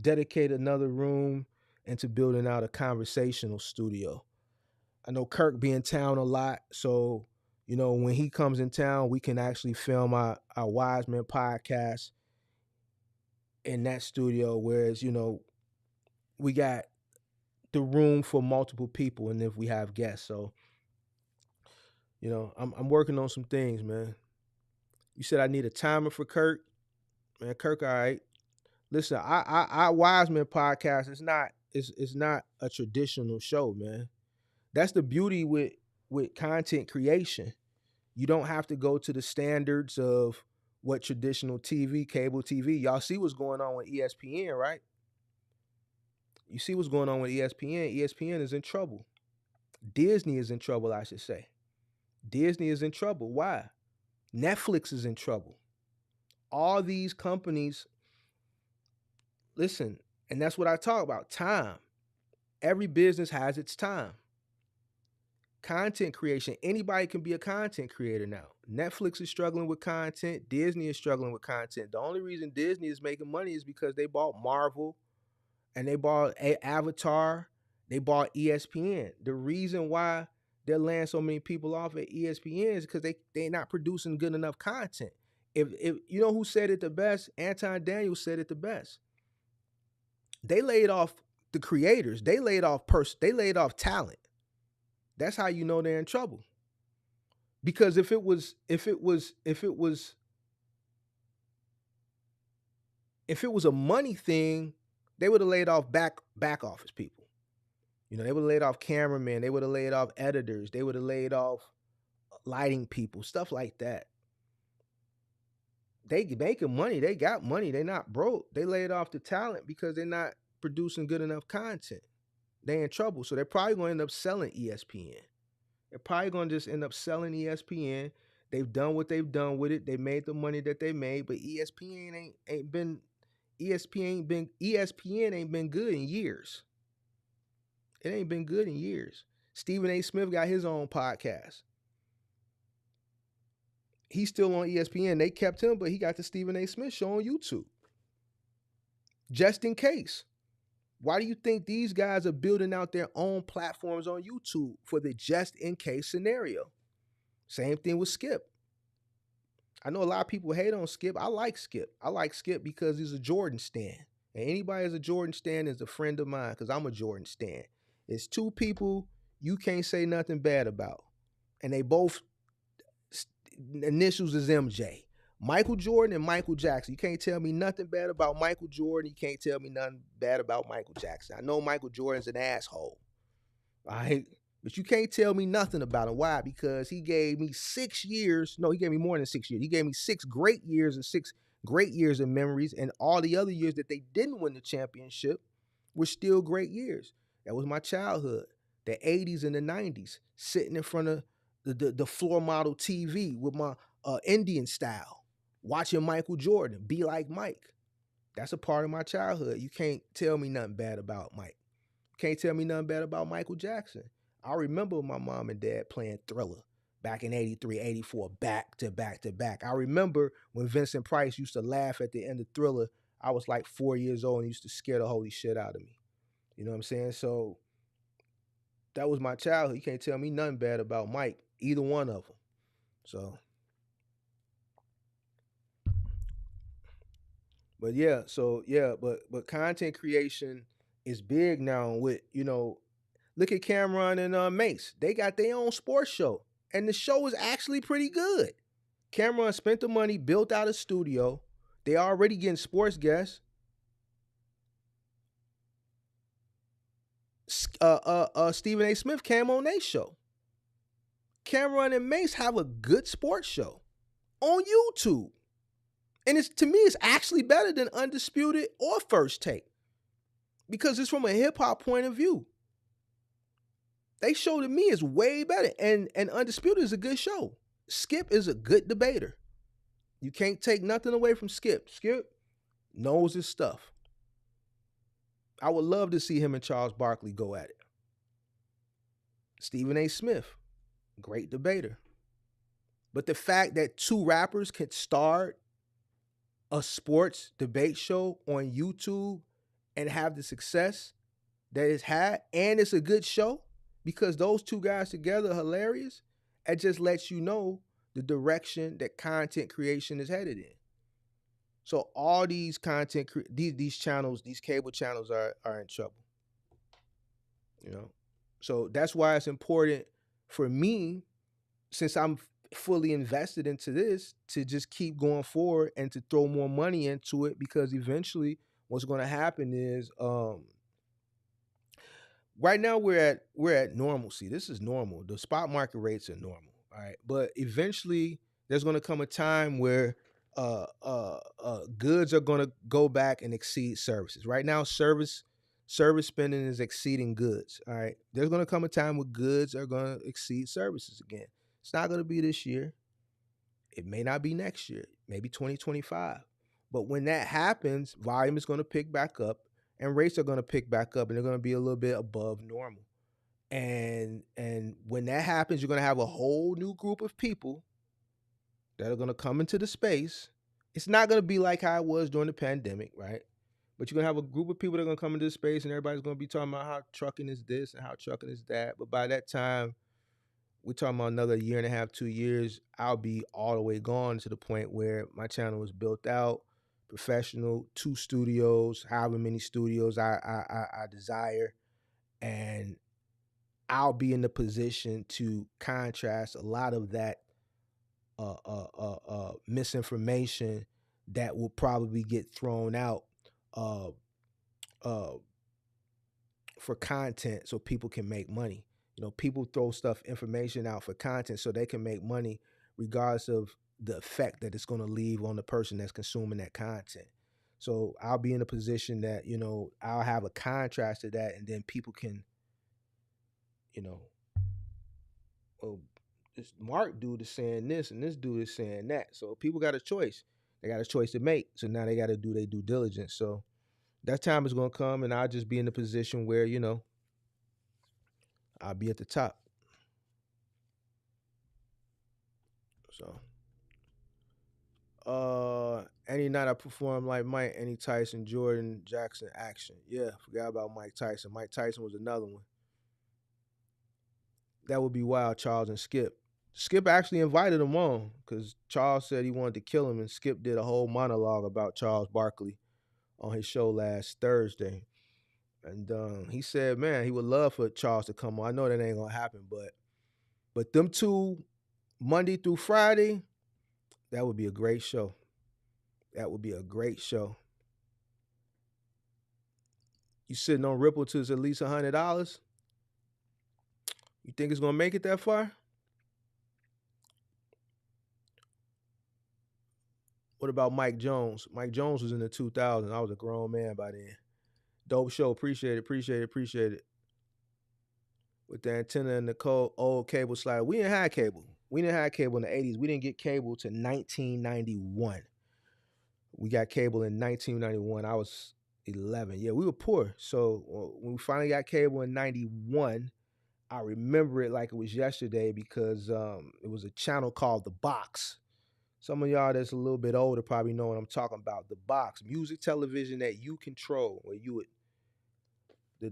dedicate another room into building out a conversational studio. I know Kirk be in town a lot, so when he comes in town, we can actually film our Wise Men podcast in that studio. Whereas we got the room for multiple people, and if we have guests, so I'm working on some things, man. You said I need a timer for Kirk, man. Kirk, all right. Listen, I Wise Men podcast. It's not a traditional show, man. That's the beauty with content creation. You don't have to go to the standards of what traditional TV, cable TV. Y'all see what's going on with ESPN, right? You see what's going on with ESPN. ESPN is in trouble. Disney is in trouble, I should say. Disney is in trouble. Why? Netflix is in trouble. All these companies, listen, and that's what I talk about, time. Every business has its time. Content creation, anybody can be a content creator now. Netflix is struggling with content. Disney is struggling with content. The only reason Disney is making money is because they bought Marvel and they bought Avatar. They bought ESPN. The reason why they're laying so many people off at ESPN is because they're not producing good enough content. If you know who said it the best, Anton Daniels said it the best. They laid off the creators. They laid off talent. That's how you know they're in trouble. Because if it was a money thing, they would have laid off back office people. They would have laid off cameramen, they would have laid off editors, they would have laid off lighting people, stuff like that. They making money, they got money, they not broke. They laid off the talent because they're not producing good enough content. They in trouble. So they're probably going to end up selling ESPN. They're probably going to just end up selling ESPN. They've done what they've done with it. They made the money that they made, but ESPN ain't been good in years. It ain't been good in years. Stephen A. Smith got his own podcast. He's still on ESPN. They kept him, but he got the Stephen A. Smith show on YouTube. Just in case. Why do you think these guys are building out their own platforms on YouTube for the just in case scenario? Same thing with Skip. I know a lot of people hate on Skip. I like Skip. I like Skip because he's a Jordan stan. And anybody that's a Jordan stan is a friend of mine because I'm a Jordan stan. It's two people you can't say nothing bad about. And they both initials is MJ. Michael Jordan and Michael Jackson. You can't tell me nothing bad about Michael Jordan. You can't tell me nothing bad about Michael Jackson. I know Michael Jordan's an asshole. All right? But you can't tell me nothing about him. Why? Because he gave me 6 years. No, he gave me more than 6 years. He gave me 6 great years and 6 great years of memories. And all the other years that they didn't win the championship were still great years. That was my childhood. The 80s and the 90s. Sitting in front of the floor model TV with my Indian style. Watching Michael Jordan, be like Mike. That's a part of my childhood. You can't tell me nothing bad about Mike. You can't tell me nothing bad about Michael Jackson. I remember my mom and dad playing Thriller back in 83, 84, back to back to back. I remember when Vincent Price used to laugh at the end of Thriller. I was like 4 years old and used to scare the holy shit out of me. You know what I'm saying? So that was my childhood. You can't tell me nothing bad about Mike, either one of them. So... but content creation is big now with, look at Cameron and Mace. They got their own sports show. And the show is actually pretty good. Cameron spent the money, built out a studio. They already getting sports guests. Stephen A. Smith came on their show. Cameron and Mace have a good sports show on YouTube. And to me, it's actually better than Undisputed or First Take because it's from a hip-hop point of view. They show to me is way better. And Undisputed is a good show. Skip is a good debater. You can't take nothing away from Skip. Skip knows his stuff. I would love to see him and Charles Barkley go at it. Stephen A. Smith, great debater. But the fact that two rappers can start a sports debate show on YouTube and have the success that it's had, and it's a good show because those two guys together are hilarious. It just lets you know the direction that content creation is headed in. So all these these channels, these cable channels are in trouble, you know. So that's why it's important for me, since I'm fully invested into this, to just keep going forward and to throw more money into it, because eventually what's going to happen is right now we're at normalcy. This is normal. The spot market rates are normal, all right? But eventually there's going to come a time where goods are going to go back and exceed services. Right now service spending is exceeding goods, all right? There's going to come a time where goods are going to exceed services again. It's not going to be this year. It may not be next year, maybe 2025. But when that happens, volume is going to pick back up and rates are going to pick back up, and they're going to be a little bit above normal. And when that happens, you're going to have a whole new group of people that are going to come into the space. It's not going to be like how it was during the pandemic, right? But you're going to have a group of people that are going to come into the space, and everybody's going to be talking about how trucking is this and how trucking is that. But by that time, we're talking about another year and a half, 2 years, I'll be all the way gone to the point where my channel is built out, professional, 2 studios, however many studios I desire, and I'll be in the position to contrast a lot of that misinformation that will probably get thrown out uh, uh, for content so people can make money. People throw information out for content so they can make money regardless of the effect that it's going to leave on the person that's consuming that content. So I'll be in a position that, I'll have a contrast to that, and then people can, you know, oh, this Mark dude is saying this and this dude is saying that. So people got a choice. They got a choice to make. So now they got to do their due diligence. So that time is going to come, and I'll just be in a position where, I'll be at the top. So, any night I perform like Mike, any Tyson, Jordan, Jackson action. Yeah, forgot about Mike Tyson. Mike Tyson was another one. That would be wild, Charles and Skip. Skip actually invited him on because Charles said he wanted to kill him, and Skip did a whole monologue about Charles Barkley on his show last Thursday. And he said, man, he would love for Charles to come on. I know that ain't gonna happen, but them two Monday through Friday, that would be a great show. That would be a great show. You sitting on Ripple to at least $100. You think it's gonna make it that far? What about Mike Jones? Mike Jones was in the 2000s. I was a grown man by then. Dope show. Appreciate it. Appreciate it. Appreciate it. With the antenna and the old cable slider. We didn't have cable. We didn't have cable in the 80s. We didn't get cable to 1991. We got cable in 1991. I was 11. Yeah, we were poor. So when we finally got cable in 91, I remember it like it was yesterday because it was a channel called The Box. Some of y'all that's a little bit older probably know what I'm talking about. The Box, music television that you control, where you would the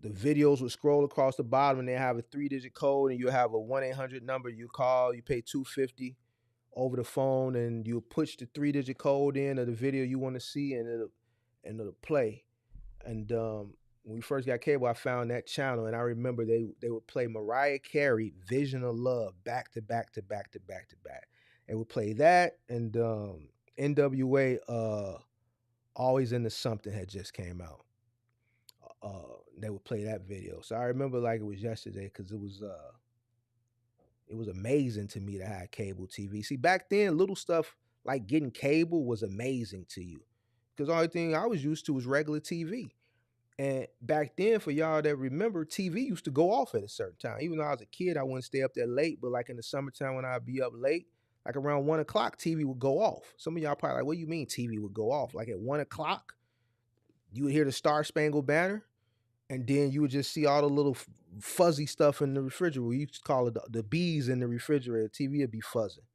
videos would scroll across the bottom, and they have a 3-digit code, and you have a 1-800 number. You call, you pay $250 over the phone, and you push the 3-digit code in of the video you want to see, and it'll play. And when we first got cable, I found that channel, and I remember they would play Mariah Carey, "Vision of Love," back to back to back to back to back. They would play that, and NWA, "Always Into Something" had just came out. They would play that video, so I remember like it was yesterday because it was amazing to me to have cable TV. See, back then, little stuff like getting cable was amazing to you because the only thing I was used to was regular TV. And back then, for y'all that remember, TV used to go off at a certain time. Even though I was a kid, I wouldn't stay up there late. But like in the summertime when I'd be up late, like around 1 o'clock, TV would go off. Some of y'all probably like, what do you mean TV would go off? Like at 1 o'clock, you would hear the Star Spangled Banner, and then you would just see all the little fuzzy stuff in the refrigerator. We used to call it the bees in the refrigerator. TV would be fuzzing.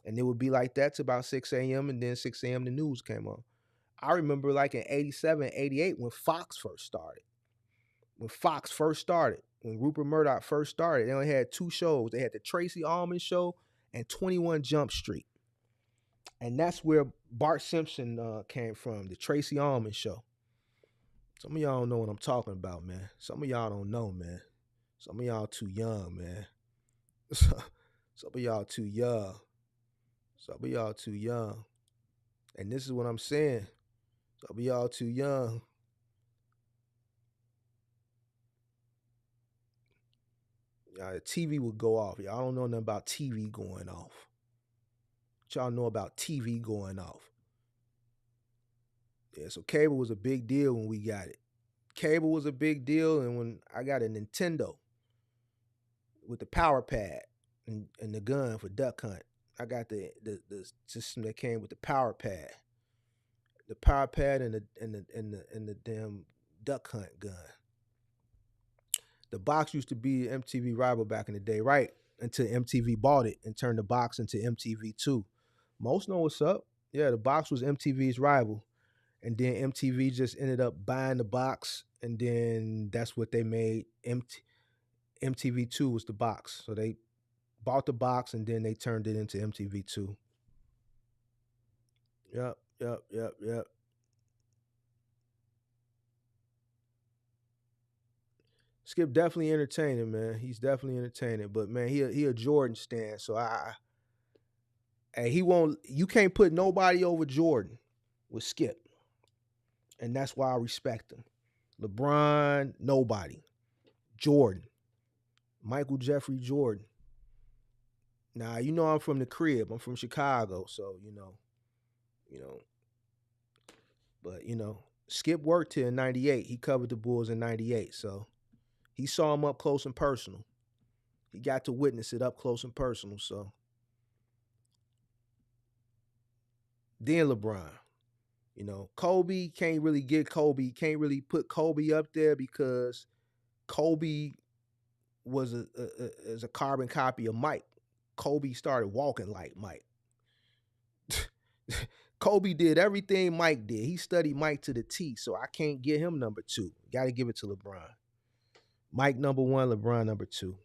And it would be like that to about 6 a.m. And then 6 a.m. the news came on. I remember like in 87, 88 when Fox first started. when Fox first started, when Rupert Murdoch first started, they only had two shows. They had the Tracy Ullman Show and 21 Jump Street. And that's where Bart Simpson came from, the Tracy Ullman Show. Some of y'all don't know what I'm talking about, man. Some of y'all don't know, man. Some of y'all too young, man. Some of y'all too young. Some of y'all too young. And this is what I'm saying. Some of y'all too young. The TV would go off. Y'all don't know nothing about TV going off. What y'all know about TV going off? Yeah, so cable was a big deal when we got it. Cable was a big deal, and when I got a Nintendo with the power pad and the gun for duck hunt, I got the system that came with the power pad, and the damn duck hunt gun. The box used to be MTV rival back in the day, right? Until MTV bought it and turned the box into MTV2. Most know what's up. Yeah, the box was MTV's rival. And then MTV just ended up buying the box, and then that's what they made. MTV2 was the box. So they bought the box, and then they turned it into MTV2. Yep. Skip definitely entertaining, man. He's definitely entertaining. But man, he a Jordan stan. So hey, he won't. You can't put nobody over Jordan with Skip, and that's why I respect him. LeBron, nobody. Jordan, Michael Jeffrey Jordan. Now you know I'm from the crib. I'm from Chicago, so you know. But Skip worked here in '98. He covered the Bulls in '98, so he saw him up close and personal. He got to witness it up close and personal. So then LeBron, Kobe can't really get Kobe. Can't really put Kobe up there because Kobe was a carbon copy of Mike. Kobe started walking like Mike. Kobe did everything Mike did. He studied Mike to the T, so I can't give him number two. Got to give it to LeBron. Mike number one, LeBron number two.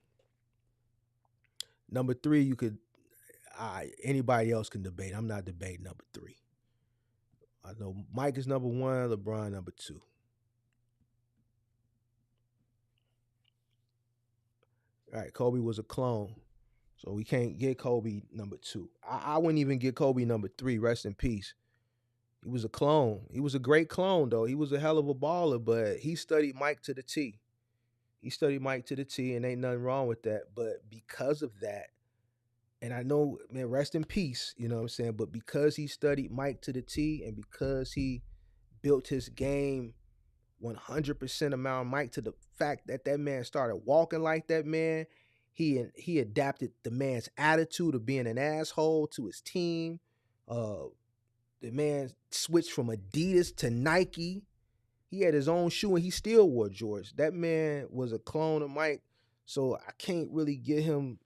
Number three, you could anybody else can debate. I'm not debating number three. I know Mike is number one, LeBron number two. All right, Kobe was a clone, so we can't get Kobe number two. I wouldn't even get Kobe number three. Rest in peace. He was a clone. He was a great clone, though. He was a hell of a baller, but he studied Mike to the T. He studied Mike to the T, and ain't nothing wrong with that. But because of that, and I know, man, rest in peace, you know what I'm saying? But because he studied Mike to the T, and because he built his game 100% around Mike to the fact that that man started walking like that man, he adapted the man's attitude of being an asshole to his team. The man switched from Adidas to Nike. He had his own shoe and he still wore George. That man was a clone of Mike. So I can't really get him.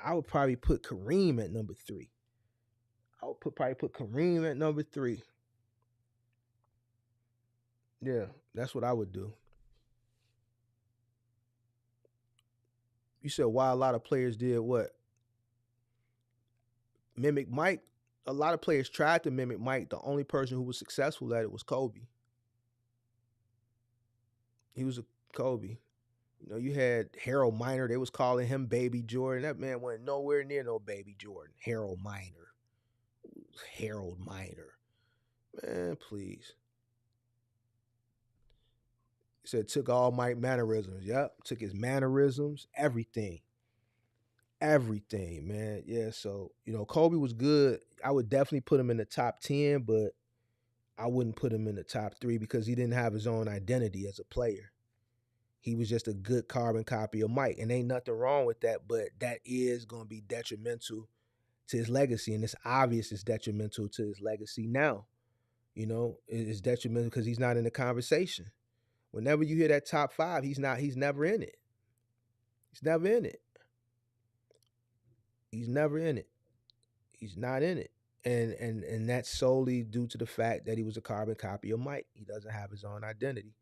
I would probably put Kareem at number three. I would probably put Kareem at number three. Yeah, that's what I would do. You said why a lot of players did what? Mimic Mike. A lot of players tried to mimic Mike. The only person who was successful at it was Kobe. He was a Kobe. You had Harold Miner. They was calling him Baby Jordan. That man went nowhere near no Baby Jordan. Harold Miner. Harold Miner. Man, please. He said took all Mike mannerisms. Yep. Took his mannerisms. Everything. Everything, man. Yeah, so, Kobe was good. I would definitely put him in the top 10, but I wouldn't put him in the top 3 because he didn't have his own identity as a player. He was just a good carbon copy of Mike, and ain't nothing wrong with that, but that is going to be detrimental to his legacy, and it's obvious it's detrimental to his legacy now. It's detrimental because he's not in the conversation. Whenever you hear that top 5, he's never in it. He's never in it. He's never in it. He's not in it. And that's solely due to the fact that he was a carbon copy of Mike. He doesn't have his own identity.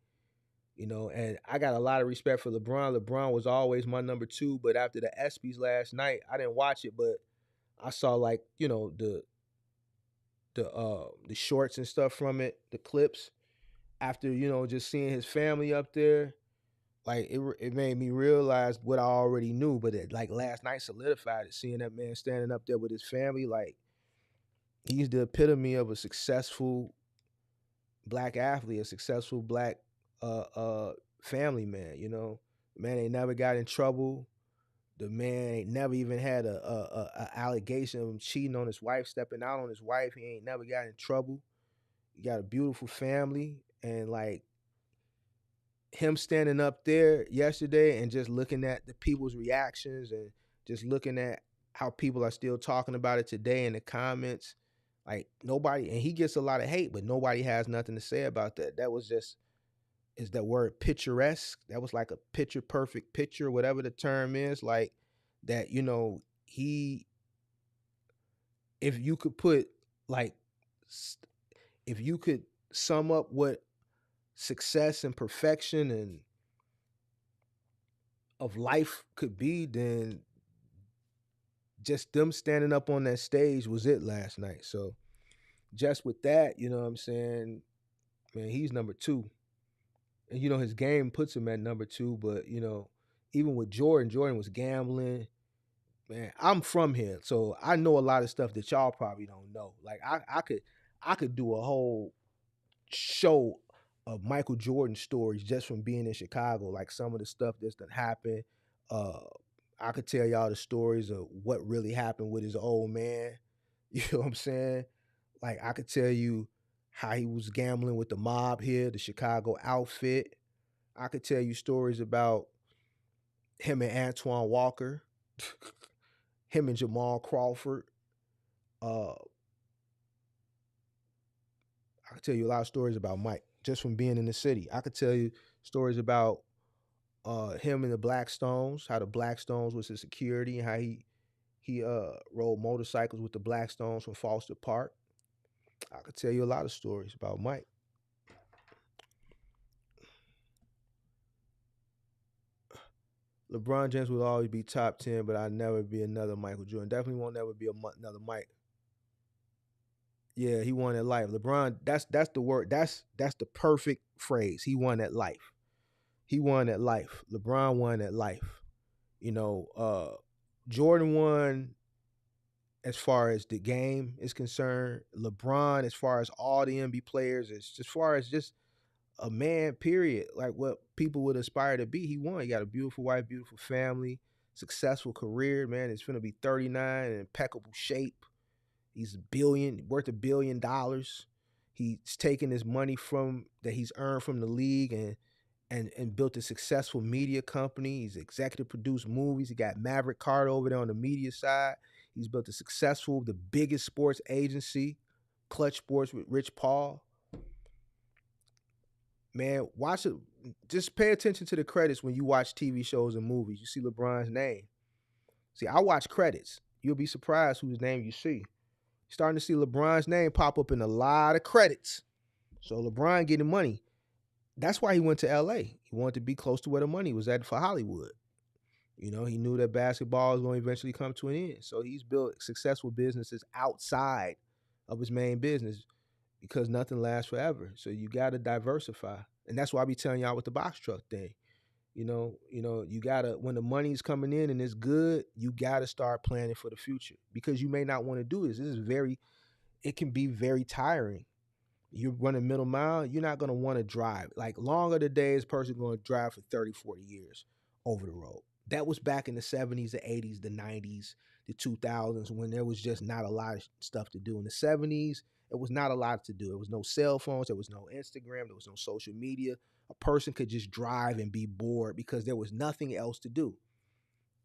And I got a lot of respect for LeBron. LeBron was always my number two, but after the ESPYS last night, I didn't watch it, but I saw like the shorts and stuff from it, the clips. After just seeing his family up there, like it made me realize what I already knew, but it like last night solidified it. Seeing that man standing up there with his family, like he's the epitome of a successful black athlete, a successful black uh uh family man. The man ain't never got in trouble. The man ain't never even had a allegation of him cheating on his wife, stepping out on his wife. He ain't never got in trouble. He got a beautiful family, and like him standing up there yesterday and just looking at the people's reactions and just looking at how people are still talking about it today in the comments. Like nobody, and he gets a lot of hate, but nobody has nothing to say about that. That was just, is that word picturesque? That was like a picture perfect picture, whatever the term is. Like that, he, if you could put like, if you could sum up what success and perfection and of life could be, then just them standing up on that stage was it last night. So just with that, you know what I'm saying, man, he's number two. And his game puts him at number two, but even with Jordan was gambling. Man, I'm from here, so I know a lot of stuff that y'all probably don't know. Like I could do a whole show of Michael Jordan stories just from being in Chicago, like some of the stuff that's done happened. Uh, I could tell y'all the stories of what really happened with his old man. You know what I'm saying? Like I could tell you how he was gambling with the mob here, the Chicago outfit. I could tell you stories about him and Antoine Walker, him and Jamal Crawford. Uh, I could tell you a lot of stories about Mike just from being in the city. I could tell you stories about him and the Blackstones, how the Blackstones was his security, and how he rode motorcycles with the Blackstones from Foster Park. I could tell you a lot of stories about Mike. LeBron James will always be top 10, but I'll never be another Michael Jordan. Definitely won't never be another Mike. Yeah, he won at life. LeBron, that's the word. That's the perfect phrase. He won at life. He won at life. LeBron won at life. You know, Jordan won as far as the game is concerned. LeBron, as far as all the NBA players, as far as just a man, period. Like what people would aspire to be. He won. He got a beautiful wife, beautiful family, successful career. Man, he's gonna be 39 in impeccable shape. He's worth $1 billion. He's taken his money from that he's earned from the league and built a successful media company. He's executive produced movies. He got Maverick Carter over there on the media side. He's built the biggest sports agency, Clutch Sports with Rich Paul. Man, watch it. Just pay attention to the credits when you watch TV shows and movies. You see LeBron's name. See, I watch credits. You'll be surprised whose name you see. Starting to see LeBron's name pop up in a lot of credits. So LeBron getting money. That's why he went to LA. He wanted to be close to where the money was at for Hollywood. He knew that basketball was going to eventually come to an end. So he's built successful businesses outside of his main business because nothing lasts forever. So you got to diversify. And that's why I be telling y'all with the box truck thing. You gotta, when the money's coming in and it's good, you gotta start planning for the future because you may not want to do this. It can be very tiring. You run a middle mile, you're not gonna want to drive. Like longer the days, person gonna drive for 30, 40 years over the road. That was back in the 70s, the 80s, the 90s, the 2000s when there was just not a lot of stuff to do. In the 70s, it was not a lot to do. There was no cell phones, there was no Instagram, there was no social media. A person could just drive and be bored because there was nothing else to do.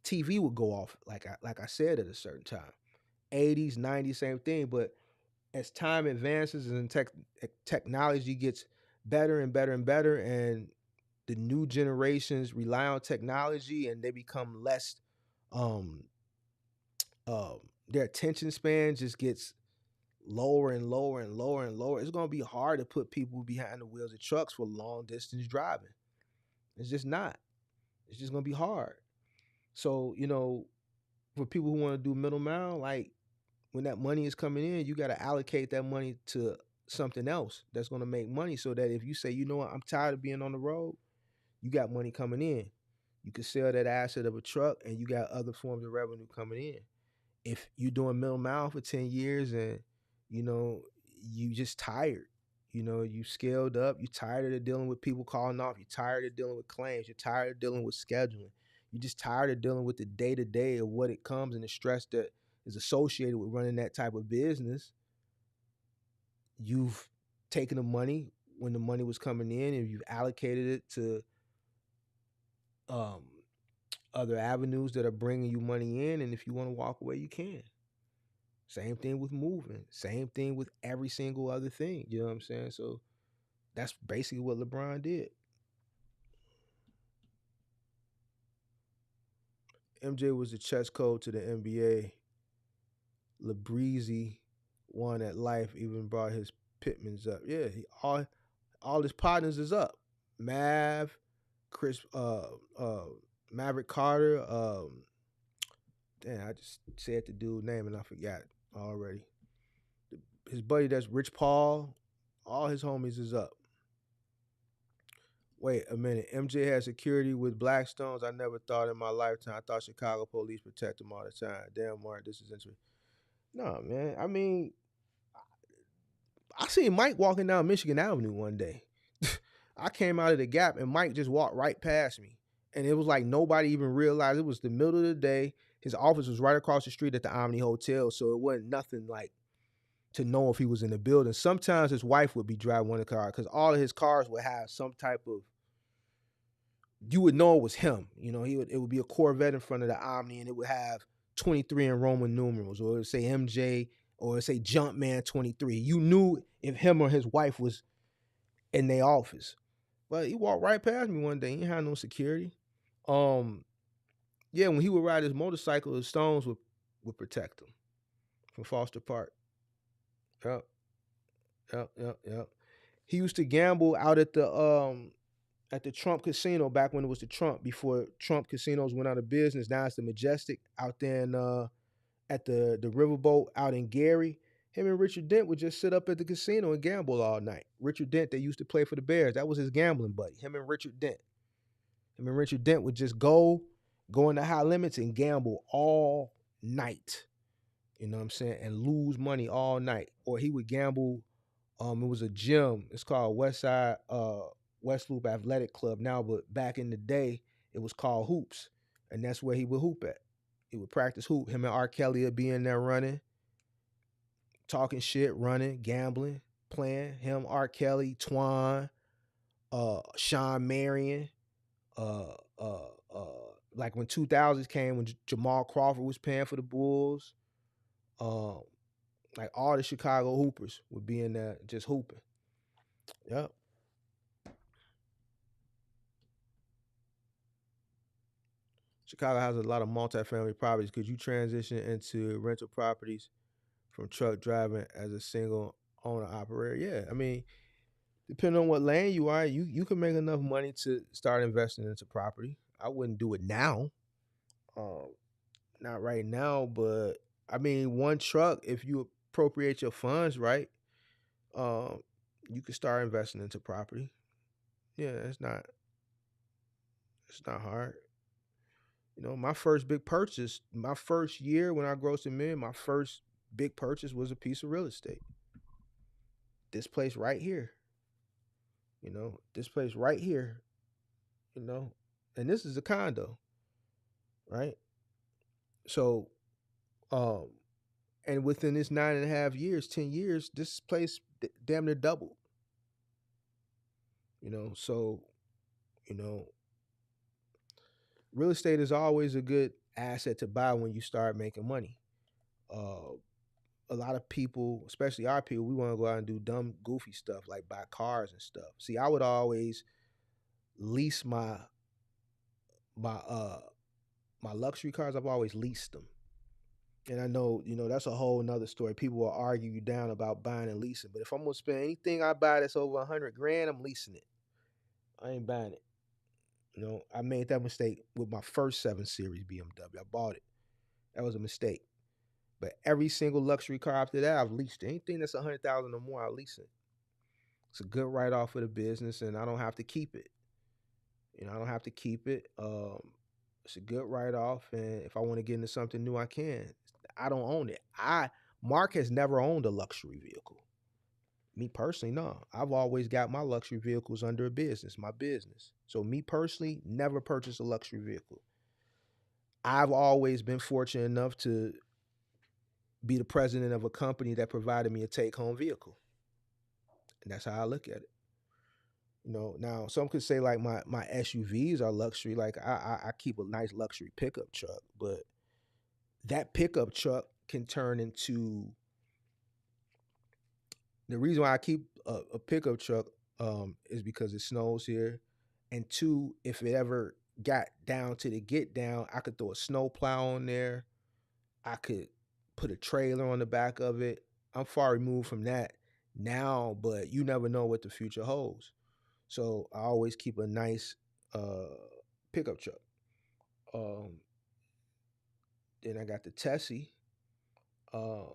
TV would go off, like I said, at a certain time. 80s, 90s, same thing. But as time advances and technology gets better and better and better, and the new generations rely on technology and they become less, um, uh, their attention span just gets lower and lower and lower and lower. It's gonna be hard to put people behind the wheels of trucks for long distance driving. It's just not. It's just gonna be hard. So, for people who want to do middle mile, like when that money is coming in, you got to allocate that money to something else that's going to make money so that if you say, you know what, I'm tired of being on the road, you got money coming in. You can sell that asset of a truck and you got other forms of revenue coming in. If you're doing middle mile for 10 years and, you know, you just tired, you scaled up, you're tired of dealing with people calling off, you're tired of dealing with claims, you're tired of dealing with scheduling, you're just tired of dealing with the day to day of what it comes and the stress that is associated with running that type of business. You've taken the money when the money was coming in and you've allocated it to um, other avenues that are bringing you money in. And if you want to walk away, you can. Same thing with moving. Same thing with every single other thing. You know what I'm saying? So that's basically what LeBron did. MJ was the chess code to the NBA. LeBreezy won at life, even brought his Pittmans up. Yeah, all his partners is up. Mav, Chris, Maverick Carter. Damn, I just said the dude's name and I forgot already. His buddy, that's Rich Paul. All his homies is up. Wait a minute. MJ had security with Blackstones. I never thought in my lifetime. I thought Chicago police protect him all the time. Damn, Mark, this is interesting. No, man. I mean, I seen Mike walking down Michigan Avenue one day. I came out of the Gap and Mike just walked right past me. And it was like nobody even realized it was the middle of the day. His office was right across the street at the Omni Hotel. So it wasn't nothing like to know if he was in the building. Sometimes his wife would be driving one of the cars because all of his cars would have some type of, you would know it was him. It would be a Corvette in front of the Omni and it would have 23 in Roman numerals, or it would say MJ, or it would say Jumpman 23. You knew if him or his wife was in their office. But he walked right past me one day. He had no security. Yeah, when he would ride his motorcycle, the Stones would protect him from Foster Park. Yep, yep. He used to gamble out at the Trump Casino back when it was the Trump, before Trump casinos went out of business. Now it's the Majestic out there at the riverboat out in Gary. Him and Richard Dent would just sit up at the casino and gamble all night. Richard Dent, they used to play for the Bears. That was his gambling buddy. Him and Richard Dent. Him and Richard Dent would just go into high limits and gamble all night. You know what I'm saying? And lose money all night. Or he would gamble. It was a gym. It's called West Loop Athletic Club now, but back in the day, it was called Hoops. And that's where he would hoop at. He would practice hoop. Him and R. Kelly would be in there running, talking shit, running, gambling, playing. Him, R. Kelly, Twan, Sean Marion, uh, uh, like when 2000s came, when Jamal Crawford was paying for the Bulls, um, like all the Chicago Hoopers would be in there just hooping. Yep. Chicago has a lot of multifamily properties. Could you transition into rental properties from truck driving as a single owner operator? Yeah, I mean, depending on what lane you are, you can make enough money to start investing into property. I wouldn't do it now, um, not right now, but I mean, one truck, if you appropriate your funds right, um, you can start investing into property. Yeah, it's not hard. My first big purchase, my first year when I grossed a million, my first big purchase was a piece of real estate. This place right here, this place right here, you know, and this is a condo, right? So, um, and within this 9.5 years, 10 years, this place damn near doubled. So, you know, real estate is always a good asset to buy when you start making money. Uh, a lot of people, especially our people, we want to go out and do dumb, goofy stuff like buy cars and stuff. See, I would always lease my my luxury cars. I've always leased them, and I know that's a whole nother story. People will argue you down about buying and leasing, but if I'm gonna spend anything I buy that's over 100 grand, I'm leasing it. I ain't buying it. I made that mistake with my first 7 Series BMW. I bought it. That was a mistake. But every single luxury car after that, I've leased it. Anything that's 100,000 or more, I lease it. It's a good write off for the business, and I don't have to keep it. I don't have to keep it. It's a good write off, and if I want to get into something new, I can. I don't own it. Mark has never owned a luxury vehicle. Me personally, no. I've always got my luxury vehicles under a business, my business. So me personally, never purchased a luxury vehicle. I've always been fortunate enough to be the president of a company that provided me a take home vehicle. And that's how I look at it. Now some could say like my SUVs are luxury. Like I keep a nice luxury pickup truck, but that pickup truck can turn into the reason why I keep a pickup truck is because it snows here, and two, if it ever got down to the get down, I could throw a snow plow on there. I could put a trailer on the back of it. I'm far removed from that now, but you never know what the future holds. So I always keep a nice uh, pickup truck. Um, then I got the Tessie. Um,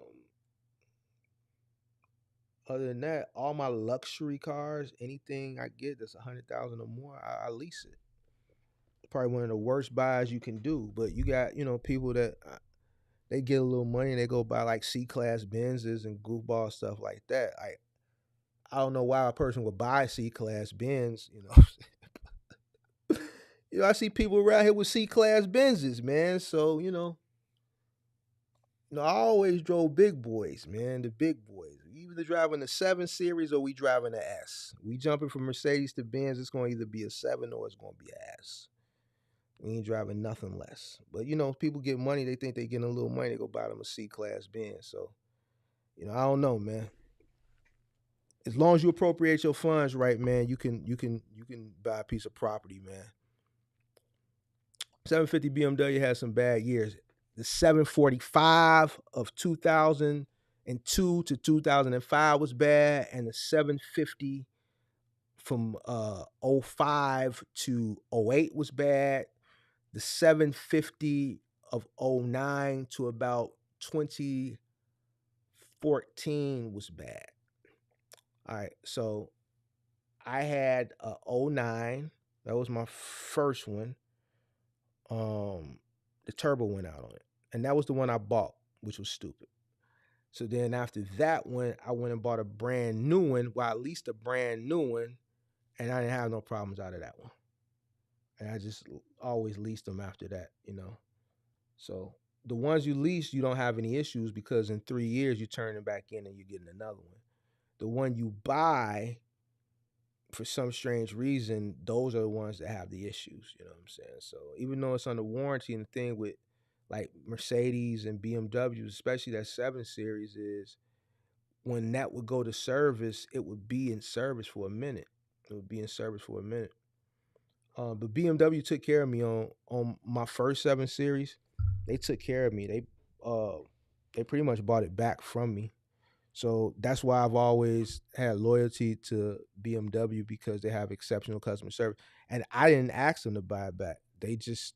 Other than that, all my luxury cars, anything I get that's 100,000 or more, I lease it. Probably one of the worst buys you can do. But you got people that they get a little money and they go buy like C class Benzes and goofball stuff like that. I don't know why a person would buy C class Benz. I see people around here with C class Benzes, man. So I always drove big boys, man. The big boys. We either driving the 7 Series or we driving the S. We jumping from Mercedes to Benz. It's going to either be a 7 or it's going to be an S. We ain't driving nothing less. But people get money. They think they getting a little money. They go buy them a C class Benz. So I don't know, man. As long as you appropriate your funds right, man, you can buy a piece of property, man. 750 BMW had some bad years. The 745 of 2002 to 2005 was bad, and the 750 from '05 to '08 was bad. The 750 of '09 to about 2014 was bad. All right, so I had a '09. That was my first one. The turbo went out on it, and that was the one I bought, which was stupid. So then after that one, I went and bought a brand new one. Well, at least a brand new one, and I didn't have no problems out of that one. And I just always leased them after that. So the ones you lease, you don't have any issues because in 3 years you turn them back in and you're getting another one. The one you buy, for some strange reason, those are the ones that have the issues. You know what I'm saying? So even though it's under warranty, and the thing with like Mercedes and BMWs, especially that 7 Series, is when that would go to service, it would be in service for a minute. It would be in service for a minute. But BMW took care of me on my first 7 Series. They took care of me. They pretty much bought it back from me. So that's why I've always had loyalty to BMW, because they have exceptional customer service. And I didn't ask them to buy it back. They just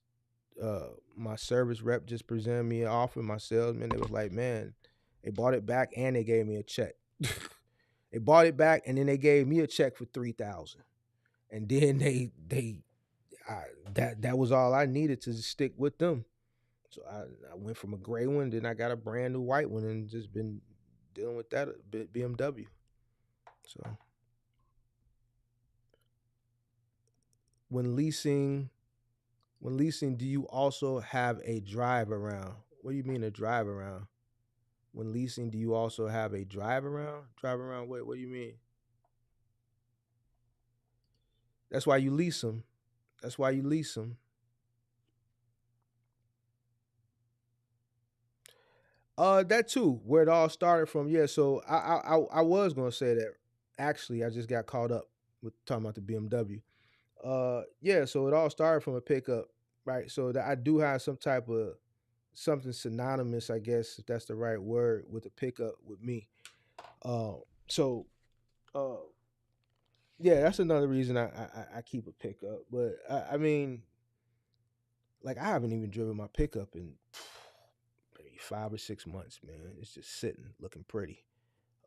my service rep just presented me an offer. My salesman, they was like, man, they bought it back and they gave me a check. They bought it back and then they gave me a check for 3,000. And then that was all I needed to stick with them. So I went from a gray one, then I got a brand new white one, and just been dealing with that BMW. So when leasing, do you also have a drive around? What do you mean a drive around? When leasing, do you also have a drive around? Drive around what? What do you mean? That's why you lease them. That's why you lease them. That too, where it all started from. Yeah, so I was gonna say that. Actually, I just got caught up with talking about the BMW. Yeah, so it all started from a pickup, right? So that I do have some type of something synonymous, I guess, if that's the right word, with a pickup with me. Uh, so uh, Yeah, that's another reason I keep a pickup. But I mean, like I haven't even driven my pickup in maybe 5 or 6 months, man. It's just sitting, looking pretty.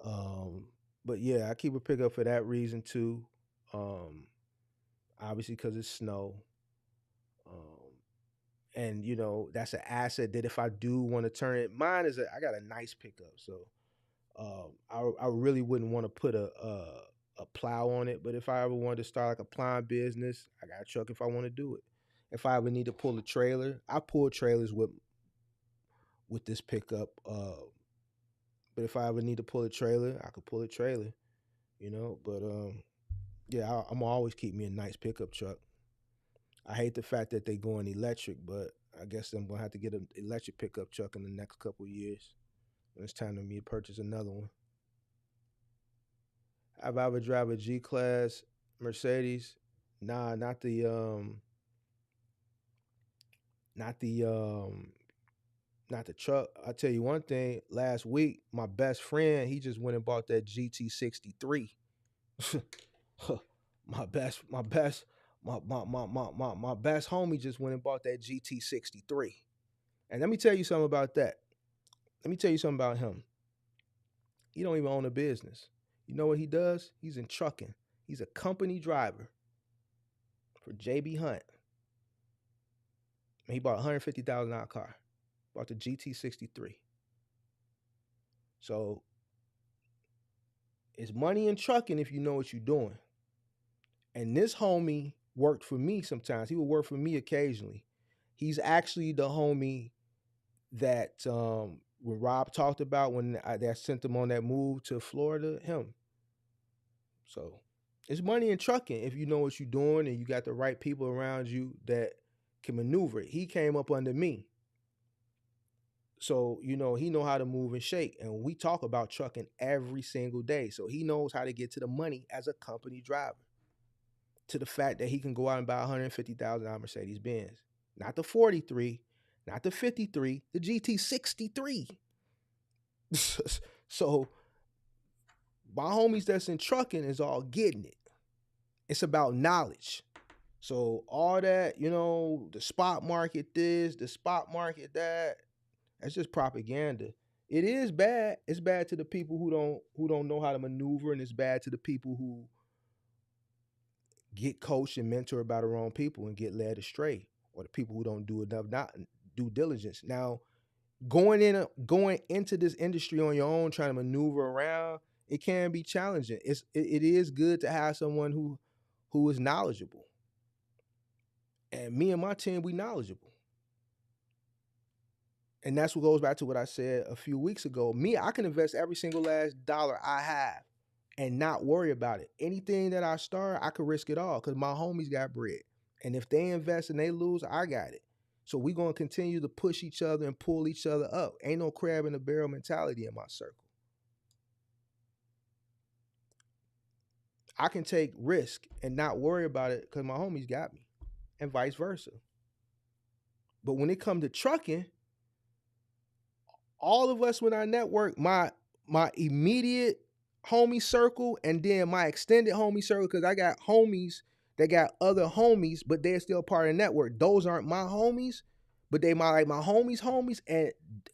Um, but yeah, I keep a pickup for that reason too. Um, Obviously because it's snow. Um, and that's an asset that if I do want to turn it, mine is I got a nice pickup, so I really wouldn't want to put a plow on it. But if I ever wanted to start like a plowing business, I got a truck if I want to do it. If I ever need to pull a trailer, I pull trailers with this pickup. But if I ever need to pull a trailer, I could pull a trailer. But yeah, I'm gonna always keep me a nice pickup truck. I hate the fact that they going electric, but I guess I'm gonna have to get an electric pickup truck in the next couple of years. When it's time for me to purchase another one. Have I ever drive a G class Mercedes? Nah, not the not the truck. I'll tell you one thing. Last week, my best friend, he just went and bought that GT63. my best, my best, my best homie just went and bought that GT63. And let me tell you something about that. Let me tell you something about him. He don't even own a business. You know what he does? He's in trucking. He's a company driver for JB Hunt. And he bought a $150,000 car. Bought the GT63. So it's money in trucking if you know what you're doing. And this homie worked for me sometimes. He would work for me occasionally. He's actually the homie that when Rob talked about when that sent him on that move to Florida, him. So it's money in trucking if you know what you're doing and you got the right people around you that can maneuver it. He came up under me. So, he know how to move and shake. And we talk about trucking every single day. So he knows how to get to the money as a company driver. To the fact that he can go out and buy a $150,000 Mercedes Benz. Not the 43, not the 53, the GT63. So my homies that's in trucking is all getting it. It's about knowledge. So all that, the spot market this, the spot market that, that's just propaganda. It is bad. It's bad to the people who don't know how to maneuver, and it's bad to the people who get coached and mentored by the wrong people and get led astray, or the people who don't do enough not due diligence. Now, going into this industry on your own, trying to maneuver around, it can be challenging. It is good to have someone who is knowledgeable. And me and my team, we knowledgeable. And that's what goes back to what I said a few weeks ago. Me, I can invest every single last dollar I have and not worry about it. Anything that I start, I could risk it all because my homies got bread. And if they invest and they lose, I got it. So we're going to continue to push each other and pull each other up. Ain't no crab in the barrel mentality in my circle. I can take risk and not worry about it because my homies got me, and vice versa. But when it comes to trucking, all of us with our network, my immediate homie circle and then my extended homie circle, because I got homies that got other homies, but they're still part of the network. Those aren't my homies, but they my homies,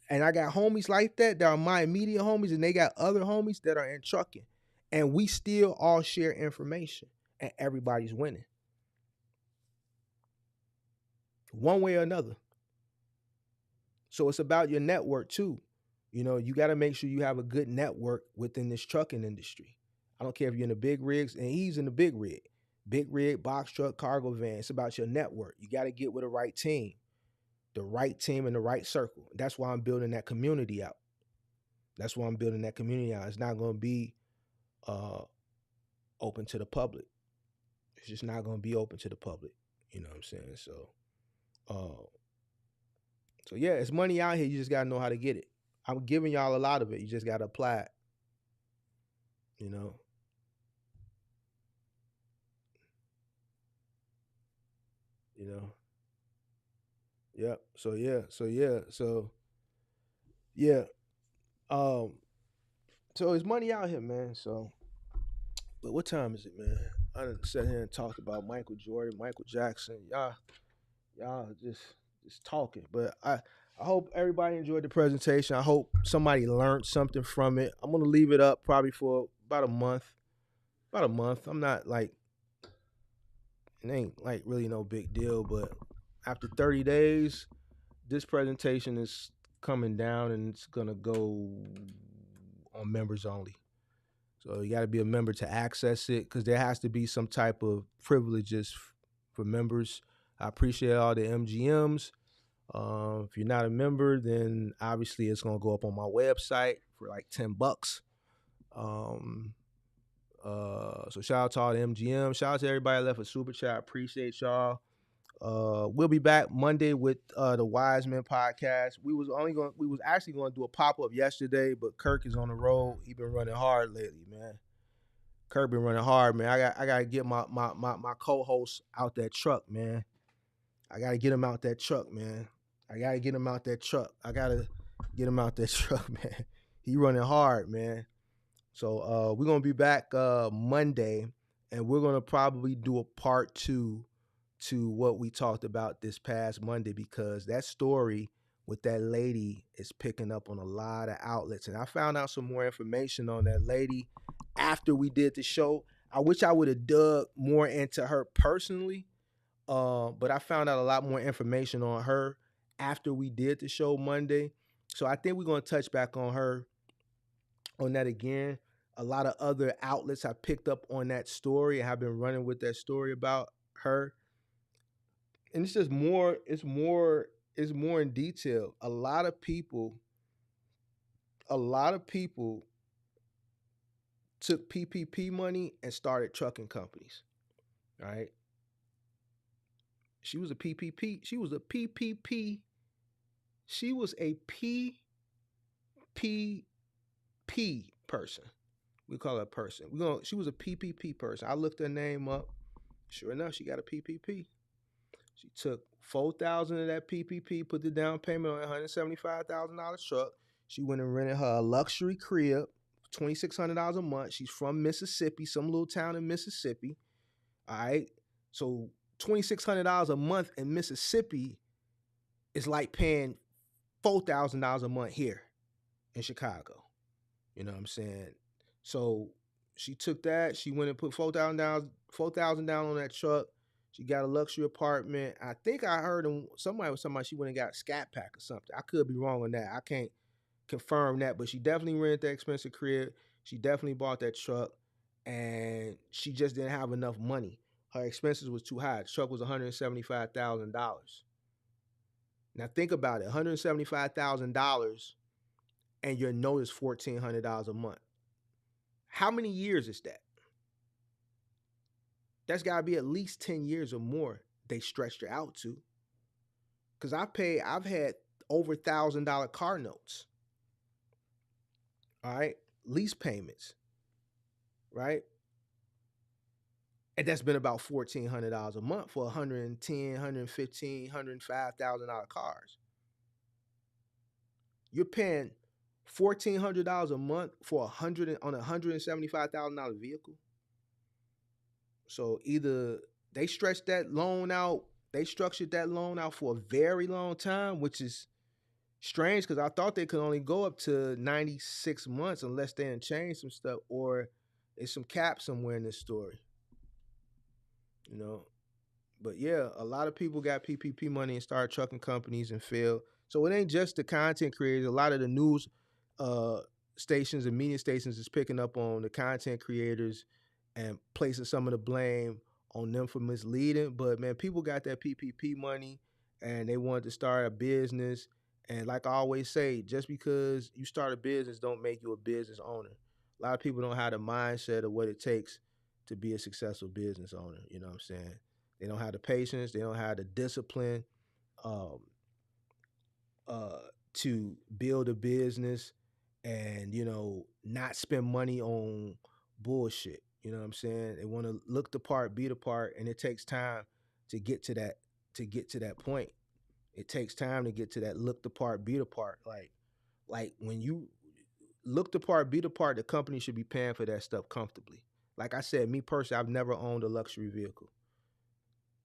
and I got homies like that are my immediate homies, and they got other homies that are in trucking. And we still all share information, and everybody's winning. One way or another. So it's about your network too. You got to make sure you have a good network within this trucking industry. I don't care if you're in the big rigs, and he's in the big rig, box truck, cargo van. It's about your network. You got to get with the right team in the right circle. That's why I'm building that community out. It's not going to be open to the public. It's just not going to be open to the public. You know what I'm saying? Uh, so yeah, it's money out here. You just got to know how to get it. I'm giving y'all a lot of it. You just got to apply it. You know. You know. Yep. So yeah. Yeah. Um. So it's money out here, man. So, but what time is it, man? I done sat here and talked about Michael Jordan, Michael Jackson. Y'all just talking. But I hope everybody enjoyed the presentation. I hope somebody learned something from it. I'm gonna leave it up probably for about a month. About a month. I'm not like it ain't like really no big deal, but after 30 days, this presentation is coming down and it's gonna go on members only. So you got to be a member to access it because there has to be some type of privileges for members. I appreciate all the MGMs. If you're not a member, then obviously it's gonna go up on my website for like $10. Um, so shout out to all the MGM. Shout out to everybody that left a super chat. I appreciate y'all. We'll be back Monday with the Wise Men podcast. We was actually going to do a pop up yesterday, but Kirk is on the road. He been running hard lately, man. Kirk been running hard, man. I gotta get my co-host out that truck, man. I gotta get him out that truck, man. I gotta get him out that truck. I gotta get him out that truck, man. He running hard, man. So we're gonna be back Monday, and we're gonna probably do a part 2 to what we talked about this past Monday because that story with that lady is picking up on a lot of outlets. And I found out some more information on that lady after we did the show. I wish I would have dug more into her personally, but I found out a lot more information on her after we did the show Monday. So I think we're going to touch back on her on that again. A lot of other outlets have picked up on that story and have been running with that story about her. And it's just more, it's more in detail. A lot of people took PPP money and started trucking companies. All right. She was a PPP. She was a PPP. She was a PPP person. We call her a person. She was a PPP person. I looked her name up. Sure enough, she got a PPP. She took $4,000 of that PPP, put the down payment on a $175,000 truck. She went and rented her a luxury crib, $2,600 a month. She's from Mississippi, some little town in Mississippi. All right. So $2,600 a month in Mississippi is like paying $4,000 a month here in Chicago. You know what I'm saying? So she took that. She went and put $4,000 down on that truck. She got a luxury apartment. I think I heard somebody was talking about she went and got a Scat Pack or something. I could be wrong on that. I can't confirm that, but she definitely rented that expensive crib. She definitely bought that truck, and she just didn't have enough money. Her expenses was too high. The truck was $175,000. Now think about it, $175,000, and your note is $1,400 a month. How many years is that? That's got to be at least 10 years or more they stretched her out to. Because I've had over $1,000 car notes. All right. Lease payments. Right. And that's been about $1,400 a month for $110,000, $115,000, $105,000 cars. You're paying $1,400 a month for on a $175,000 vehicle. So either they stretched that loan out, they structured that loan out for a very long time, which is strange because I thought they could only go up to 96 months unless they change some stuff or there's some cap somewhere in this story. You know, but yeah, a lot of people got PPP money and started trucking companies and failed. So it ain't just the content creators. A lot of the news stations and media stations is picking up on the content creators and placing some of the blame on them for misleading. But man, people got that PPP money and they wanted to start a business. And like I always say, just because you start a business don't make you a business owner. A lot of people don't have the mindset of what it takes to be a successful business owner. You know what I'm saying? They don't have the patience. They don't have the discipline to build a business and, you know, not spend money on bullshit. You know what I'm saying? They want to look the part, be the part, and it takes time to get to that point. It takes time to get to that look the part, be the part. Like when you look the part, be the part, the company should be paying for that stuff comfortably. Like I said, me personally, I've never owned a luxury vehicle.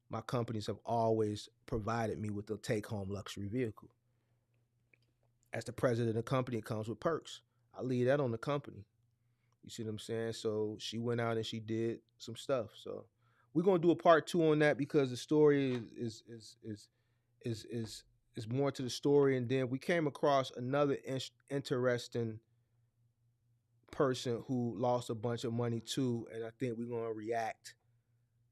My companies have always provided me with a take-home luxury vehicle. As the president of the company, it comes with perks. I leave that on the company. You see what I'm saying? So she went out and she did some stuff. So we're gonna do a part two on that because the story is more to the story. And then we came across another interesting person who lost a bunch of money too, and I think we're gonna react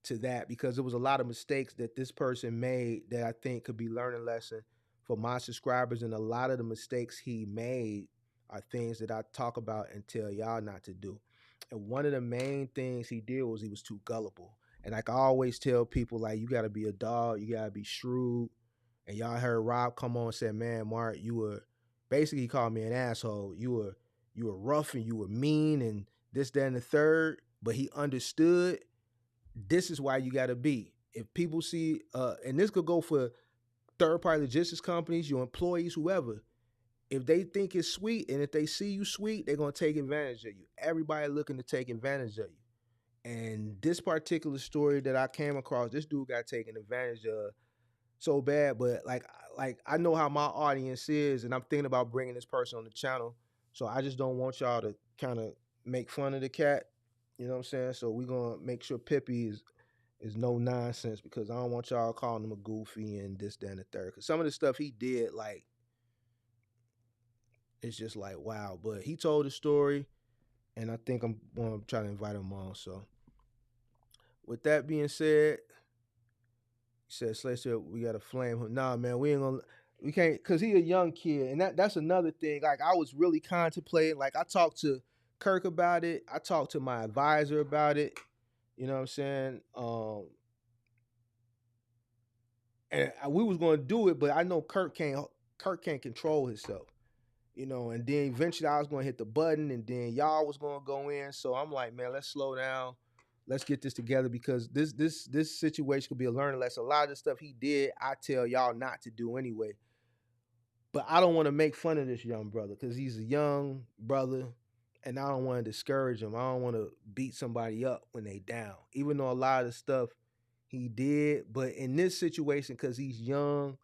to that because there was a lot of mistakes that this person made that I think could be learning lesson for my subscribers, and a lot of the mistakes he made are things that I talk about and tell y'all not to do. And one of the main things he did was he was too gullible. And like I always tell people, like you gotta be a dog, you gotta be shrewd. And y'all heard Rob come on and say, "Man, Mark, you were," basically he called me an asshole. You were rough and you were mean and this, that, and the third. But he understood this is why you got to be. If people see, and this could go for third party logistics companies, your employees, whoever, if they think it's sweet and if they see you sweet, they're going to take advantage of you. Everybody looking to take advantage of you. And this particular story that I came across, this dude got taken advantage of so bad. But like I know how my audience is, and I'm thinking about bringing this person on the channel. So I just don't want y'all to kind of make fun of the cat. You know what I'm saying? So we're gonna make sure Pippi is no nonsense because I don't want y'all calling him a goofy and this, that, and the third. Because some of the stuff he did, like, it's just like wow. But he told the story, and I think I'm gonna try to invite him on. So with that being said, he said Slay said we gotta flame him. Nah, man, we can't, cause he a young kid, and that's another thing. Like I was really contemplating. Like I talked to Kirk about it. I talked to my advisor about it. You know what I'm saying? And we was gonna do it, but I know Kirk can't control himself. You know, and then eventually I was gonna hit the button, and then y'all was gonna go in. So I'm like, man, let's slow down. Let's get this together because this situation could be a learning lesson. A lot of the stuff he did, I tell y'all not to do anyway. But I don't want to make fun of this young brother because he's a young brother, and I don't want to discourage him. I don't want to beat somebody up when they down, even though a lot of the stuff he did. But in this situation, because he's young,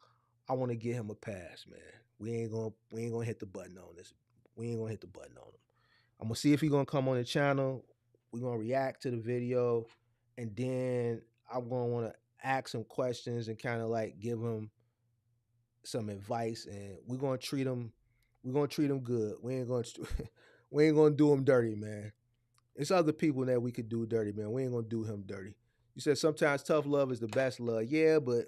I want to give him a pass, man. We ain't gonna hit the button on this. We ain't gonna hit the button on him. I'm gonna see if he's gonna come on the channel. We're gonna react to the video, and then I'm gonna want to ask him questions and kind of like give him some advice, and we're gonna treat him good. We ain't gonna we ain't gonna do him dirty, man. It's other people that we could do dirty, man. We ain't gonna do him dirty. You said sometimes tough love is the best love. Yeah, but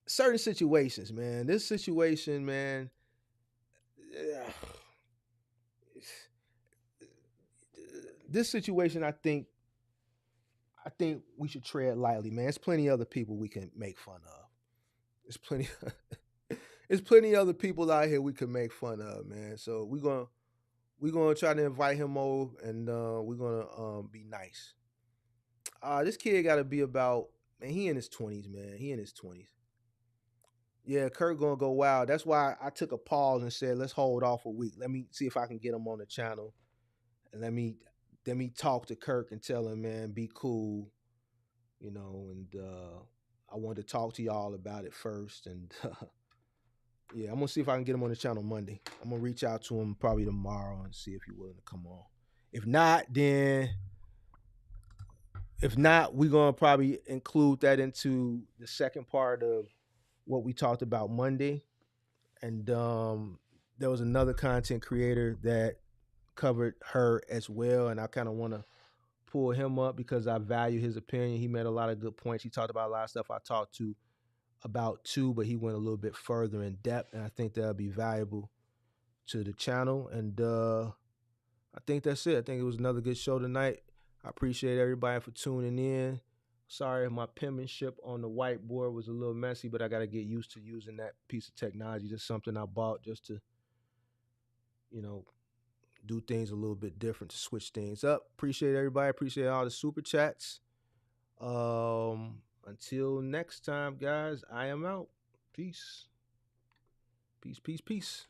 certain situations, man. This situation, man. This situation, I think we should tread lightly, man. There's plenty of other people we can make fun of. There's plenty. There's plenty of other people out here we can make fun of, man. So we're gonna try to invite him over, and we're gonna be nice. This kid got to be about, man. He in his 20s, man. He in his 20s. Yeah, Kurt gonna go wild. That's why I took a pause and said, let's hold off a week. Let me see if I can get him on the channel, and let me talk to Kirk and tell him, man, be cool, you know. And I wanted to talk to y'all about it first, and yeah, I'm gonna see if I can get him on the channel Monday. I'm gonna reach out to him probably tomorrow and see if he's willing to come on. If not, we're gonna probably include that into the second part of what we talked about Monday. And there was another content creator that covered her as well, and I kind of want to pull him up because I value his opinion. He made a lot of good points. He talked about a lot of stuff I talked to about too, but he went a little bit further in depth, and I think that'll be valuable to the channel. And I think that's it. I think it was another good show tonight. I appreciate everybody for tuning in. Sorry if my penmanship on the whiteboard was a little messy, but I got to get used to using that piece of technology. Just something I bought just to, you know, do things a little bit different, to switch things up. Appreciate everybody. Appreciate all the super chats. Until next time, guys, I am out. Peace. Peace, peace, peace.